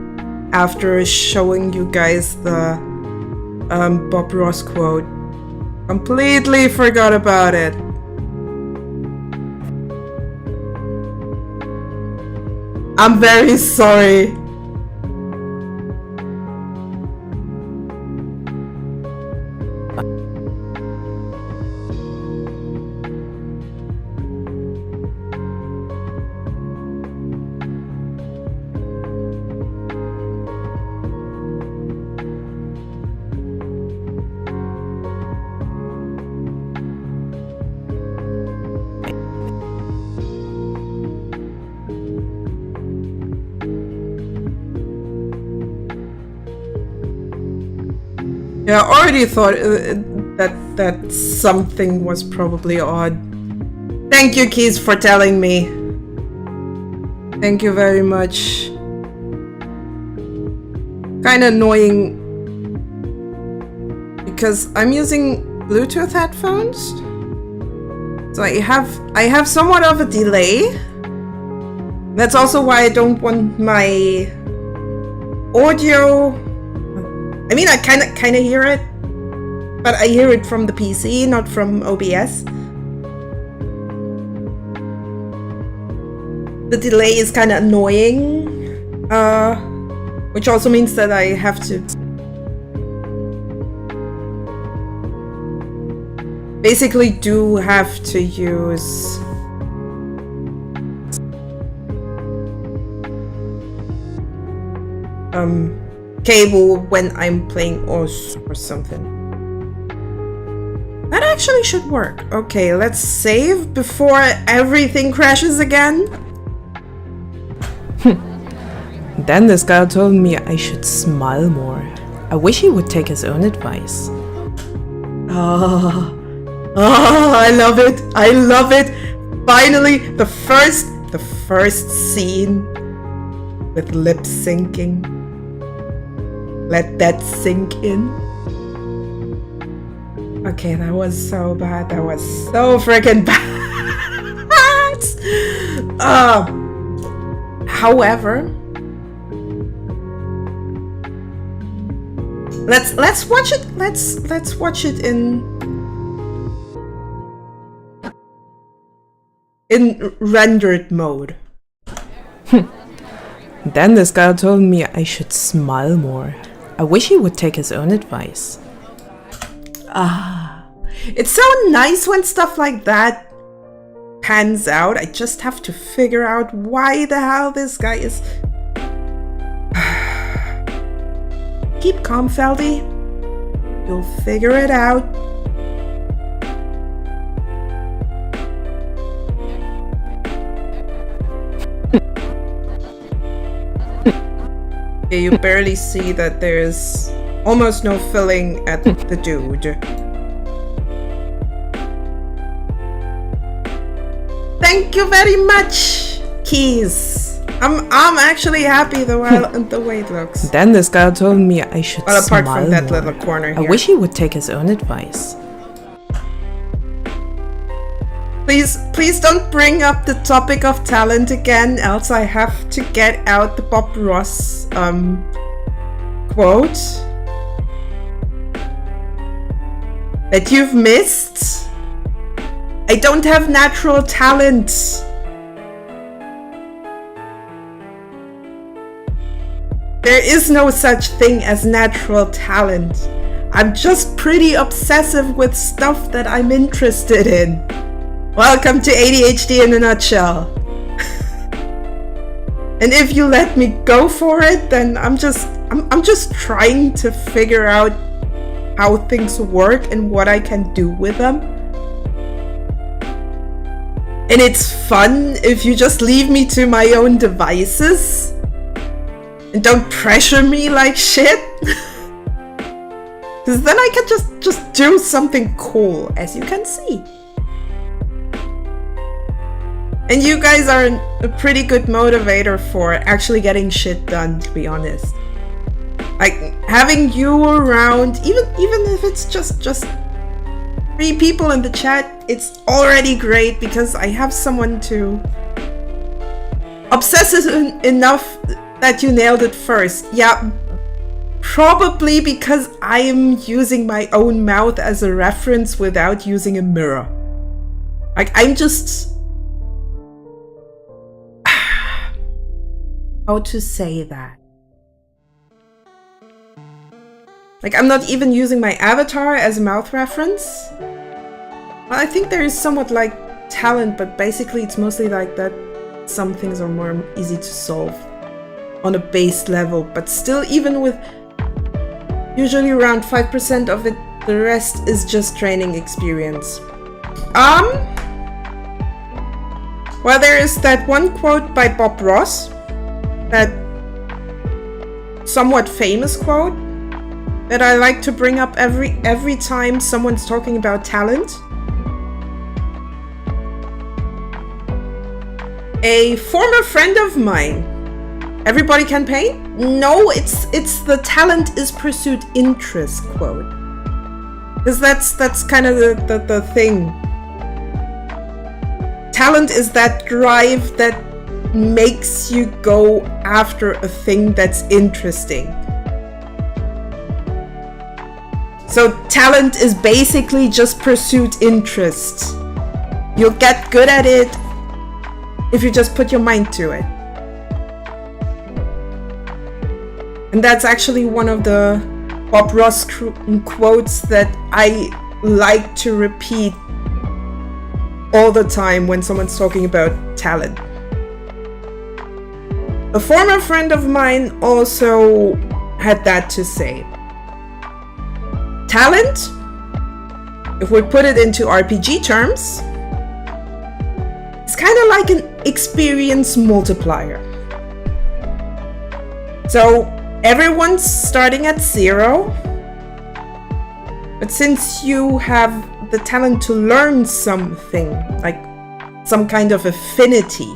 after showing you guys the Bob Ross quote. Completely forgot about it. I'm very sorry. Yeah, I already thought that something was probably odd. Thank you, Keys, for telling me. Thank you very much. Kinda annoying because I'm using Bluetooth headphones. So I have somewhat of a delay. That's also why I don't want my audio— I mean, I kind of hear it, but I hear it from the PC, not from OBS. The delay is kind of annoying, which also means that I have to basically have to use cable when I'm playing OS or something. That actually should work. Okay, let's save before everything crashes again. Then this guy told me I should smile more. I wish he would take his own advice. I love it. Finally, the first scene with lip syncing. Let that sink in. Okay, that was so bad. That was so freaking bad. However, Let's watch it. Let's watch it in rendered mode. Then this guy told me I should smile more. I wish he would take his own advice. It's so nice when stuff like that pans out. I just have to figure out why the hell this guy is. Keep calm, Feldy. You'll figure it out. Yeah, you barely see that there's almost no filling at the dude. Thank you very much, Keys. I'm actually happy the way it looks. Then this guy told me I should Well, apart smile from that more. little corner I here. wish he would take his own advice. Please don't bring up the topic of talent again, else I have to get out the Bob Ross quote that you've missed. I don't have natural talent. There is no such thing as natural talent. I'm just pretty obsessive with stuff that I'm interested in. Welcome to ADHD in a nutshell. And if you let me go for it, then I'm just trying to figure out how things work and what I can do with them. And it's fun if you just leave me to my own devices and don't pressure me like shit. Because then I can just do something cool, as you can see. And you guys are a pretty good motivator for actually getting shit done, to be honest. Like, having you around, even if it's just 3 people in the chat, it's already great because I have someone to obsess enough that you nailed it first. Yeah, probably because I am using my own mouth as a reference without using a mirror. Like, I'm just... how to say that? Like, I'm not even using my avatar as a mouth reference. Well, I think there is somewhat like talent, but basically it's mostly like that some things are more easy to solve on a base level, but still, even with usually around 5% of it, the rest is just training experience. Well, there is that one quote by Bob Ross, that somewhat famous quote that I like to bring up every time someone's talking about talent. A former friend of mine. Everybody can paint? No, it's the talent is pursued interest quote. Because that's kind of the thing. Talent is that drive that makes you go after a thing that's interesting. So talent is basically just pursued interest. You'll get good at it if you just put your mind to it. And that's actually one of the Bob Ross quotes that I like to repeat all the time when someone's talking about talent. A former friend of mine also had that to say. Talent, if we put it into RPG terms, it's kind of like an experience multiplier. So everyone's starting at 0, but since you have the talent to learn something, like some kind of affinity,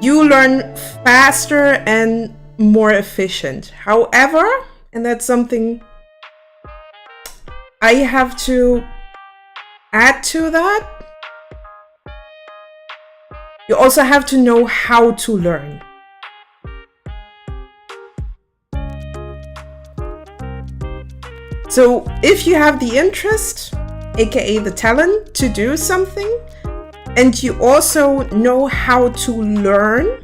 you learn faster and more efficient. However, and that's something I have to add to that, you also have to know how to learn. So if you have the interest, aka the talent to do something, and you also know how to learn,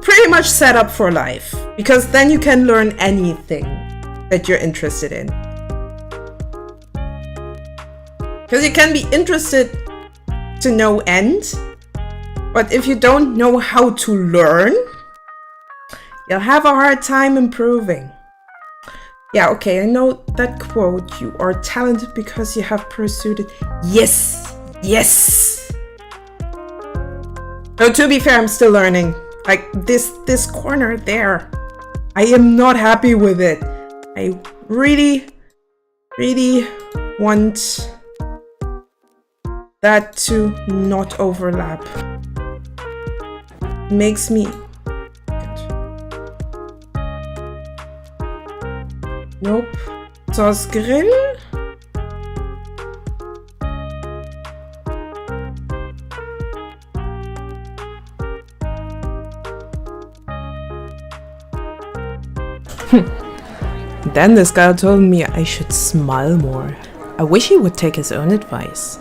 pretty much set up for life, because then you can learn anything that you're interested in. Because you can be interested to no end, but if you don't know how to learn, you'll have a hard time improving. Yeah, okay, I know that quote, you are talented because you have pursued it. Yes, yes. Though to be fair, I'm still learning. Like this corner there, I am not happy with it. I really, really want that to not overlap. Makes me... Nope. Sauce Grill. Then this guy told me I should smile more. I wish he would take his own advice.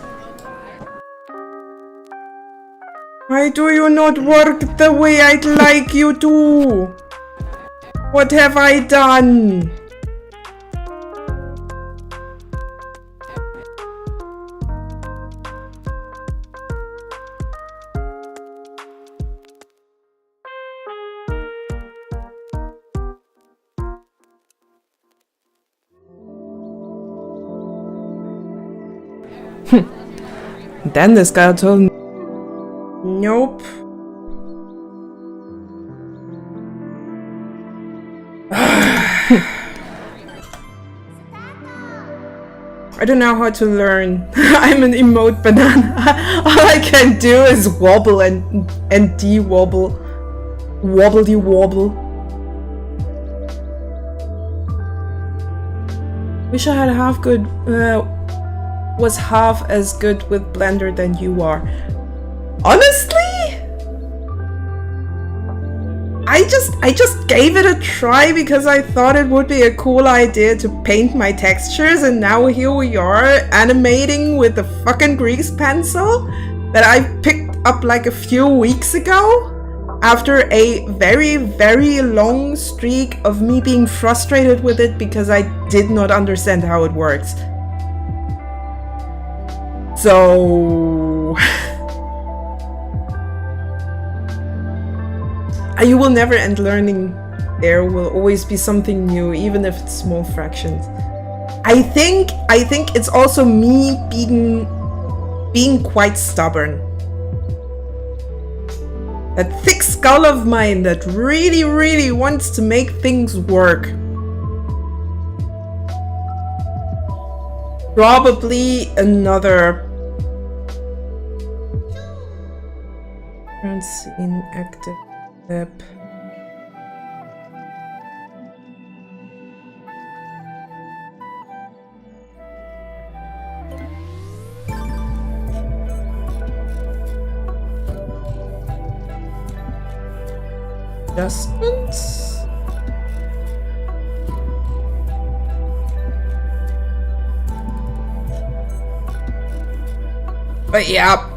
Why do you not work the way I'd like you to? What have I done? Then this guy told me, Nope. I don't know how to learn. I'm an emote banana. All I can do is wobble and de-wobble. Wobble-de-wobble. Wish I had was half as good with Blender than you are. Honestly? I just gave it a try because I thought it would be a cool idea to paint my textures, and now here we are animating with the fucking grease pencil that I picked up like a few weeks ago after a very, very long streak of me being frustrated with it because I did not understand how it works. So... you will never end learning. There will always be something new, even if it's small fractions. I think it's also me being quite stubborn. That thick skull of mine that really, really wants to make things work. Probably another inactive step. Adjustments. But yeah.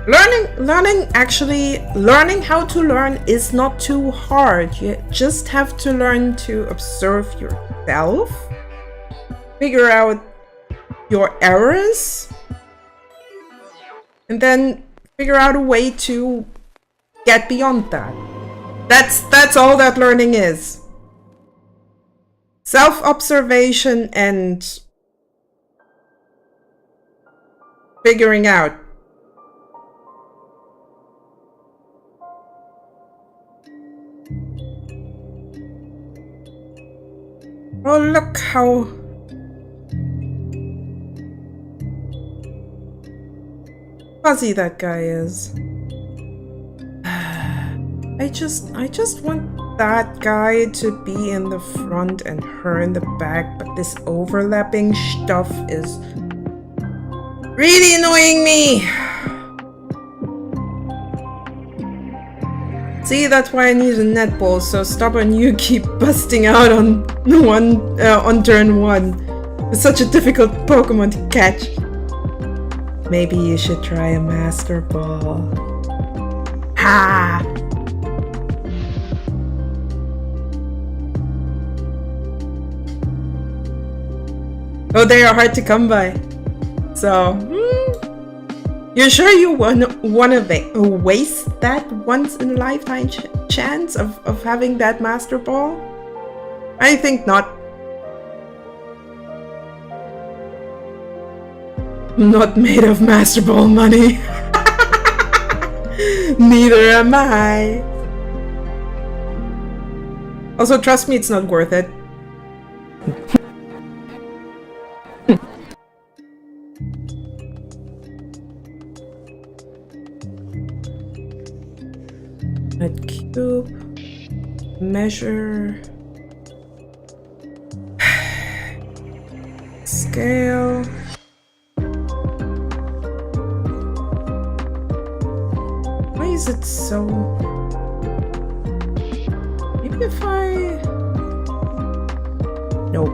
Learning how to learn is not too hard. You just have to learn to observe yourself, figure out your errors, and then figure out a way to get beyond that. That's all that learning is. Self-observation and figuring out. Oh, look how fuzzy that guy is. I just want that guy to be in the front and her in the back, but this overlapping stuff is really annoying me. See, that's why I need a netball, so stubborn you keep busting out on on turn 1. It's such a difficult Pokemon to catch. Maybe you should try a Master Ball. Ha! Oh, they are hard to come by. So, you're sure you wanna waste that once in a lifetime chance of having that Master Ball? I think not. I'm not made of Master Ball money. Neither am I. Also, trust me, it's not worth it. A cube, measure, scale. Why is it so? Maybe if I... Nope.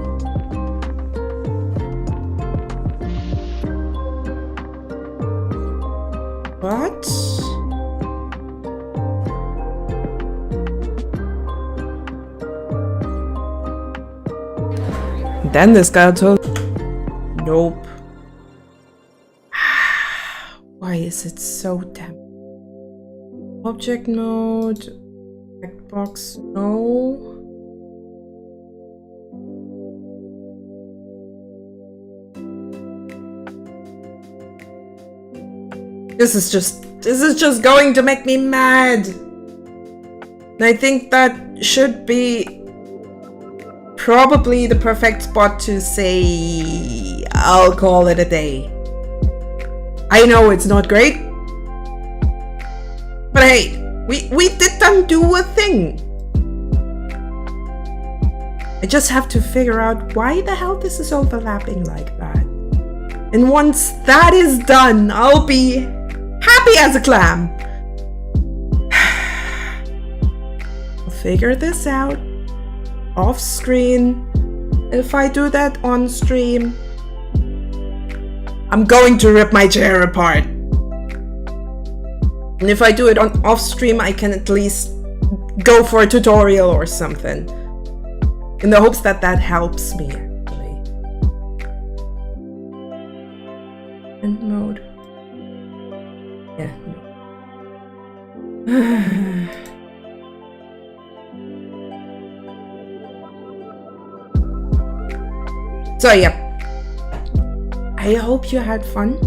What? Then this guy told... Nope. Why is it so damn... Object mode... Checkbox... No... This is just going to make me mad. And I think that should be probably the perfect spot to say I'll call it a day. I know it's not great, but hey, we did them do a thing. I just have to figure out why the hell this is overlapping like that. And once that is done, I'll be happy as a clam. I'll figure this out off screen. If I do that on stream, I'm going to rip my chair apart. And if I do it on off stream, I can at least go for a tutorial or something. In the hopes that that helps me, actually. End mode. Yeah, no. So yeah, I hope you had fun.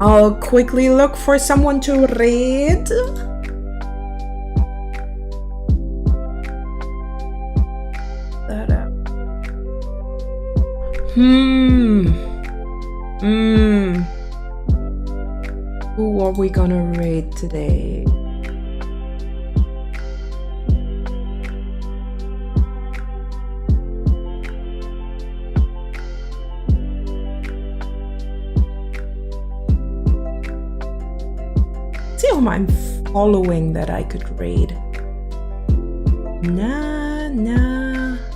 I'll quickly look for someone to raid. Who are we gonna raid today? See whom I'm following that I could raid. Nah, no.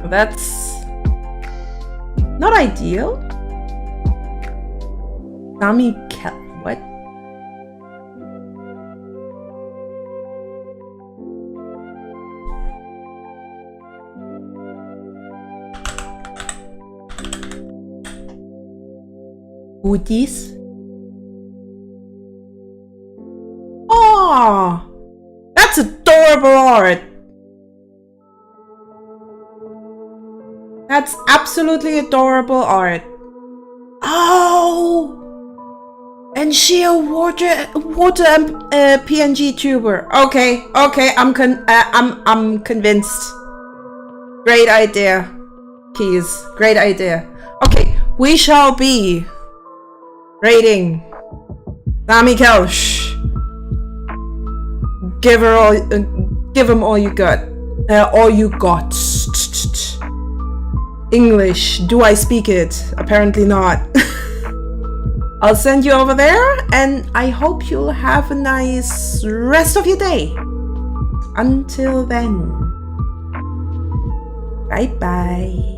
That's not ideal. What? Goodies? Oh, that's adorable art. That's absolutely adorable art. Oh, and she a water PNG tuber. Okay, I'm convinced. Great idea, Keys. Great idea. Okay, we shall be raiding Sammy Kelch. Give him all you got. All you got. English. Do I speak it? Apparently not. I'll send you over there, and I hope you'll have a nice rest of your day. Until then. Bye bye.